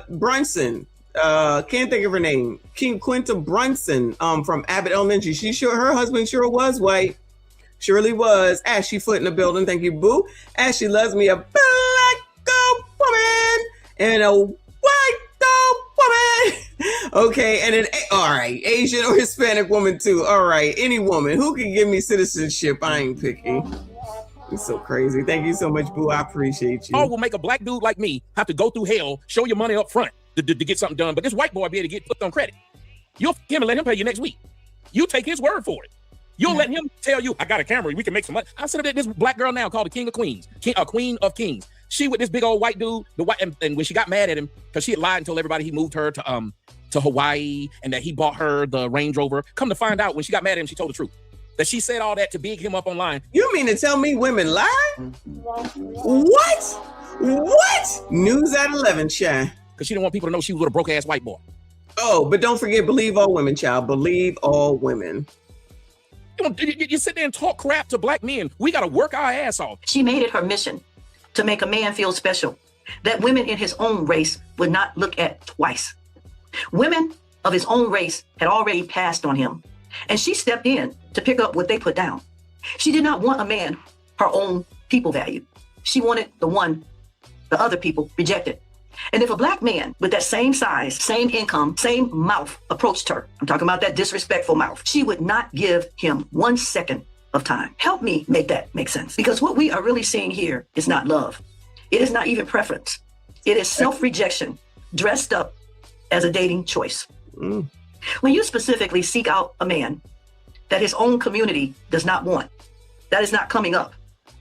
Brunson. Can't think of her name. Quinta Brunson. From Abbott Elementary. Her husband sure was white. Surely was. Ashley Foot in the building. Thank you, boo. Ashley loves me a black woman and a white woman. Okay, and all right, Asian or Hispanic woman too. All right, any woman who can give me citizenship. I ain't picky. It's so crazy. Thank you so much, boo. I appreciate you. Oh, will make a black dude like me have to go through hell, show your money up front to get something done. But this white boy be able to get put on credit. You'll f him and let him pay you next week. You take his word for it. You'll let him tell you, I got a camera, we can make some money. I said this black girl now called the King of Queens, Queen of Kings. She with this big old white dude, and when she got mad at him, because she had lied and told everybody he moved her to Hawaii and that he bought her the Range Rover. Come to find out, when she got mad at him, she told the truth. That she said all that to big him up online. You mean to tell me women lie? What? News at 11, Shy. Because she didn't want people to know she was with a broke ass white boy. Oh, but don't forget, believe all women, child. Believe all women. You sit there and talk crap to black men. We got to work our ass off. She made it her mission to make a man feel special, that women in his own race would not look at twice. Women of his own race had already passed on him, and she stepped in to pick up what they put down. She did not want a man her own people valued. She wanted the one the other people rejected. And if a black man with that same size, same income, same mouth approached her, I'm talking about that disrespectful mouth, she would not give him 1 second of time. Help me make that make sense. Because what we are really seeing here is not love. It is not even preference. It is self-rejection dressed up as a dating choice. When you specifically seek out a man that his own community does not want, that is not coming up.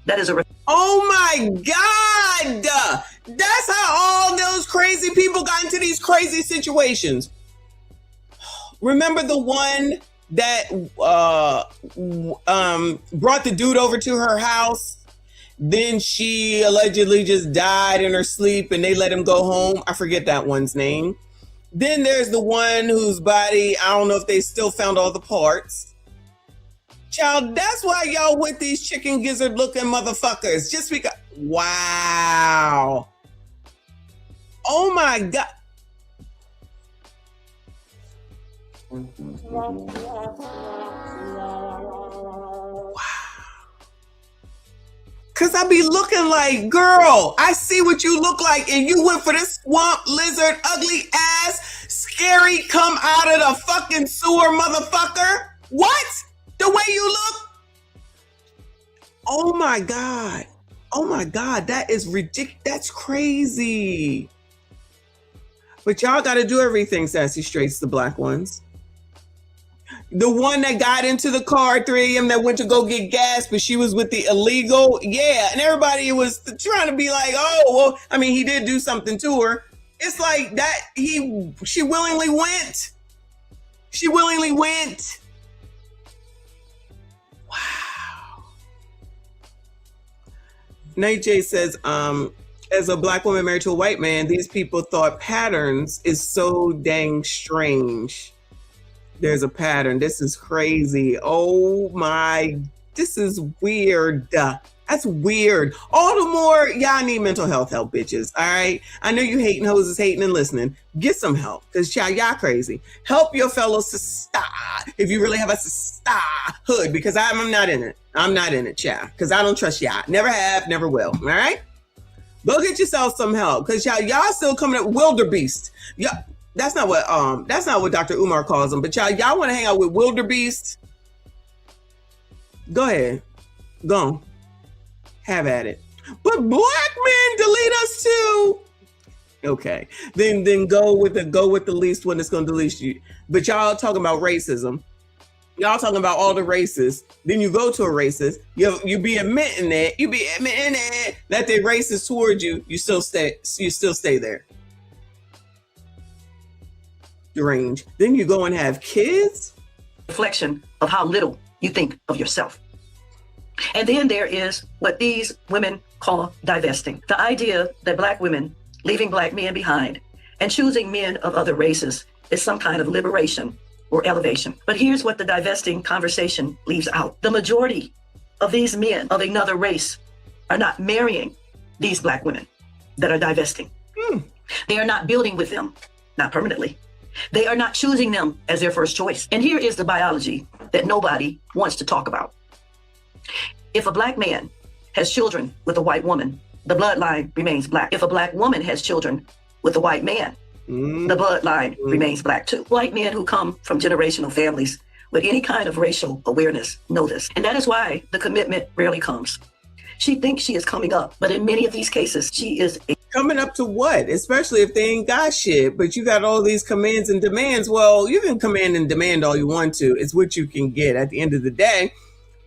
That is a... Oh my God! That's how all those crazy people got into these crazy situations. Remember the one that brought the dude over to her house? Then she allegedly just died in her sleep and they let him go home. I forget that one's name. Then there's the one whose body, I don't know if they still found all the parts. Child, that's why y'all with these chicken gizzard looking motherfuckers. Just because. Wow. Oh my God. Wow. Cause I be looking like, girl, I see what you look like, and you went for this swamp lizard, ugly ass, scary, come out of the fucking sewer motherfucker. What? The way you look? Oh my God. Oh my God. That is ridiculous. That's crazy. But y'all got to do everything, Sassy Straights, the black ones. The one that got into the car at 3 a.m. that went to go get gas, but she was with the illegal. Yeah. And everybody was trying to be like, oh, well, I mean, he did do something to her. It's like that. She willingly went. She willingly went. Wow. Night J says, as a black woman married to a white man, these people thought patterns is so dang strange. There's a pattern. This is crazy. Oh my, this is weird. That's weird. All the more y'all need mental health help, bitches. All right. I know you hating hoes is hating and listening. Get some help, because y'all crazy. Help your fellow sister if you really have a sisterhood, because I'm not in it. I'm not in it, child, because I don't trust y'all. Never have, never will. All right. Go get yourself some help, because y'all still coming up wildebeest. Yeah. That's not what Dr. Umar calls them. But y'all want to hang out with wildebeest? Go ahead. Go on. Have at it. But black men delete us too. Okay, then go with the least one that's gonna delete you. But y'all talking about racism. Y'all talking about all the races. Then you go to a racist. You be admitting it. You be admitting it that they're racist towards you. You still stay there. Deranged. Then you go and have kids. Reflection of how little you think of yourself. And then there is what these women call divesting. The idea that black women leaving black men behind and choosing men of other races is some kind of liberation or elevation. But here's what the divesting conversation leaves out. The majority of these men of another race are not marrying these black women that are divesting. They are not building with them, not permanently. They are not choosing them as their first choice. And here is the biology that nobody wants to talk about. If a black man has children with a white woman, the bloodline remains black. If a black woman has children with a white man, the bloodline remains black too. White men who come from generational families with any kind of racial awareness know this. And that is why the commitment rarely comes. She thinks she is coming up, but in many of these cases, she is coming up to what? Especially if they ain't got shit, but you got all these commands and demands. Well, you can command and demand all you want to. It's what you can get at the end of the day.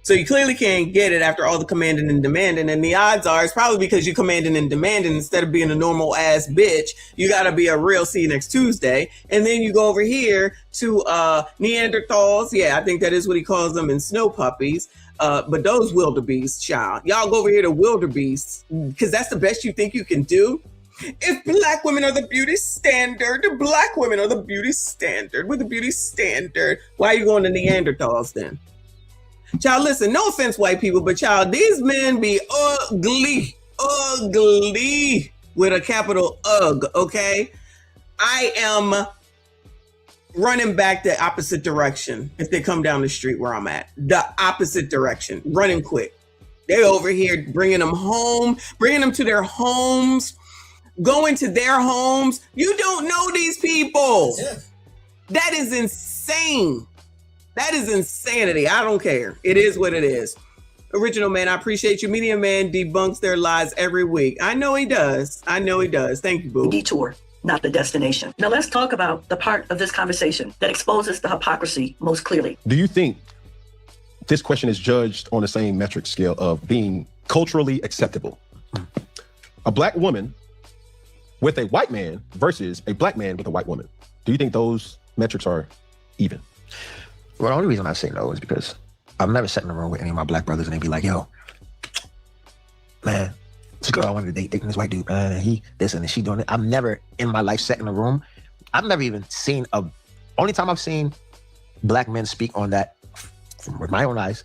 So you clearly can't get it after all the commanding and demanding. And the odds are it's probably because you commanding and demanding instead of being a normal ass bitch. You got to be a real see you next Tuesday. And then you go over here to Neanderthals. Yeah, I think that is what he calls them, and snow puppies. But those wildebeests, child. Y'all go over here to wildebeests because that's the best you think you can do. If black women are the beauty standard, black women are the beauty standard. We're the beauty standard. Why are you going to Neanderthals then? Child, listen, no offense, white people, but child, these men be ugly with a capital UG, okay? I am running back the opposite direction if they come down the street where I'm at. The opposite direction, running quick. They over here bringing them home, bringing them to their homes, going to their homes. You don't know these people. Yeah. That is insane. That is insanity. I don't care. It is what it is. Original Man, I appreciate you. Media Man debunks their lies every week. I know he does. I know he does. Thank you, boo. Detour, not the destination. Now let's talk about the part of this conversation that exposes the hypocrisy most clearly. Do you think this question is judged on the same metric scale of being culturally acceptable? A black woman with a white man versus a black man with a white woman. Do you think those metrics are even? Well, the only reason I say no is because I've never sat in a room with any of my black brothers and they be like, yo, man, this girl I wanted to dating this white dude, man, and he this and she doing it. I've never in my life sat in a room. I've never even seen only time I've seen black men speak on that with my own eyes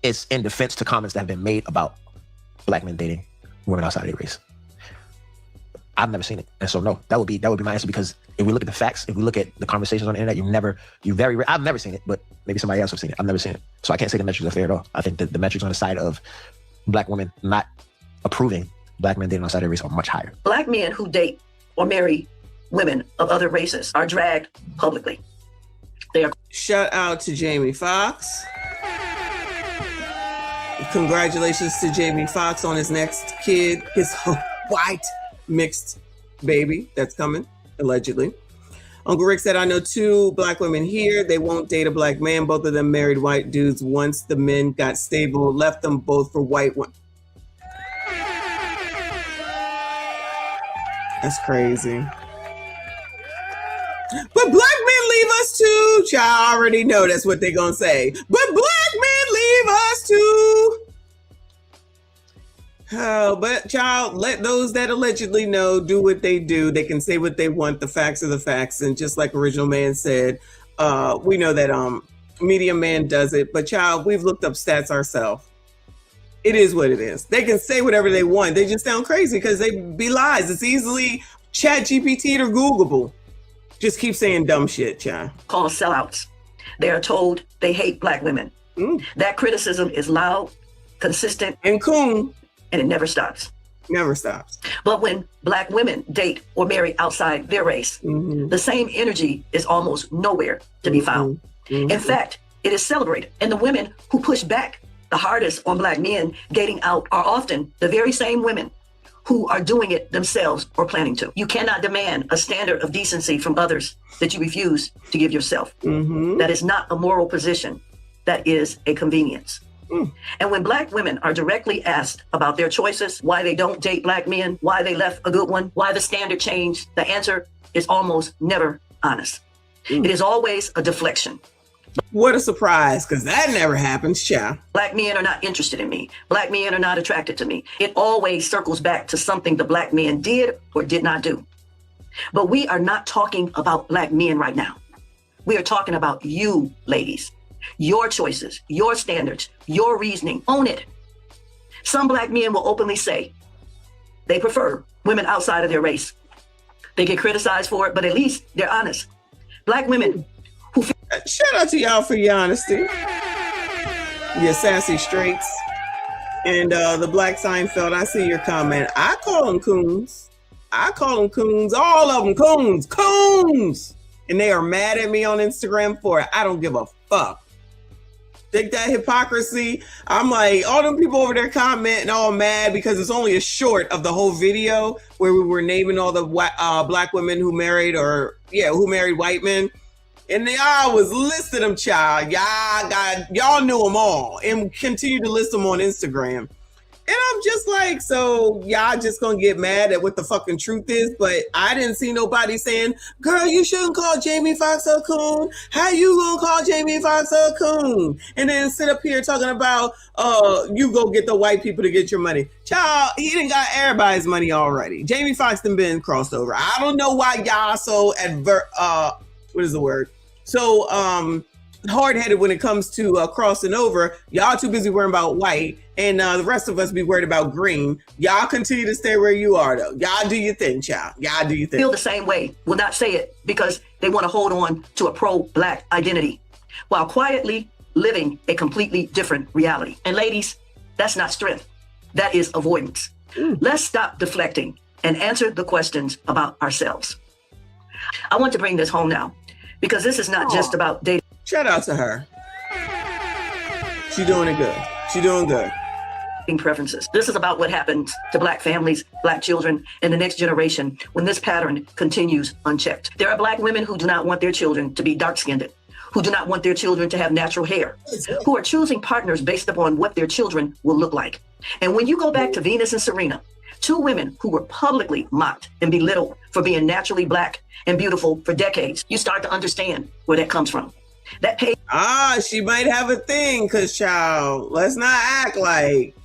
is in defense to comments that have been made about black men dating women outside of their race. I've never seen it. And so no, that would be my answer, because if we look at the facts, if we look at the conversations on the internet, I've never seen it, but maybe somebody else has seen it. I've never seen it. So I can't say the metrics are fair at all. I think that the metrics on the side of black women not approving black men dating outside their race are much higher. Black men who date or marry women of other races are dragged publicly. They are. Shout out to Jamie Foxx. Congratulations to Jamie Foxx on his next kid, his white mixed baby that's coming, allegedly. Uncle Rick said, I know 2 black women here. They won't date a black man. Both of them married white dudes. Once the men got stable, left them both for white women. That's crazy. But black men leave us too. Y'all already know that's what they're going to say. But black men leave us too. Oh, but child, let those that allegedly know do what they do. They can say what they want. The facts are the facts. And just like Original Man said, we know that Media Man does it. But child, we've looked up stats ourselves. It is what it is. They can say whatever they want. They just sound crazy because they be lies. It's easily ChatGPT or Googleable. Just keep saying dumb shit, child. Called sellouts. They are told they hate black women. That criticism is loud, consistent, and coon. And it never stops. Never stops. But when black women date or marry outside their race, the same energy is almost nowhere to be found. In fact, it is celebrated. And the women who push back the hardest on Black men dating out are often the very same women who are doing it themselves or planning to. You cannot demand a standard of decency from others that you refuse to give yourself. That is not a moral position. That is a convenience. And when Black women are directly asked about their choices, why they don't date Black men, why they left a good one, why the standard changed, the answer is almost never honest. It is always a deflection. What a surprise, because that never happens, child. Black men are not interested in me. Black men are not attracted to me. It always circles back to something the Black man did or did not do. But we are not talking about Black men right now. We are talking about you, ladies. Your choices, your standards, your reasoning. Own it. Some Black men will openly say they prefer women outside of their race. They get criticized for it, but at least they're honest. Black women who shout out to y'all for your honesty. Your sassy straights. And the Black Seinfeld, I see your comment. I call them coons. I call them coons. All of them coons. Coons! And they are mad at me on Instagram for it. I don't give a fuck. Think that hypocrisy? I'm like, all them people over there commenting all mad because it's only a short of the whole video where we were naming all the Black women who married who married white men. And y'all was listing them, child. Y'all knew them all and continue to list them on Instagram. And I'm just like, so y'all just gonna get mad at what the fucking truth is? But I didn't see nobody saying, girl, you shouldn't call Jamie Foxx a coon. How you gonna call Jamie Foxx a coon? And then sit up here talking about, you go get the white people to get your money. Child, he done got everybody's money already. Jamie Foxx done been crossed over. I don't know why y'all so so hard-headed when it comes to crossing over. Y'all too busy worrying about white, and the rest of us be worried about green. Y'all continue to stay where you are, though. Y'all do your thing, child. Y'all do your thing. Feel the same way, will not say it because they want to hold on to a pro-Black identity while quietly living a completely different reality. And ladies, that's not strength. That is avoidance. Let's stop deflecting and answer the questions about ourselves. I want to bring this home now because this is not just about dating. Shout out to her. She doing it good. She doing good. Preferences. This is about what happens to Black families, Black children, and the next generation when this pattern continues unchecked. There are Black women who do not want their children to be dark-skinned, who do not want their children to have natural hair, who are choosing partners based upon what their children will look like. And when you go back to Venus and Serena, two women who were publicly mocked and belittled for being naturally Black and beautiful for decades, you start to understand where that comes from. That pay. She might have a thing, because, child, let's not act like,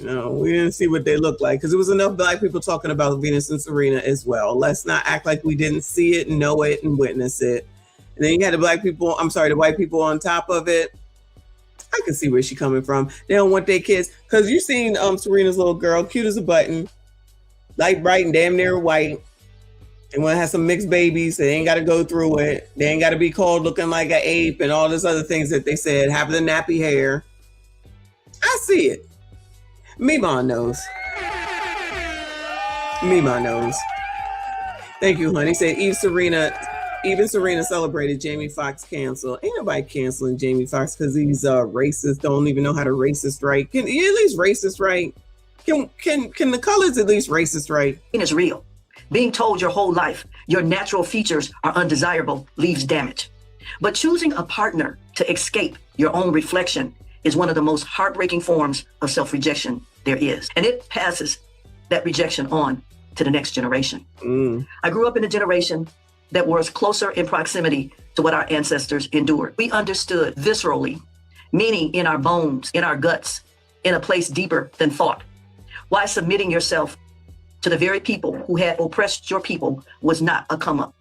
we didn't see what they look like, because there was enough Black people talking about Venus and Serena as well. Let's not act like we didn't see it, know it, and witness it. And then you had the white people on top of it. I can see where she's coming from. They don't want their kids, because you seen Serena's little girl, cute as a button, light bright and damn near white. And want to have some mixed babies, so they ain't got to go through it. They ain't got to be called looking like an ape and all those other things that they said, having the nappy hair. I see it. Mima knows. Mima knows. Thank you, honey. Said even Serena celebrated Jamie Foxx cancel. Ain't nobody canceling Jamie Foxx because he's racist. Don't even know how to racist right. Can he at least racist right? Can the colors at least racist right? It is real. Being told your whole life your natural features are undesirable leaves damage. But choosing a partner to escape your own reflection is one of the most heartbreaking forms of self-rejection there is. And it passes that rejection on to the next generation. I grew up in a generation that was closer in proximity to what our ancestors endured. We understood viscerally, meaning in our bones, in our guts, in a place deeper than thought, why submitting yourself to the very people who had oppressed your people was not a come up.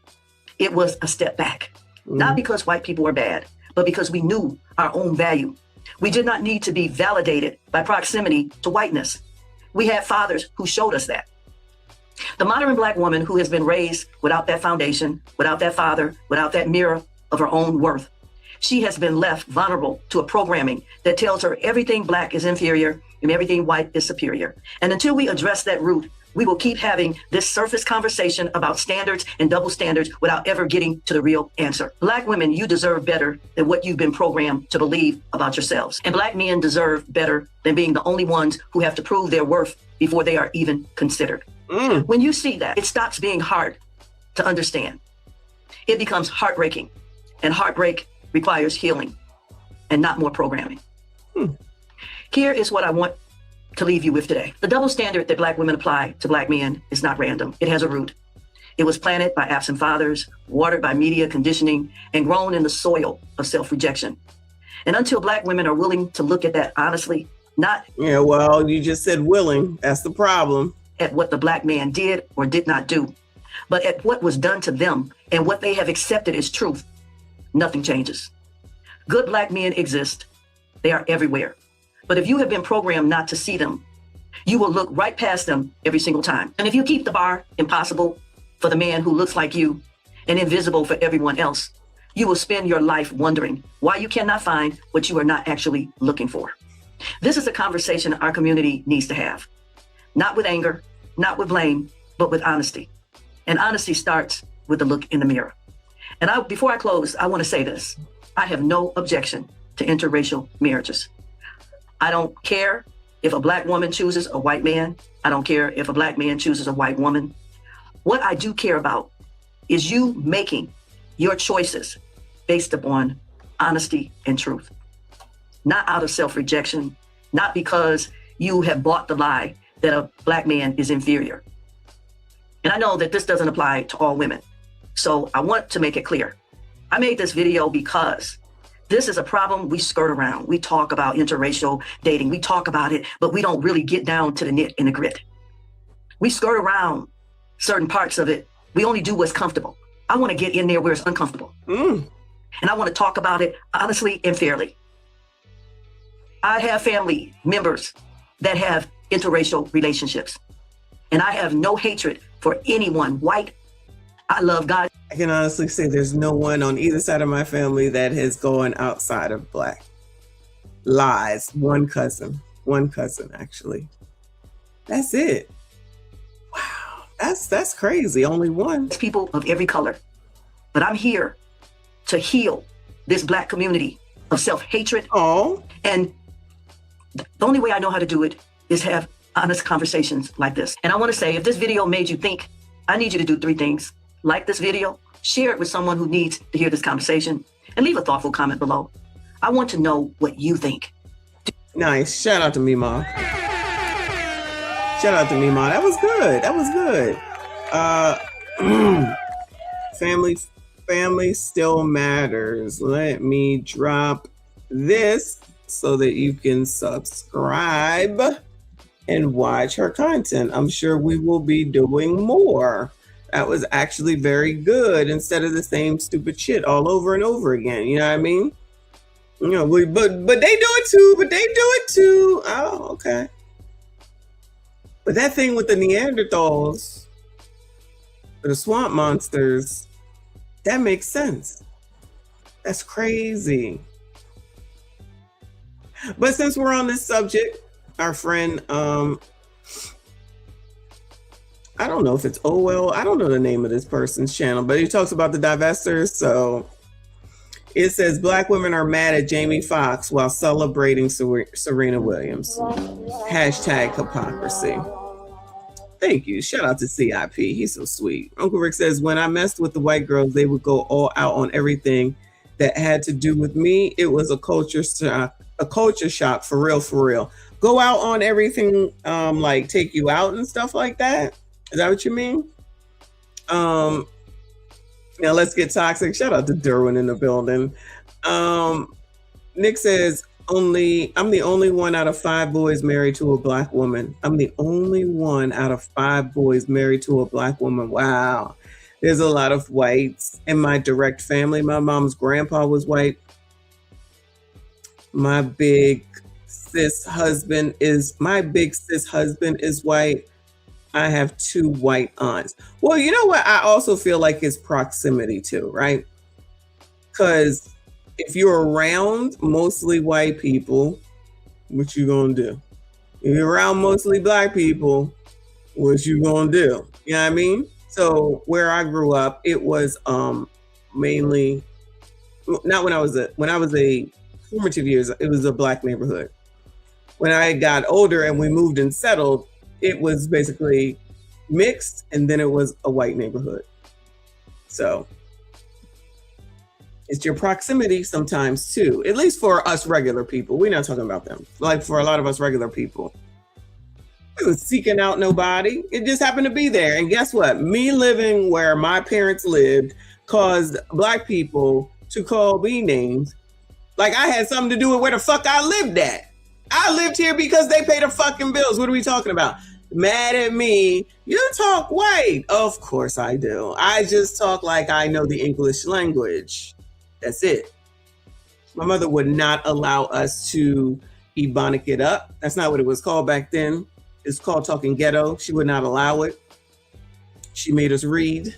It was a step back. Not because white people were bad, but because we knew our own value. We did not need to be validated by proximity to whiteness. We had fathers who showed us that. The modern Black woman who has been raised without that foundation, without that father, without that mirror of her own worth, she has been left vulnerable to a programming that tells her everything Black is inferior and everything white is superior. And until we address that root we will keep having this surface conversation about standards and double standards without ever getting to the real answer. Black women, you deserve better than what you've been programmed to believe about yourselves. And Black men deserve better than being the only ones who have to prove their worth before they are even considered. When you see that, it stops being hard to understand. It becomes heartbreaking, and heartbreak requires healing and not more programming. Here is what I want to leave you with today. The double standard that Black women apply to Black men is not random. It has a root. It was planted by absent fathers, watered by media conditioning, and grown in the soil of self-rejection. And until Black women are willing to look at that honestly, not— Yeah, well, you just said willing. That's the problem. At what the Black man did or did not do, but at what was done to them and what they have accepted as truth, nothing changes. Good Black men exist. They are everywhere. But if you have been programmed not to see them, you will look right past them every single time. And if you keep the bar impossible for the man who looks like you and invisible for everyone else, you will spend your life wondering why you cannot find what you are not actually looking for. This is a conversation our community needs to have. Not with anger, not with blame, but with honesty. And honesty starts with the look in the mirror. And before I close, I want to say this. I have no objection to interracial marriages. I don't care if a Black woman chooses a white man. I don't care if a Black man chooses a white woman. What I do care about is you making your choices based upon honesty and truth, not out of self-rejection, not because you have bought the lie that a Black man is inferior. And I know that this doesn't apply to all women. So I want to make it clear. I made this video because this is a problem we skirt around. We talk about interracial dating. We talk about it, but we don't really get down to the nit and the grit. We skirt around certain parts of it. We only do what's comfortable. I want to get in there where it's uncomfortable. And I want to talk about it honestly and fairly. I have family members that have interracial relationships, and I have no hatred for anyone white. I love God. I can honestly say there's no one on either side of my family that has gone outside of Black. Lies. One cousin actually. That's it. Wow, that's crazy. Only one. People of every color. But I'm here to heal this Black community of self-hatred. And the only way I know how to do it is have honest conversations like this. And I want to say, if this video made you think, I need you to do 3 things. Like this video, share it with someone who needs to hear this conversation, and leave a thoughtful comment below. I want to know what you think. Nice. Shout out to Mima. Shout out to Mima. That was good. That was good. Family still matters. Let me drop this so that you can subscribe and watch her content. I'm sure we will be doing more. That was actually very good instead of the same stupid shit all over and over again. You know what I mean? You know, but they do it too. Oh, okay. But that thing with the Neanderthals, the swamp monsters, that makes sense. That's crazy. But since we're on this subject, our friend, I don't know if it's I don't know the name of this person's channel, but he talks about the divestors. So it says Black women are mad at Jamie Foxx while celebrating Serena Williams. Hashtag hypocrisy. Thank you. Shout out to CIP. He's so sweet. Uncle Rick says, when I messed with the white girls, they would go all out on everything that had to do with me. It was a culture shock for real, for real. Go out on everything, like take you out and stuff like that. Is that what you mean? Now let's get toxic. Shout out to Derwin in the building. Nick says, I'm the only one out of 5 boys married to a Black woman. I'm the only one out of 5 boys married to a Black woman. Wow. There's a lot of whites in my direct family. My mom's grandpa was white. My big cis husband is white. I have 2 white aunts. Well, you know what? I also feel like it's proximity too, right? Because if you're around mostly white people, what you gonna do? If you're around mostly Black people, What you gonna do? You know what I mean? So where I grew up, it was mainly not when I was a formative years, it was a black neighborhood. When I got older and we moved and settled, it was basically mixed, and then it was a white neighborhood. So it's your proximity sometimes too, at least for us regular people. We're not talking about them. Like for a lot of us regular people, we was seeking out nobody. It just happened to be there. And guess what? Me living where my parents lived caused black people to call me names. Like I had something to do with where the fuck I lived at. I lived here because they pay the fucking bills. What are we talking about? Mad at me. You talk white. Of course I do. I just talk like I know the English language. That's it. My mother would not allow us to Ebonic it up. That's not what it was called back then. It's called talking ghetto. She would not allow it. She made us read.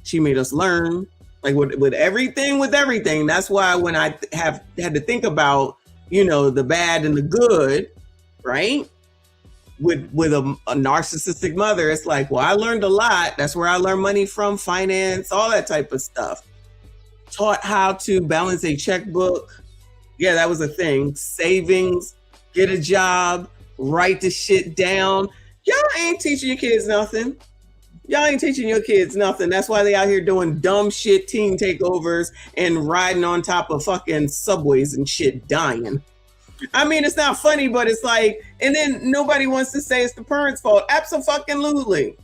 She made us learn. Like with everything. That's why when I had to think about, you know, the bad and the good, right? With a narcissistic mother, it's like, well, I learned a lot. That's where I learned money from, finance, all that type of stuff. Taught how to balance a checkbook. Yeah, that was a thing. Savings, get a job, write the shit down. Y'all ain't teaching your kids nothing. Y'all ain't teaching your kids nothing. That's why they out here doing dumb shit, teen takeovers, and riding on top of fucking subways and shit, dying. I mean, it's not funny, but it's like, and then nobody wants to say it's the parents' fault. Absolutely.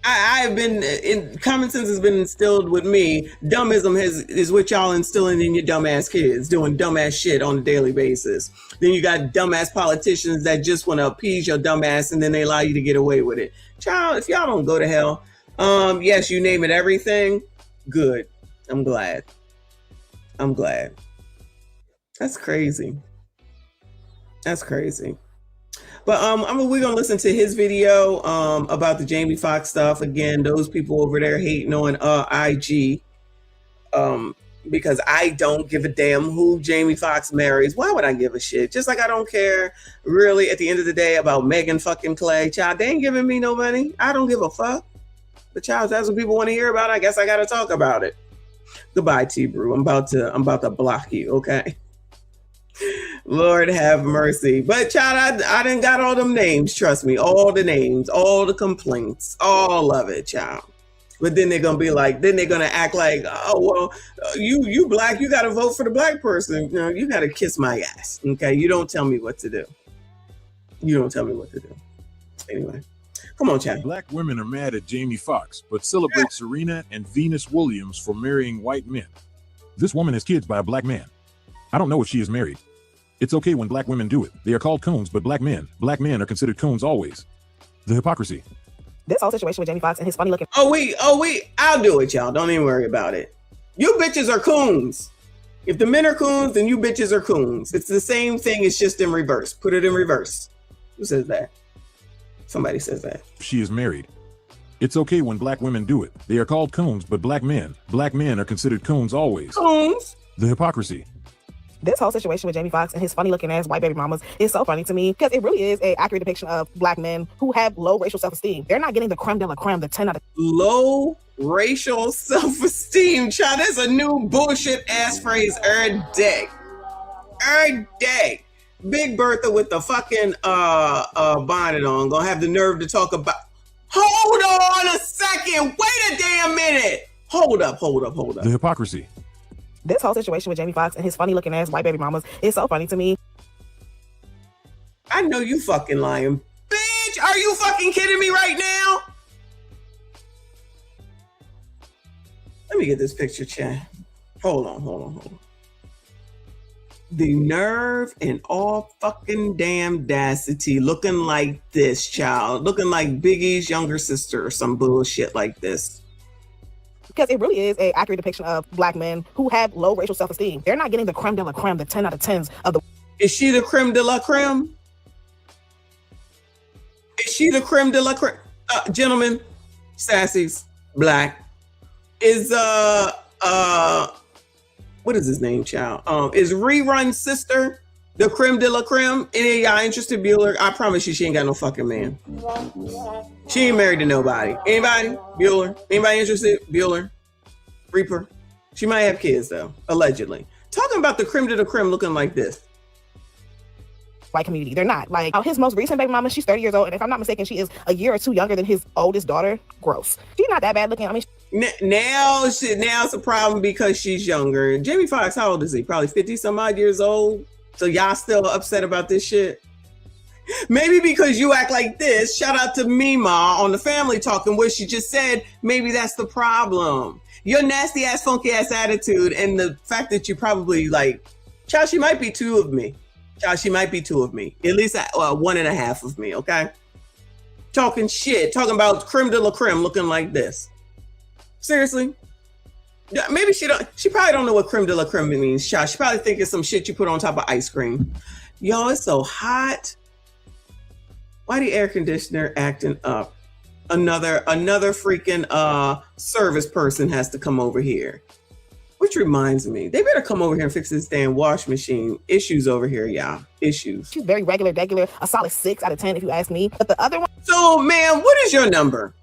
I have been, common sense has been instilled with me. Dummism is what y'all instilling in your dumbass kids, doing dumbass shit on a daily basis. Then you got dumbass politicians that just want to appease your dumbass, and then they allow you to get away with it. Child, if y'all don't go to hell, yes, you name it everything. Good. I'm glad. That's crazy. But we're gonna listen to his video about the Jamie Foxx stuff. Again, those people over there hating on IG because I don't give a damn who Jamie Foxx marries. Why would I give a shit? Just like I don't care really at the end of the day about Megan fucking Clay. Child, they ain't giving me no money. I don't give a fuck. But child, that's what people want to hear about. I guess I gotta talk about it. Goodbye, T-Brew. I'm about to block you, okay? Lord have mercy. But child, I done got all them names, trust me. All the names, all the complaints, all of it, child. But then they're gonna be like, then they're gonna act like, oh well, you black, you gotta vote for the black person. You know, you gotta kiss my ass. Okay. You don't tell me what to do. Anyway. Come on, Chad. Black women are mad at Jamie Foxx, but celebrate Serena and Venus Williams for marrying white men. This woman has kids by a black man. I don't know if she is married. It's okay when black women do it. They are called coons, but black men are considered coons always. The hypocrisy. This whole situation with Jamie Foxx and his funny looking. Oh, wait, I'll do it, y'all. Don't even worry about it. You bitches are coons. If the men are coons, then you bitches are coons. It's the same thing. It's just in reverse. Put it in reverse. Who says that? Somebody says that. She is married. It's okay when black women do it. They are called coons, but black men are considered coons always. Coons. The hypocrisy. This whole situation with Jamie Foxx and his funny looking ass white baby mamas is so funny to me because it really is an accurate depiction of black men who have low racial self-esteem. They're not getting the creme de la creme, the 10 out of low racial self-esteem. Child, that's a new bullshit ass phrase every day. Big Bertha with the fucking bonnet on gonna have the nerve to talk about. Hold on a second. Wait a damn minute. Hold up. The hypocrisy. This whole situation with Jamie Foxx and his funny looking ass white baby mamas is so funny to me. I know you fucking lying. Bitch, are you fucking kidding me right now? Let me get this picture, Chad. Hold on. The nerve and all fucking damn audacity looking like this, child. Looking like Biggie's younger sister or some bullshit like this. Because it really is an accurate depiction of black men who have low racial self-esteem. They're not getting the creme de la creme, the 10 out of 10s of the... Is she the creme de la creme? Gentlemen, sassies, black. Is, what is his name, child? Is Rerun's sister The creme de la creme. Any of y'all interested, Bueller? I promise you she ain't got no fucking man. She ain't married to nobody. Anybody? Bueller? Anybody interested? Bueller? Reaper? She might have kids though, allegedly. Talking about the creme de la creme looking like this. White community. They're not. Like, his most recent baby mama, she's 30 years old. And if I'm not mistaken, she is a year or two younger than his oldest daughter. Gross. She's not that bad looking. I mean, now it's a problem because she's younger. Jamie Foxx, how old is he? Probably 50 some odd years old. So y'all still upset about this shit? Maybe because you act like this. Shout out to Mima on the Family Talking where she just said, maybe that's the problem. Your nasty ass, funky ass attitude and the fact that you probably like, child, she might be two of me. Child, she might be two of me. At least 1.5 of me, okay? Talking shit, talking about creme de la creme looking like this. Seriously? Maybe she probably don't know what creme de la creme means, child. She probably think it's some shit you put on top of ice cream. Yo, it's so hot. Why the air conditioner acting up? Another freaking service person has to come over here. Which reminds me, they better come over here and fix this damn wash machine. Issues over here, y'all. Issues. she's very regular, a solid 6 out of 10 if you ask me. But the other one. So, man, what is your number?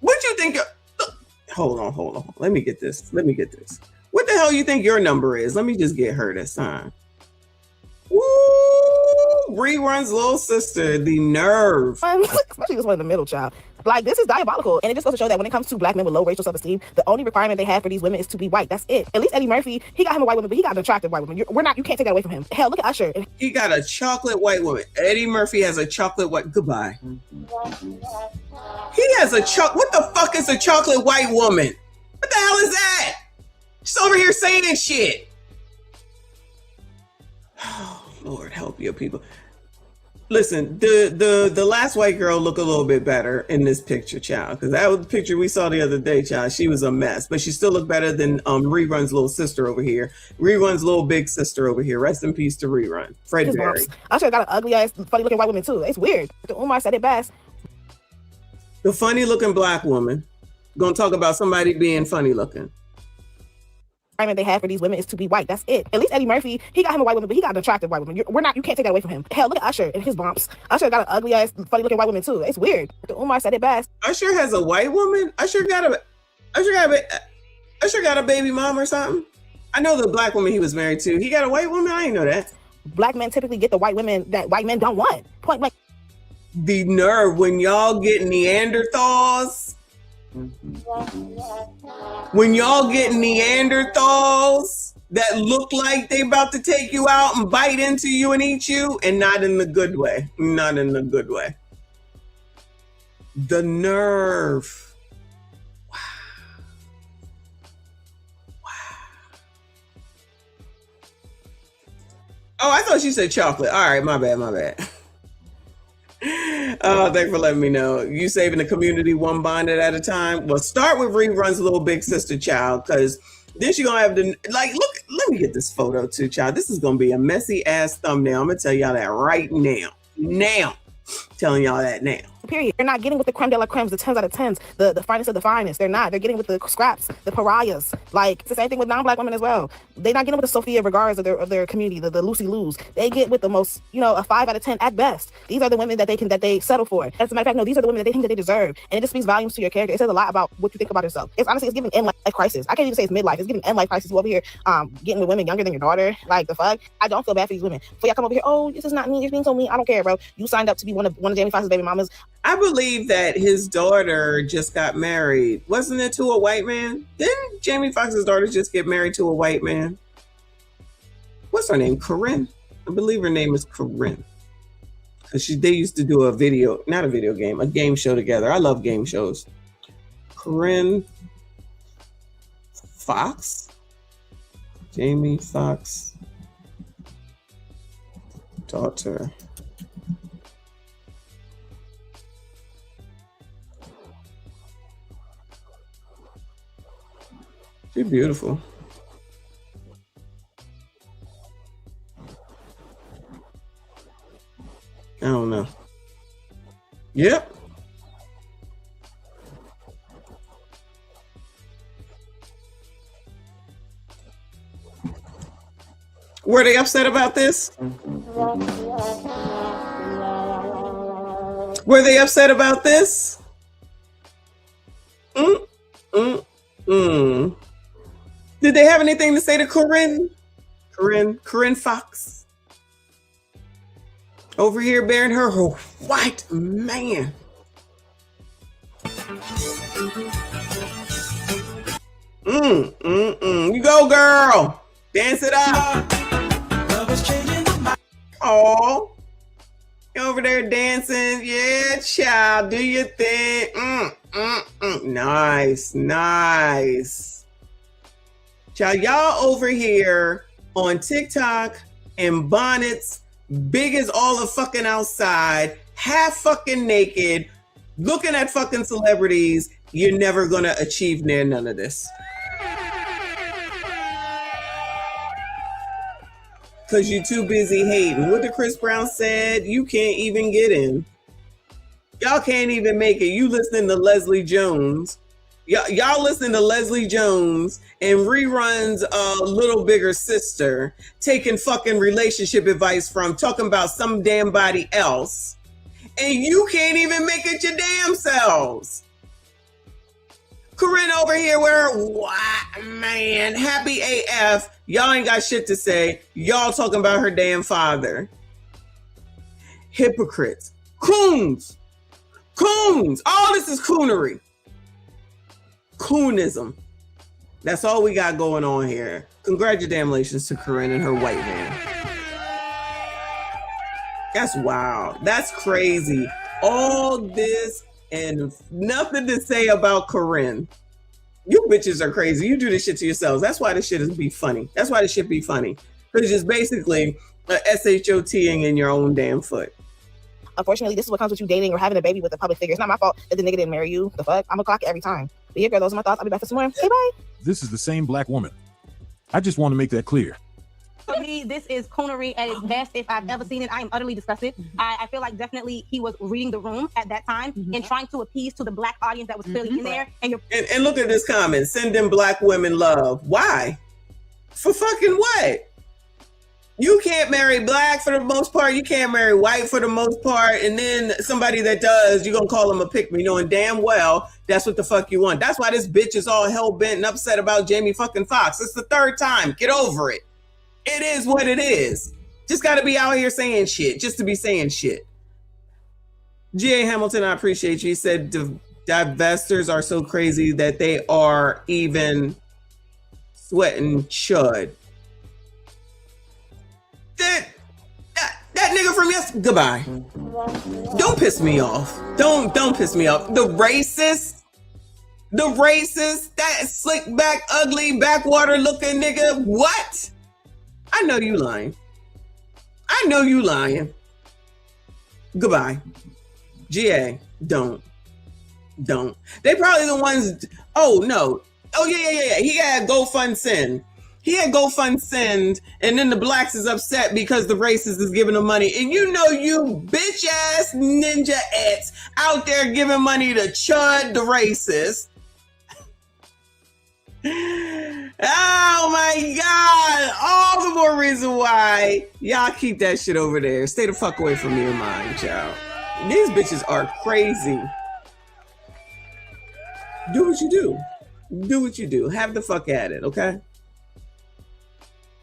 What do you think? Hold on. Let me get this. What the hell you think your number is? Let me just get her this time. Woo! Rerun's little sister, the nerve. Especially this one in the middle, child. Like, this is diabolical. And it just goes to show that when it comes to black men with low racial self-esteem, the only requirement they have for these women is to be white. That's it. At least Eddie Murphy, he got him a white woman, but he got an attractive white woman. You can't take that away from him. Hell, look at Usher. He got a chocolate white woman. Eddie Murphy has a chocolate white. Goodbye. He has a what the fuck is a chocolate white woman? What the hell is that? She's over here saying shit. Oh, Lord, help your people. Listen, the last white girl look a little bit better in this picture, child, because that was the picture we saw the other day, child. She was a mess, but she still looked better than Rerun's little sister over here. Rerun's little big sister over here. Rest in peace to Rerun. Fred Berry. Usher got an ugly ass, funny looking white woman too. It's weird. Umar said it best. The funny looking black woman. Gonna talk about somebody being funny looking. They have for these women is to be white. That's it. At least Eddie Murphy, he got him a white woman, but he got an attractive white woman. You can't take that away from him. Hell, look at Usher and his bumps. Usher got an ugly ass, funny looking white woman too. It's weird. Umar said it best. Usher has a white woman. Usher got a baby mom or something. I know the black woman he was married to. He got a white woman. I didn't know that. Black men typically get the white women that white men don't want. Point blank. The nerve when y'all get Neanderthals. When y'all get Neanderthals that look like they about to take you out and bite into you and eat you, and not in the good way. Not in the good way. The nerve. Wow. Oh, I thought she said chocolate. All right, my bad. Oh, thanks for letting me know. You saving the community one bonnet at a time. Well, start with Rerun's little big sister, child, because then you're gonna have to look. Let me get this photo too, child. This is gonna be a messy ass thumbnail. I'm gonna tell y'all that right now. Telling y'all that now. Period. They're not getting with the creme de la cremes, the 10s out of 10s, the finest of the finest. They're not. They're getting with the scraps, the pariahs. Like, it's the same thing with non-black women as well. They're not getting with the Sophia Vergara's of their community, the Lucy Lou's. They get with the most, a 5 out of 10 at best. These are the women that they settle for. As a matter of fact, no, these are the women that they think that they deserve. And it just speaks volumes to your character. It says a lot about what you think about yourself. It's honestly, it's giving end life crisis. I can't even say it's midlife. It's giving end life crisis. You over here getting with women younger than your daughter. Like, the fuck? I don't feel bad for these women. For y'all come over here, oh, this is not me. You're being so mean. I don't care, bro. You signed up to be one of Jamie Foxx's baby mamas. I believe that his daughter just got married. Wasn't it to a white man? Didn't Jamie Foxx's daughter just get married to a white man? What's her name? Corinne? I believe her name is Corinne. They used to do a game show together. I love game shows. Corinne Fox? Jamie Foxx daughter. She's beautiful. I don't know. Yep. Were they upset about this? Were they upset about this? Did they have anything to say to Corinne Fox? Over here bearing her white man. You go, girl. Dance it up. Oh, over there dancing. Yeah, child. Do your thing. Nice. Child, y'all over here on TikTok in bonnets, big as all the fucking outside, half fucking naked, looking at fucking celebrities. You're never gonna achieve near none of this. Because you're too busy hating. What did Chris Brown said? You can't even get in. Y'all can't even make it. You listening to Leslie Jones. Y'all listening to Leslie Jones and reruns Little Bigger Sister, taking fucking relationship advice from, talking about some damn body else. And you can't even make it your damn selves. Corinne over here with her, what, man, happy AF. Y'all ain't got shit to say. Y'all talking about her damn father. Hypocrites. Coons. All this is coonery. Coonism. That's all we got going on here. Congratulations to Corinne and her white man. That's wild. That's crazy. All this and nothing to say about Corinne. You bitches are crazy. You do this shit to yourselves. That's why this shit is be funny. That's why this shit be funny. Because it's just basically SHOTing in your own damn foot. Unfortunately, this is what comes with you dating or having a baby with a public figure. It's not my fault that the nigga didn't marry you. The fuck? I'm gonna clock it every time. But yeah, girl, those are my thoughts. I'll be back for some more. Okay, bye. This is the same black woman. I just want to make that clear. For me, this is coonery at its best if I've ever seen it. I am utterly disgusted. I feel like definitely he was reading the room at that time and trying to appease to the black audience that was clearly in there. And look at this comment. Sending black women love. Why? For fucking what? You can't marry black for the most part. You can't marry white for the most part. And then somebody that does, you're going to call them a pick-me, knowing damn well that's what the fuck you want. That's why this bitch is all hell-bent and upset about Jamie fucking Foxx. It's the third time. Get over it. It is what it is. Just got to be out here saying shit just to be saying shit. G.A. Hamilton, I appreciate you. He said divestors are so crazy that they are even sweating chud. That nigga from yesterday. Goodbye. Don't piss me off. Don't piss me off. The racist, that slick back, ugly, backwater looking nigga. What? I know you lying. Goodbye. GA, don't. They probably the ones. Oh no. Oh yeah. He had GoFundSend. And then the blacks is upset because the racist is giving them money. And you know you bitch ass ninja ets out there giving money to Chud the racist. Oh my God. All the more reason why y'all keep that shit over there. Stay the fuck away from me and mine, child. These bitches are crazy. Do what you do. Have the fuck at it, okay?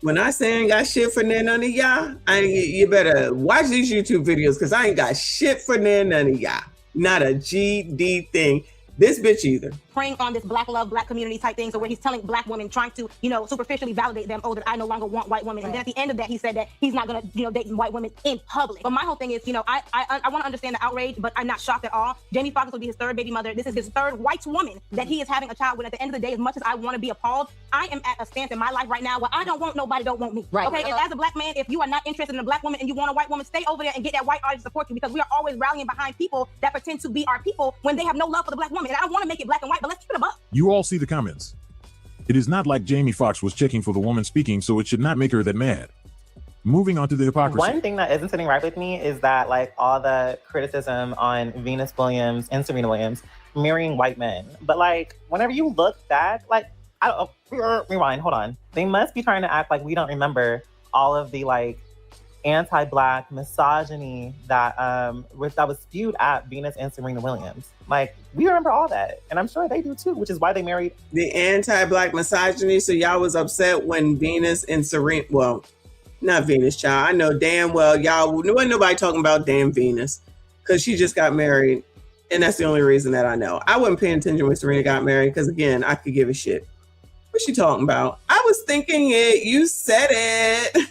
When I say I ain't got shit for none of y'all, you better watch these YouTube videos because I ain't got shit for none of y'all. Not a GD thing. This bitch either. Preying on this black love, black community type thing. So where he's telling black women, trying to, superficially validate them, that I no longer want white women. Right. And then at the end of that, he said that he's not going to, date white women in public. But my whole thing is, I want to understand the outrage, but I'm not shocked at all. Jamie Foxx will be his third baby mother. This is his third white woman that he is having a child with. At the end of the day, as much as I want to be appalled, I am at a stance in my life right now where I don't want nobody, don't want me. Right. Okay. And as a black man, if you are not interested in a black woman and you want a white woman, stay over there and get that white audience to support you, because we are always rallying behind people that pretend to be our people when they have no love for the black woman. And I don't want to make it black and white, but let's keep it a buck. You all see the comments. It is not like Jamie Foxx was checking for the woman speaking, so it should not make her that mad. Moving on to the hypocrisy. One thing that isn't sitting right with me is that all the criticism on Venus Williams and Serena Williams marrying white men. But whenever you look back, rewind, hold on. They must be trying to act like we don't remember all of the anti-Black misogyny that was spewed at Venus and Serena Williams. Like, we remember all that, and I'm sure they do too, which is why they married. The anti-Black misogyny. So y'all was upset when Venus and Serena, well, not Venus, child. I know damn well y'all wasn't nobody talking about damn Venus because she just got married, and that's the only reason that I know. I wasn't paying attention when Serena got married because, again, I could give a shit. What's she talking about? I was thinking it. You said it.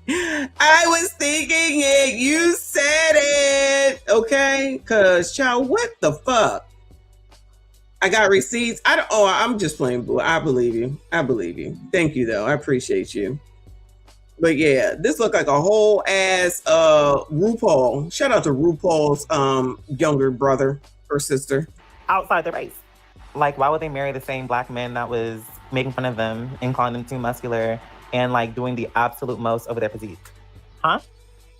I was thinking it. You said it. Okay? Because, child, what the fuck? I got receipts. I'm just playing boo. I believe you. I believe you. Thank you, though. I appreciate you. But yeah, this looked like a whole ass RuPaul. Shout out to RuPaul's younger brother or sister. Outside the race. Like, why would they marry the same Black man that was making fun of them and calling them too muscular and like doing the absolute most over their physique? Huh?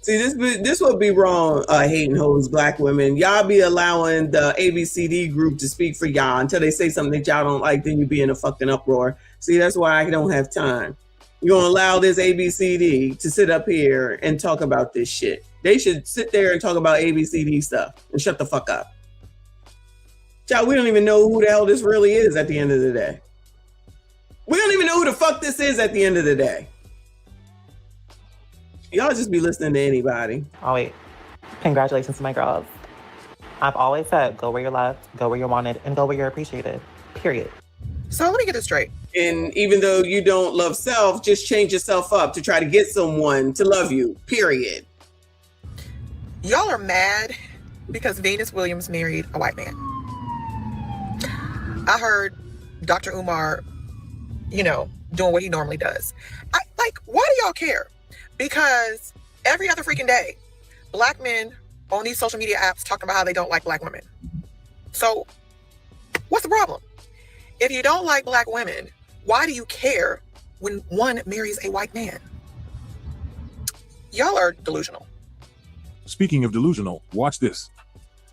See, this would be wrong, hating hoes, Black women. Y'all be allowing the ABCD group to speak for y'all until they say something that y'all don't like, then you be in a fucking uproar. See, that's why I don't have time. You're going to allow this ABCD to sit up here and talk about this shit. They should sit there and talk about ABCD stuff and shut the fuck up. Child, we don't even know who the hell this really is at the end of the day. We don't even know who the fuck this is at the end of the day. Y'all just be listening to anybody. Oh, wait. Congratulations to my girls. I've always said, go where you're loved, go where you're wanted, and go where you're appreciated. Period. So let me get this straight. And even though you don't love self, just change yourself up to try to get someone to love you. Period. Y'all are mad because Venus Williams married a white man. I heard Dr. Umar, doing what he normally does. Why do y'all care? Because every other freaking day, Black men on these social media apps talking about how they don't like Black women. So what's the problem? If you don't like Black women, why do you care when one marries a white man? Y'all are delusional. Speaking of delusional, watch this.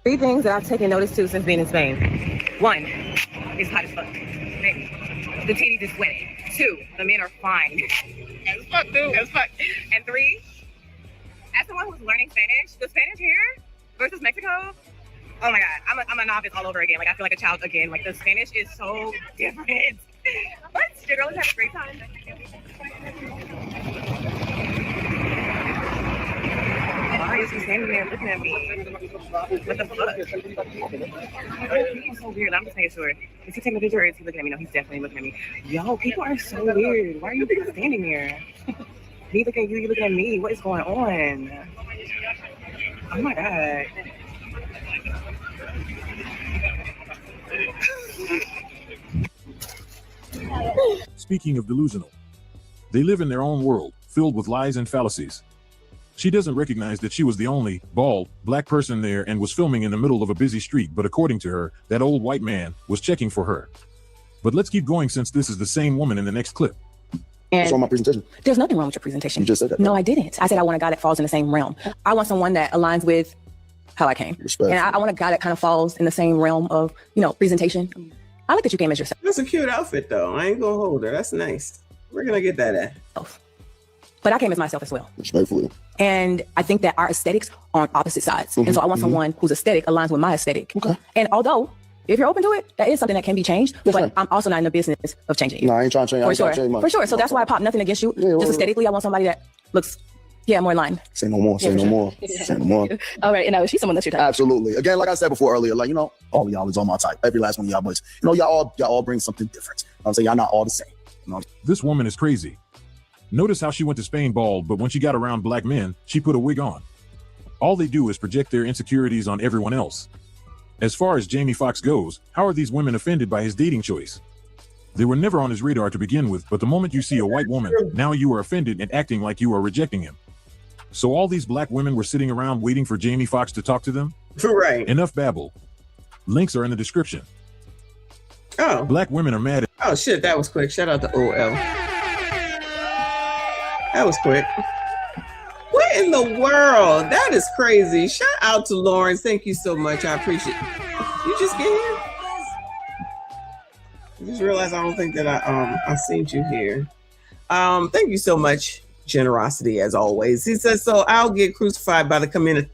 3 things that I've taken notice to since being in Spain. 1, it's hot as fuck. The titties is sweating. 2, the men are fine. As fuck, dude. As fuck. And 3, as someone who's learning Spanish, the Spanish here versus Mexico, oh my God, I'm a novice all over again. Like, I feel like a child again. Like, the Spanish is so different. But your girl has had a great time. Why is he standing there looking at me? What the fuck? He's so weird. I'm just making sure. Is he taking a picture or is he looking at me? No, he's definitely looking at me. Yo, people are so weird. Why are you standing here? Me looking at you, you looking at me. What is going on? Oh my God. Speaking of delusional, they live in their own world, filled with lies and fallacies. She doesn't recognize that she was the only bald Black person there and was filming in the middle of a busy street, but according to her, that old white man was checking for her. But let's keep going since this is the same woman in the next clip. And on my presentation. There's nothing wrong with your presentation. You just said that. No, I didn't. I said I want a guy that falls in the same realm. I want someone that aligns with how I came. Respect. And I want a guy that kind of falls in the same realm of, presentation. I like that you came as yourself. That's a cute outfit, though. I ain't gonna hold her. That's nice. We're gonna get that at. But I came as myself as well. Respectfully. And I think that our aesthetics are on opposite sides. And so I want someone whose aesthetic aligns with my aesthetic. Okay. And although, if you're open to it, that is something that can be changed. But I'm also not in the business of changing it. No, I ain't trying to change. For sure. For sure. So that's why I pop nothing against you. Just aesthetically, I want somebody that looks, more in line. Say no more. Say no more. Say no more. All right. And she's someone that's your type. Absolutely. Again, like I said before earlier, all of y'all is on my type. Every last one of y'all boys. Y'all all bring something different. I'm saying y'all not all the same. This woman is crazy. Notice how she went to Spain bald, but when she got around Black men, she put a wig on. All they do is project their insecurities on everyone else. As far as Jamie Foxx goes, how are these women offended by his dating choice? They were never on his radar to begin with, but the moment you see a white woman, now you are offended and acting like you are rejecting him. So all these Black women were sitting around waiting for Jamie Foxx to talk to them? Right. Enough babble. Links are in the description. Oh. Black women are mad at— Oh shit, that was quick. Shout out to OL. That was quick. What in the world? That is crazy. Shout out to Lawrence. Thank you so much. I appreciate it. You just get here? I just realized I don't think that I seen you here. Thank you so much, generosity as always. He says, so I'll get crucified by the community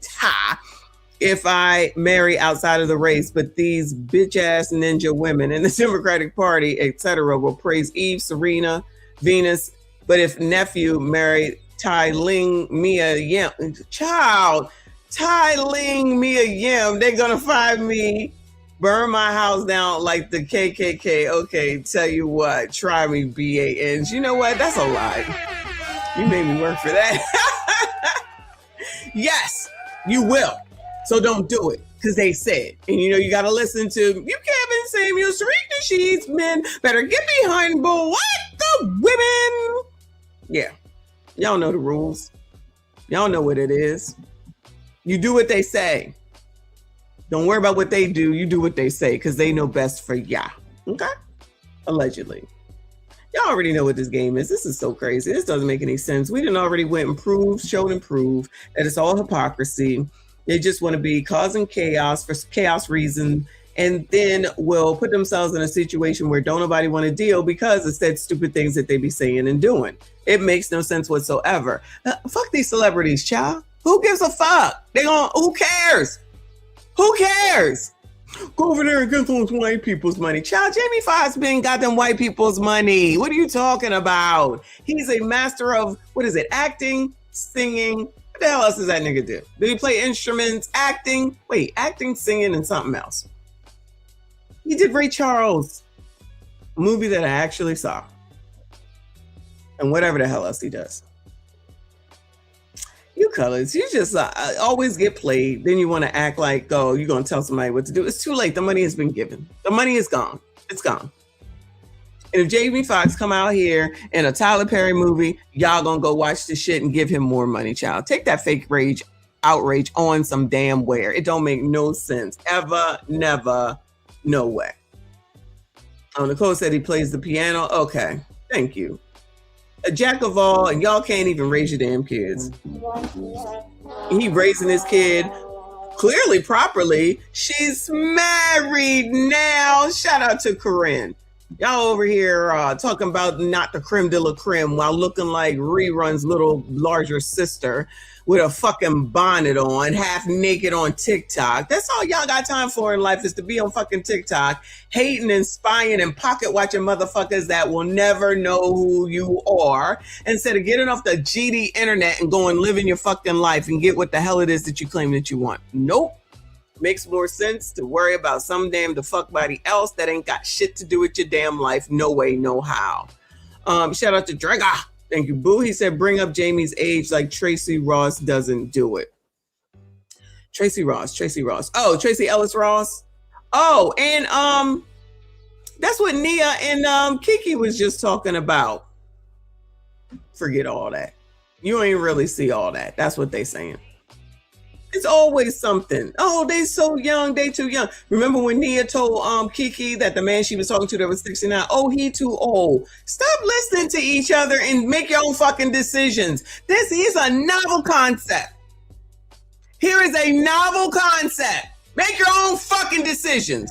if I marry outside of the race, but these bitch ass ninja women in the Democratic Party, etc., will praise Eve, Serena, Venus. But if nephew married Tai Ling Mia Yim, Tai Ling Mia Yim, they're gonna find me, burn my house down like the KKK. Okay, tell you what, try me, BANs. You know what? That's a lie. You made me work for that. Yes, you will. So don't do it, because they said. And you know, you got to listen to, you Kevin Samuel, Sarika Sheets, men better get behind what the women. Yeah, y'all know the rules. Y'all know what it is. You do what they say. Don't worry about what they do. You do what they say, because they know best for ya. Okay? Allegedly. Y'all already know what this game is. This is so crazy. This doesn't make any sense. We done already went and showed and proved that it's all hypocrisy. They just want to be causing chaos for chaos reason, and then will put themselves in a situation where don't nobody want to deal because of said stupid things that they be saying and doing. It makes no sense whatsoever. Fuck these celebrities, child. Who gives a fuck? Who cares? Who cares? Go over there and get those white people's money. Child, Jamie Foxx got them white people's money. What are you talking about? He's a master of, acting, singing. What the hell else does that nigga do? Did he play instruments, acting? Wait, acting, singing, and something else. He did Ray Charles, a movie that I actually saw. And whatever the hell else he does. You colors, you just always get played. Then you want to act like, oh, you're going to tell somebody what to do. It's too late. The money has been given. The money is gone. It's gone. And if Jamie Foxx come out here in a Tyler Perry movie, y'all gonna go watch the shit and give him more money, child. Take that fake outrage on some damn where. It don't make no sense. Ever, never, no way. Oh, Nicole said he plays the piano. Okay, thank you. A jack of all, and y'all can't even raise your damn kids. He raising his kid clearly properly. She's married now. Shout out to Corinne. Y'all over here talking about not the creme de la creme while looking like Rerun's little larger sister with a fucking bonnet on, half naked on TikTok. That's all y'all got time for in life, is to be on fucking TikTok, hating and spying and pocket watching motherfuckers that will never know who you are, instead of getting off the GD internet and going living your fucking life and get what the hell it is that you claim that you want. Nope. Makes more sense to worry about some damn the fuck body else that ain't got shit to do with your damn life. No way, no how. Shout out to Draga. Thank you, Boo. He said, bring up Jamie's age like Tracy Ross doesn't do it. Tracy Ross. Oh, Tracy Ellis Ross. Oh, and that's what Nia and Kiki was just talking about. Forget all that. You ain't really see all that. That's what they saying. It's always something. Oh, they so young, they too young. Remember when Nia told Kiki that the man she was talking to that was 69, oh, he too old. Stop listening to each other and make your own fucking decisions. This is a novel concept. Here is a novel concept. Make your own fucking decisions.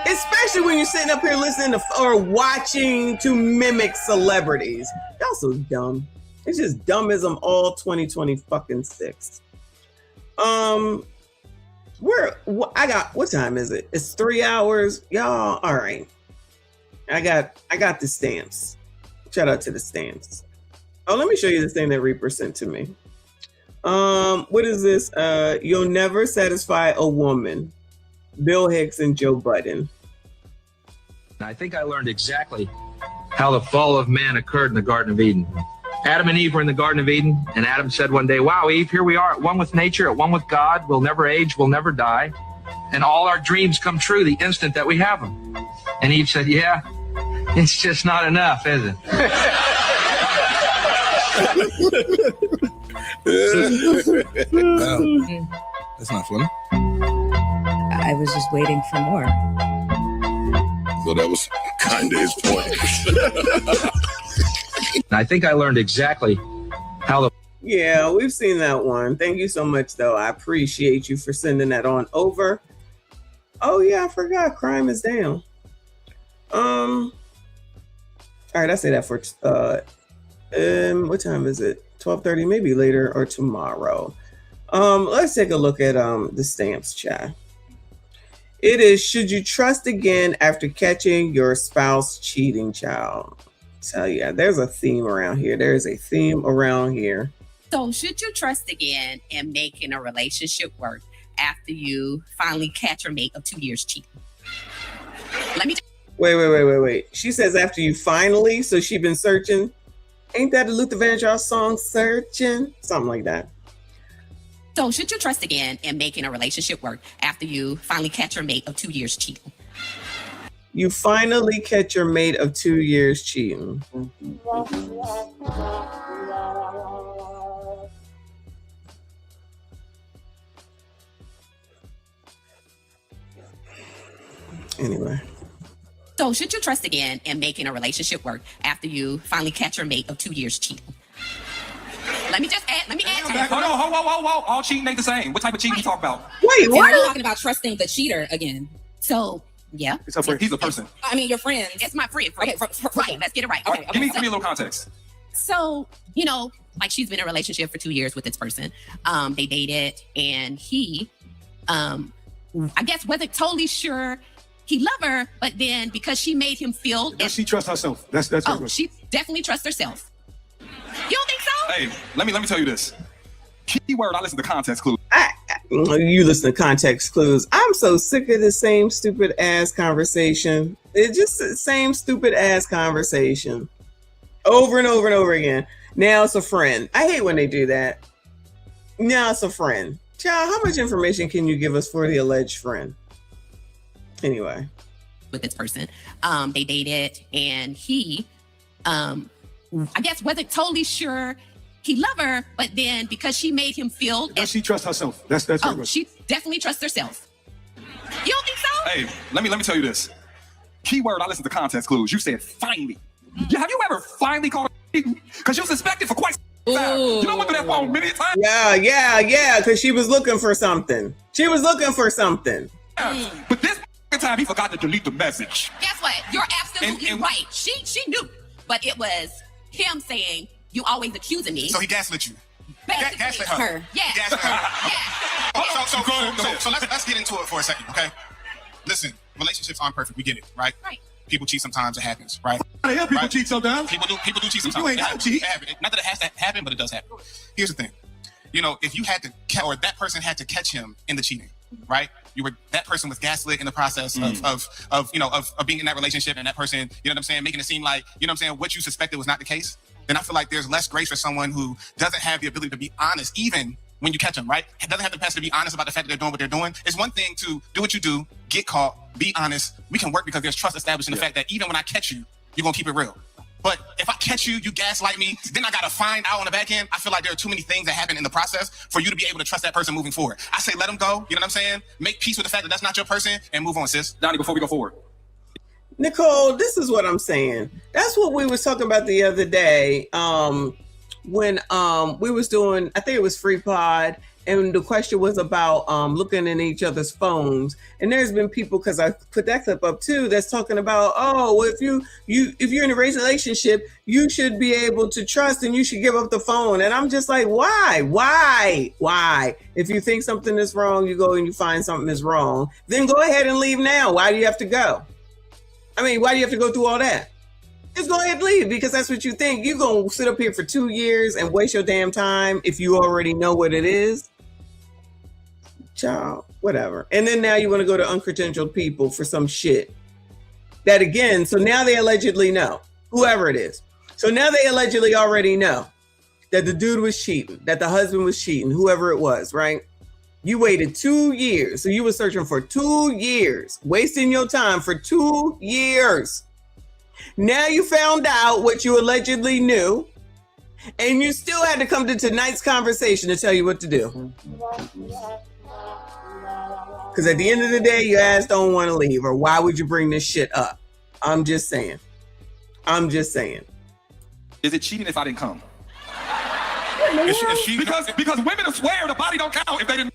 Especially when you're sitting up here listening to or watching to mimic celebrities. Y'all so dumb. It's just dumb as I'm all 2020 fucking 6. What time is it? It's 3 hours. Y'all, all right. I got the stamps. Shout out to the stamps. Oh, let me show you this thing that Reaper sent to me. What is this? You'll never satisfy a woman. Bill Hicks and Joe Budden. I think I learned exactly how the fall of man occurred in the Garden of Eden. Adam and Eve were in the Garden of Eden, and Adam said one day, wow, Eve, here we are at one with nature, at one with God. We'll never age, we'll never die. And all our dreams come true the instant that we have them. And Eve said, yeah, it's just not enough, is it? Wow. That's not funny. I was just waiting for more. So that was kind of his point. I think I learned exactly how the... Yeah, we've seen that one. Thank you so much, though. I appreciate you for sending that on over. Oh, yeah, I forgot. Crime is down. All right, I say that for What time is it? 12:30, maybe later or tomorrow. Let's take a look at the stamps chat. It is, should you trust again after catching your spouse cheating, child? Tell ya, there's a theme around here. There's a theme around here. So should you trust again in making a relationship work after you finally catch your mate of 2 years cheating? Let me Wait. She says after you finally, so she been searching. Ain't that a Luther Vandross song, Searching? Something like that. So should you trust again in making a relationship work after you finally catch your mate of 2 years cheating? You finally catch your mate of 2 years cheating. Anyway. So should you trust again in making a relationship work after you finally catch your mate of 2 years cheating? Let me add to that. Hold on, whoa. All cheating ain't the same. What type of cheating you talk about? Wait, what? We're talking about trusting the cheater again. So, yeah. It's a friend. He's a person. I mean, your friend. It's my friend. Okay, right. Let's get it right. Okay. Give me a little context. So, you know, like she's been in a relationship for 2 years with this person. They dated, and he, I guess, wasn't totally sure he loved her, but then because she made him feel. Does she trust herself? That's oh, she definitely trusts herself. You don't think so? Hey, let me tell you this. Keyword, I listen to context clues. You listen to context clues. I'm so sick of the same stupid ass conversation. It's just the same stupid ass conversation. Over and over and over again. Now it's a friend. I hate when they do that. Now it's a friend. Child, how much information can you give us for the alleged friend? Anyway. With this person. They dated, and he, I guess, wasn't totally sure he loved her, but then because she made him feel. Does she trust herself? That's oh, she definitely trusts herself. You don't think so? Hey, let me tell you this. Keyword, I listen to context clues. You said finally. Yeah, have you ever finally called a because you suspected for quite some time. You know what through that phone many times? Yeah, because she was looking for something. Yeah. But this time he forgot to delete the message. Guess what? You're absolutely right. She knew, but it was him saying, "You always accusing me." So he gaslit you. Gaslit her. Yeah. Gaslit her. Yeah. So let's get into it for a second, okay? Listen, relationships aren't perfect. We get it, right? Right. People cheat sometimes. It happens, right? People cheat sometimes. People do cheat sometimes. You ain't gotta cheat. Not that it has to happen, but it does happen. Here's the thing. You know, if you had to, or that person had to catch him in the cheating, right? That person was gaslit in the process of being in that relationship, and that person, you know what I'm saying, making it seem like, you know what I'm saying, what you suspected was not the case. Then I feel like there's less grace for someone who doesn't have the ability to be honest, even when you catch them, right? It doesn't have the capacity to be honest about the fact that they're doing what they're doing. It's one thing to do what you do, get caught, be honest. We can work because there's trust established in the fact that even when I catch you, you're gonna keep it real. But if I catch you, you gaslight me, then I gotta find out on the back end. I feel like there are too many things that happen in the process for you to be able to trust that person moving forward. I say let them go, you know what I'm saying? Make peace with the fact that that's not your person and move on, sis. Donnie, before we go forward. Nicole, this is what I'm saying. That's what we was talking about the other day when we was doing, I think it was Free Pod, and the question was about looking in each other's phones. And there's been people, because I put that clip up too, that's talking about, oh, well, if you're in a relationship, you should be able to trust and you should give up the phone. And I'm just like, why? If you think something is wrong, you go and you find something is wrong, then go ahead and leave now. Why do you have to go? I mean, why do you have to go through all that? Just go ahead and leave, because that's what you think. You're going to sit up here for 2 years and waste your damn time if you already know what it is. Child, whatever. And then now you want to go to uncredentialed people for some shit. That again, so now they allegedly know, whoever it is. So now they allegedly already know that the dude was cheating, that the husband was cheating, whoever it was, right? You waited 2 years. So you were searching for 2 years, wasting your time for 2 years. Now you found out what you allegedly knew, and you still had to come to tonight's conversation to tell you what to do. Because at the end of the day, your ass don't want to leave, or why would you bring this shit up? I'm just saying. Is it cheating if I didn't come? Because women swear the body don't count if they didn't.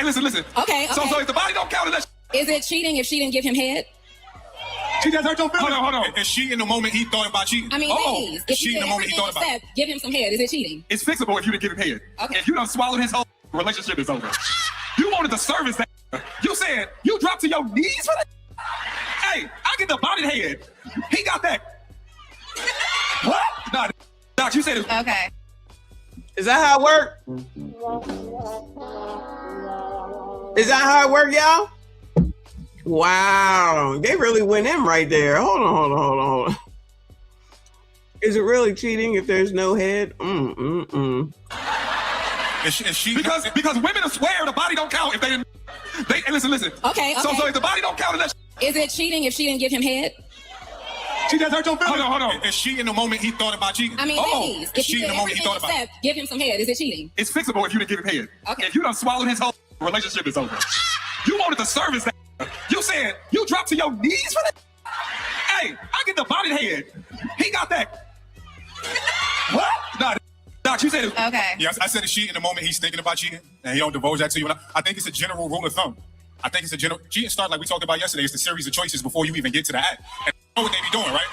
Listen. Okay. So if the body don't count, is it cheating if she didn't give him head? She just hurt your feelings. Hold on. Is she in the moment he thought about cheating? I mean, ladies, Is if she you in the did moment he everything thought about? except give him some head, is it cheating? It's fixable if you didn't give him head. Okay. If you done swallowed his whole relationship is over. You wanted to service that. You said you dropped to your knees for that. Hey, I get the body head. He got that. What? Nah, Doc, you said it. Okay. Is that how it work? Is that how it work, y'all? Wow, they really went in right there. Hold on. Is it really cheating if there's no head? Is she because women swear the body don't count if they didn't. Hey, listen. Okay. So if the body don't count, unless is it cheating if she didn't give him head? She just hurt your feelings. Hold on. Is she in the moment he thought about cheating? I mean, ladies, Is if she you in did the moment he everything thought about? except give him some head, is it cheating? it's fixable if you didn't give him head. Okay. If you done swallowed his whole relationship is over. You wanted to service that. You said you dropped to your knees for that. Hey, I get the body head. He got that. What? Nah, Doc, you said it. Okay. Yes, I said is she in the moment he's thinking about cheating and he don't divulge that to you. And I think it's a general rule of thumb. I think it's a general cheating start like we talked about yesterday. It's the series of choices before you even get to the act. And you know what they be doing, right?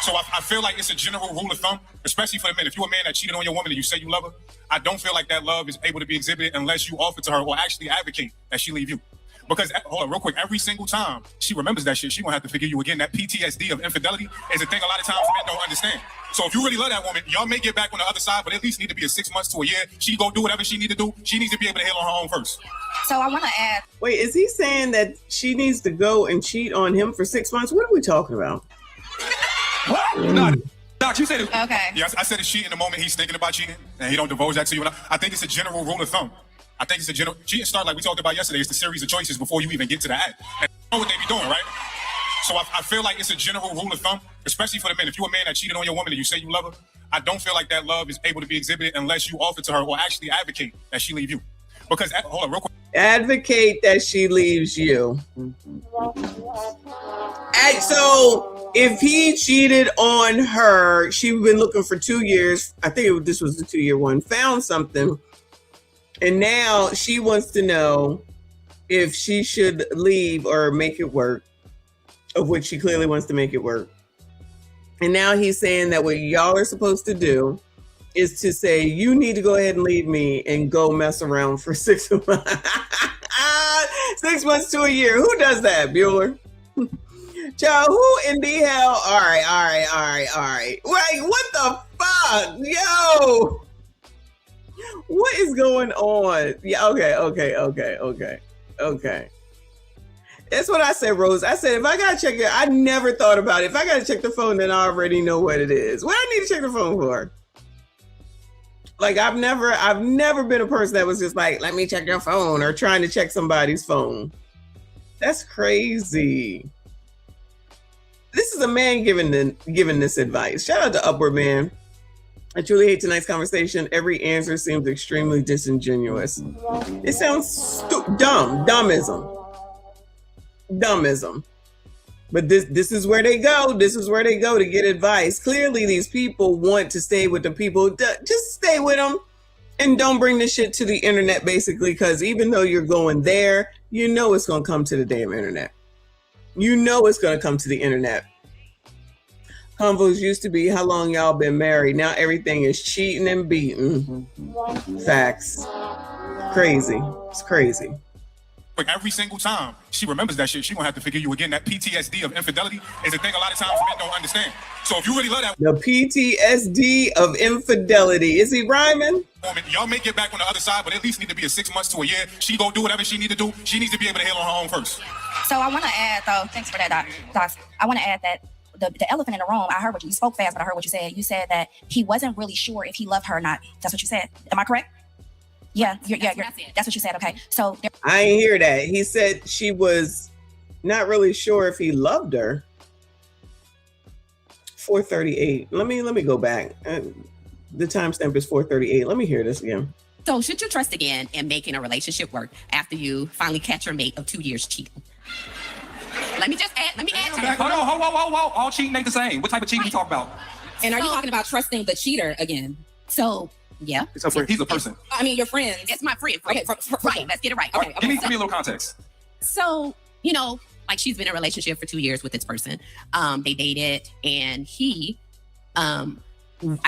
So I feel like it's a general rule of thumb, especially for the men. If you're a man that cheated on your woman and you say you love her, I don't feel like that love is able to be exhibited unless you offer to her or actually advocate that she leave you. Because, hold on, real quick, every single time she remembers that shit, she gonna have to forgive you again. That PTSD of infidelity is a thing a lot of times men don't understand. So if you really love that woman, y'all may get back on the other side, but at least need to be a 6 months to a year. She go do whatever she need to do. She needs to be able to heal on her own first. So I want to add. Wait, is he saying that she needs to go and cheat on him for 6 months? What are we talking about? What? Nah, Doc, you said it. Okay. Yes, I said is she in the moment he's thinking about cheating and he don't divulge that to you. And I think it's a general rule of thumb. I think it's a general cheating start like we talked about yesterday. It's the series of choices before you even get to the act. And you know what they be doing, right? So I feel like it's a general rule of thumb, especially for the men. If you're a man that cheated on your woman and you say you love her, I don't feel like that love is able to be exhibited unless you offer to her or actually advocate that she leave you. Because, hold on, real quick. Advocate that she leaves you. And so if he cheated on her, she'd been looking for 2 years. I think this was the 2-year one, found something. And now she wants to know if she should leave or make it work, of which she clearly wants to make it work. And now he's saying that what y'all are supposed to do is to say, you need to go ahead and leave me and go mess around for 6 months. 6 months to a year. Who does that, Bueller? Child, who in the hell? All right. Wait, what the fuck? Yo! What is going on? Yeah, okay. That's what I said, Rose. I said, if I gotta check it, I never thought about it. If I gotta check the phone, then I already know what it is. What I need to check the phone for? Like, I've never been a person that was just like, let me check your phone or trying to check somebody's phone. That's crazy. This is a man giving this advice. Shout out to Upward Man. I truly hate tonight's conversation. Every answer seems extremely disingenuous. It sounds dumbism. But this is where they go. This is where they go to get advice. Clearly, these people want to stay with the people. Just stay with them and don't bring this shit to the internet, basically, because even though you're going there, you know it's going to come to the damn internet. You know it's going to come to the internet. Convos used to be, how long y'all been married? Now everything is cheating and beating. Facts. Crazy. It's crazy. Like every single time she remembers that shit, she gonna have to forgive you again. That PTSD of infidelity is a thing a lot of times men don't understand. So if you really love that the PTSD of infidelity, is he rhyming? woman, y'all may get back on the other side, but at least need to be a 6 months to a year. She go do whatever she need to do. She needs to be able to heal on her own first. So I want to add, though, thanks for that, Doc. I want to add that the elephant in the room, I heard what you spoke fast, but I heard what you said. You said that he wasn't really sure if he loved her or not. That's what you said. Am I correct? Yeah, that's what you said. Okay, so I ain't hear that. He said she was not really sure if he loved her. 4:38. Let me go back. The timestamp is 4:38. Let me hear this again. So should you trust again in making a relationship work after you finally catch your mate of 2 years cheating? Let me add to that. Hold on. All cheating ain't the same. What type of cheating you talk about? And are you talking about trusting the cheater again? So, yeah. He's a person. I mean, your friend. It's my friend. Okay, right. Let's get it right. Okay. Give me a little context. So, like she's been in a relationship for 2 years with this person. They dated, and he, I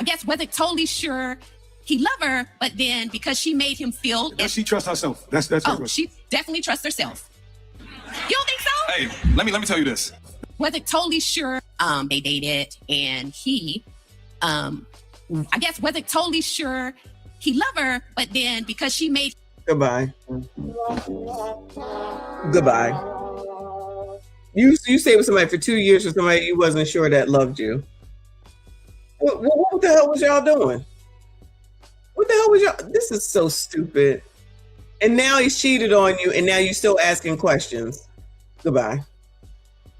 guess, wasn't totally sure he loved her, but then because she made him feel, Does she trust herself? That's oh, she definitely trusts herself. You don't think so? Hey, let me tell you this. Wasn't totally sure. They dated, and he, I guess, wasn't totally sure he loved her, but then because she made. Goodbye. Goodbye. You stayed with somebody for 2 years with somebody you wasn't sure that loved you. What the hell was y'all doing? What the hell was y'all? This is so stupid. And now he's cheated on you, and now you're still asking questions. Goodbye.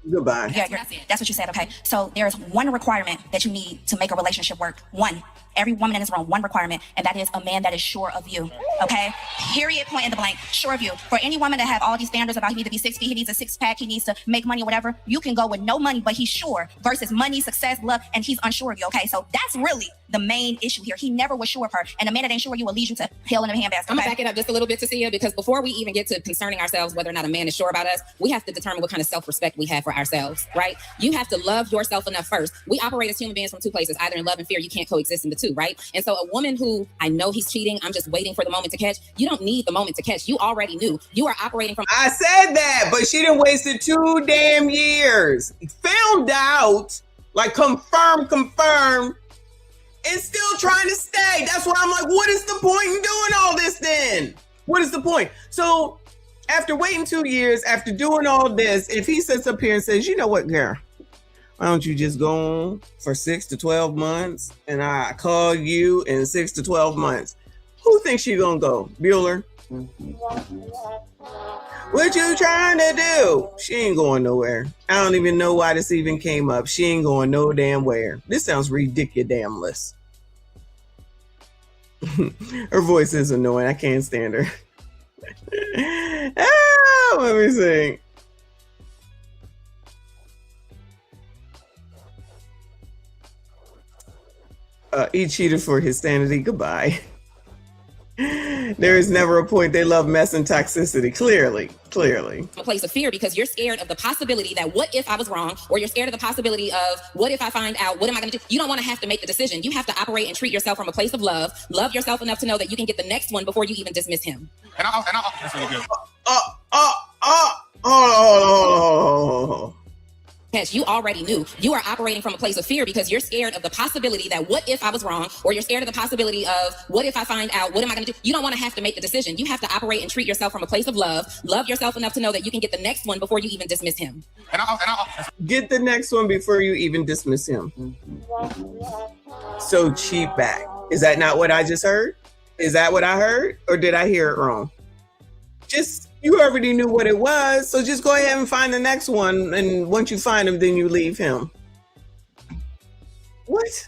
Goodbye. Yeah, that's what you said. Okay. So there's one requirement that you need to make a relationship work. One. Every woman in this room, one requirement, and that is a man that is sure of you. Okay? Period, point in the blank. Sure of you. For any woman to have all these standards about he needs to be 6 feet, he needs a six-pack, he needs to make money or whatever, you can go with no money, but he's sure, versus money, success, love, and he's unsure of you. Okay? So that's really the main issue here. He never was sure of her, and a man that ain't sure of you will lead you to hell in a handbasket. I'm gonna back it up just a little bit, Tasia, because before we even get to concerning ourselves whether or not a man is sure about us, we have to determine what kind of self-respect we have for ourselves, right? You have to love yourself enough first. We operate as human beings from two places, either in love and fear. You can't coexist in the two, right? And so a woman who, I know he's cheating, I'm just waiting for the moment to catch, you don't need the moment to catch. You already knew. You are operating from. I said that, but she done wasted 2 damn years. Found out, like confirmed, and still trying to stay. That's why I'm like, what is the point in doing all this then? What is the point? So after waiting 2 years, after doing all this, if he sits up here and says, you know what, girl, why don't you just go on for 6 to 12 months and I call you in 6 to 12 months? Who thinks she gonna go? Bueller? What you trying to do? She ain't going nowhere. I don't even know why this even came up. She ain't going no damn where. This sounds ridiculous. Her voice is annoying. I can't stand her. Let me see. He cheated for his sanity. Goodbye. There is never a point they love mess and toxicity. Clearly. A place of fear because you're scared of the possibility that what if I was wrong, or you're scared of the possibility of what if I find out, what am I going to do? You don't want to have to make the decision. You have to operate and treat yourself from a place of love yourself enough to know that you can get the next one before you even dismiss him. That's really good. Oh. Yes, you already knew. You are operating from a place of fear because you're scared of the possibility that what if I was wrong, or you're scared of the possibility of what if I find out, what am I going to do? You don't want to have to make the decision. You have to operate and treat yourself from a place of love yourself enough to know that you can get the next one before you even dismiss him. Get the next one before you even dismiss him. So cheap back. Is that not what I just heard? Is that what I heard? Or did I hear it wrong? You already knew what it was, so just go ahead and find the next one, and once you find him, then you leave him. What?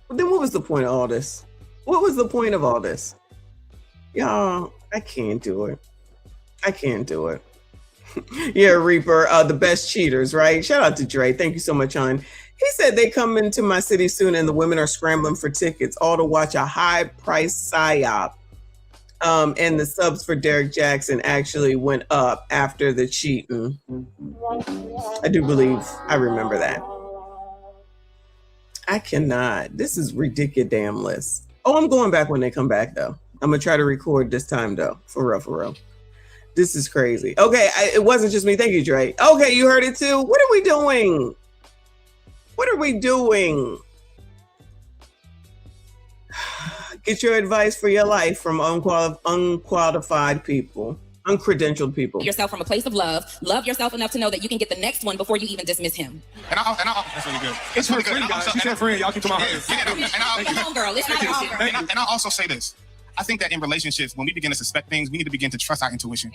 Then what was the point of all this? What was the point of all this? Y'all, I can't do it. Yeah, Reaper, the best cheaters, right? Shout out to Dre. Thank you so much, hon. He said they come into my city soon and the women are scrambling for tickets, all to watch a high-priced psyop. And the subs for Derek Jackson actually went up after the cheating. I do believe I remember that. I cannot. This is ridiculous. Oh, I'm going back when they come back, though. I'm going to try to record this time, though. For real. This is crazy. Okay, it wasn't just me. Thank you, Dre. Okay, you heard it, too. What are we doing? Get your advice for your life from unqualified people, uncredentialed people. Yourself from a place of love yourself enough to know that you can get the next one before you even dismiss him. That's really good. It's really good. She said friend, y'all keep to my Come on, girl. It's not wrong, girl. And I'll also say this. I think that in relationships, when we begin to suspect things, we need to begin to trust our intuition.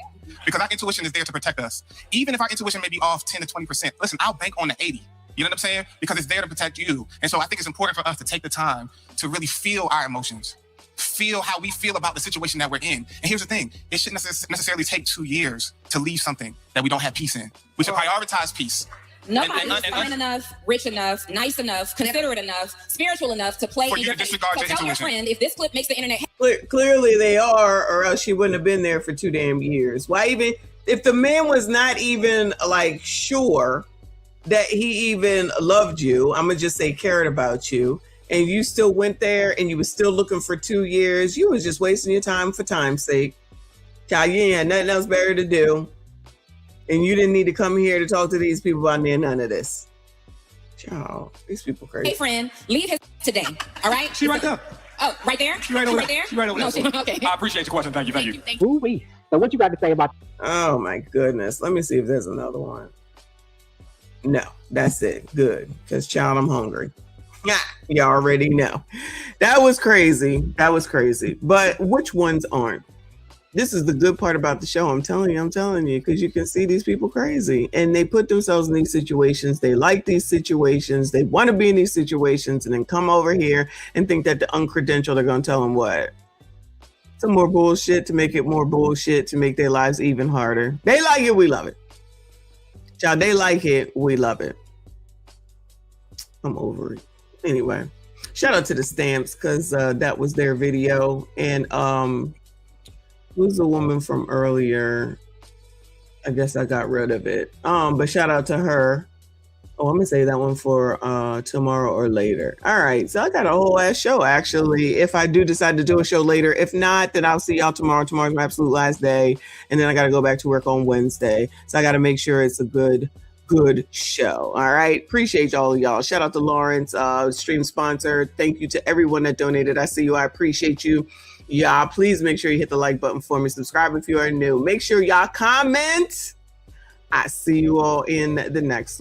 Because our intuition is there to protect us. Even if our intuition may be off 10 to 20%, listen, I'll bank on the 80. You know what I'm saying? Because it's there to protect you. And so I think it's important for us to take the time to really feel our emotions, feel how we feel about the situation that we're in. And here's the thing, it shouldn't necessarily take 2 years to leave something that we don't have peace in. We should prioritize peace. Nobody is fine enough, rich enough, nice enough, considerate enough, spiritual enough to play in your face. So tell your friend, if this clip makes the internet Clearly they are, or else she wouldn't have been there for 2 damn years. Why even, if the man was not even like sure that he even loved you, I'm gonna just say cared about you, and you still went there and you were still looking for 2 years, you was just wasting your time for time's sake. Child, you ain't had nothing else better to do. And you didn't need to come here to talk to these people about none of this. Child, these people crazy. Hey, friend, leave his today. All right? She right there. Oh, right there? She right over right there. there? She right over No, there. okay. I appreciate your question. Thank you. Ooh-wee. So what you got to say about? Oh my goodness. Let me see if there's another one. No, that's it. Good. Because child, I'm hungry. You already know. That was crazy. But which ones aren't? This is the good part about the show. I'm telling you, because you can see these people crazy and they put themselves in these situations. They like these situations. They want to be in these situations and then come over here and think that the uncredentialed are going to tell them what? Some more bullshit to make it more bullshit to make their lives even harder. They like it. We love it. Child, they like it. We love it. I'm over it. Anyway, shout out to the Stamps because that was their video. And who's the woman from earlier? I guess I got rid of it. But shout out to her. Oh, I'm gonna say that one for tomorrow or later. All right, so I got a whole ass show actually. If I do decide to do a show later, if not, then I'll see y'all tomorrow. Tomorrow's my absolute last day, and then I got to go back to work on Wednesday. So I got to make sure it's a good show. All right, appreciate all of y'all. Shout out to Lawrence, stream sponsor. Thank you to everyone that donated. I see you. I appreciate you. Y'all, please make sure you hit the like button for me. Subscribe if you are new. Make sure y'all comment. I see you all in the next one.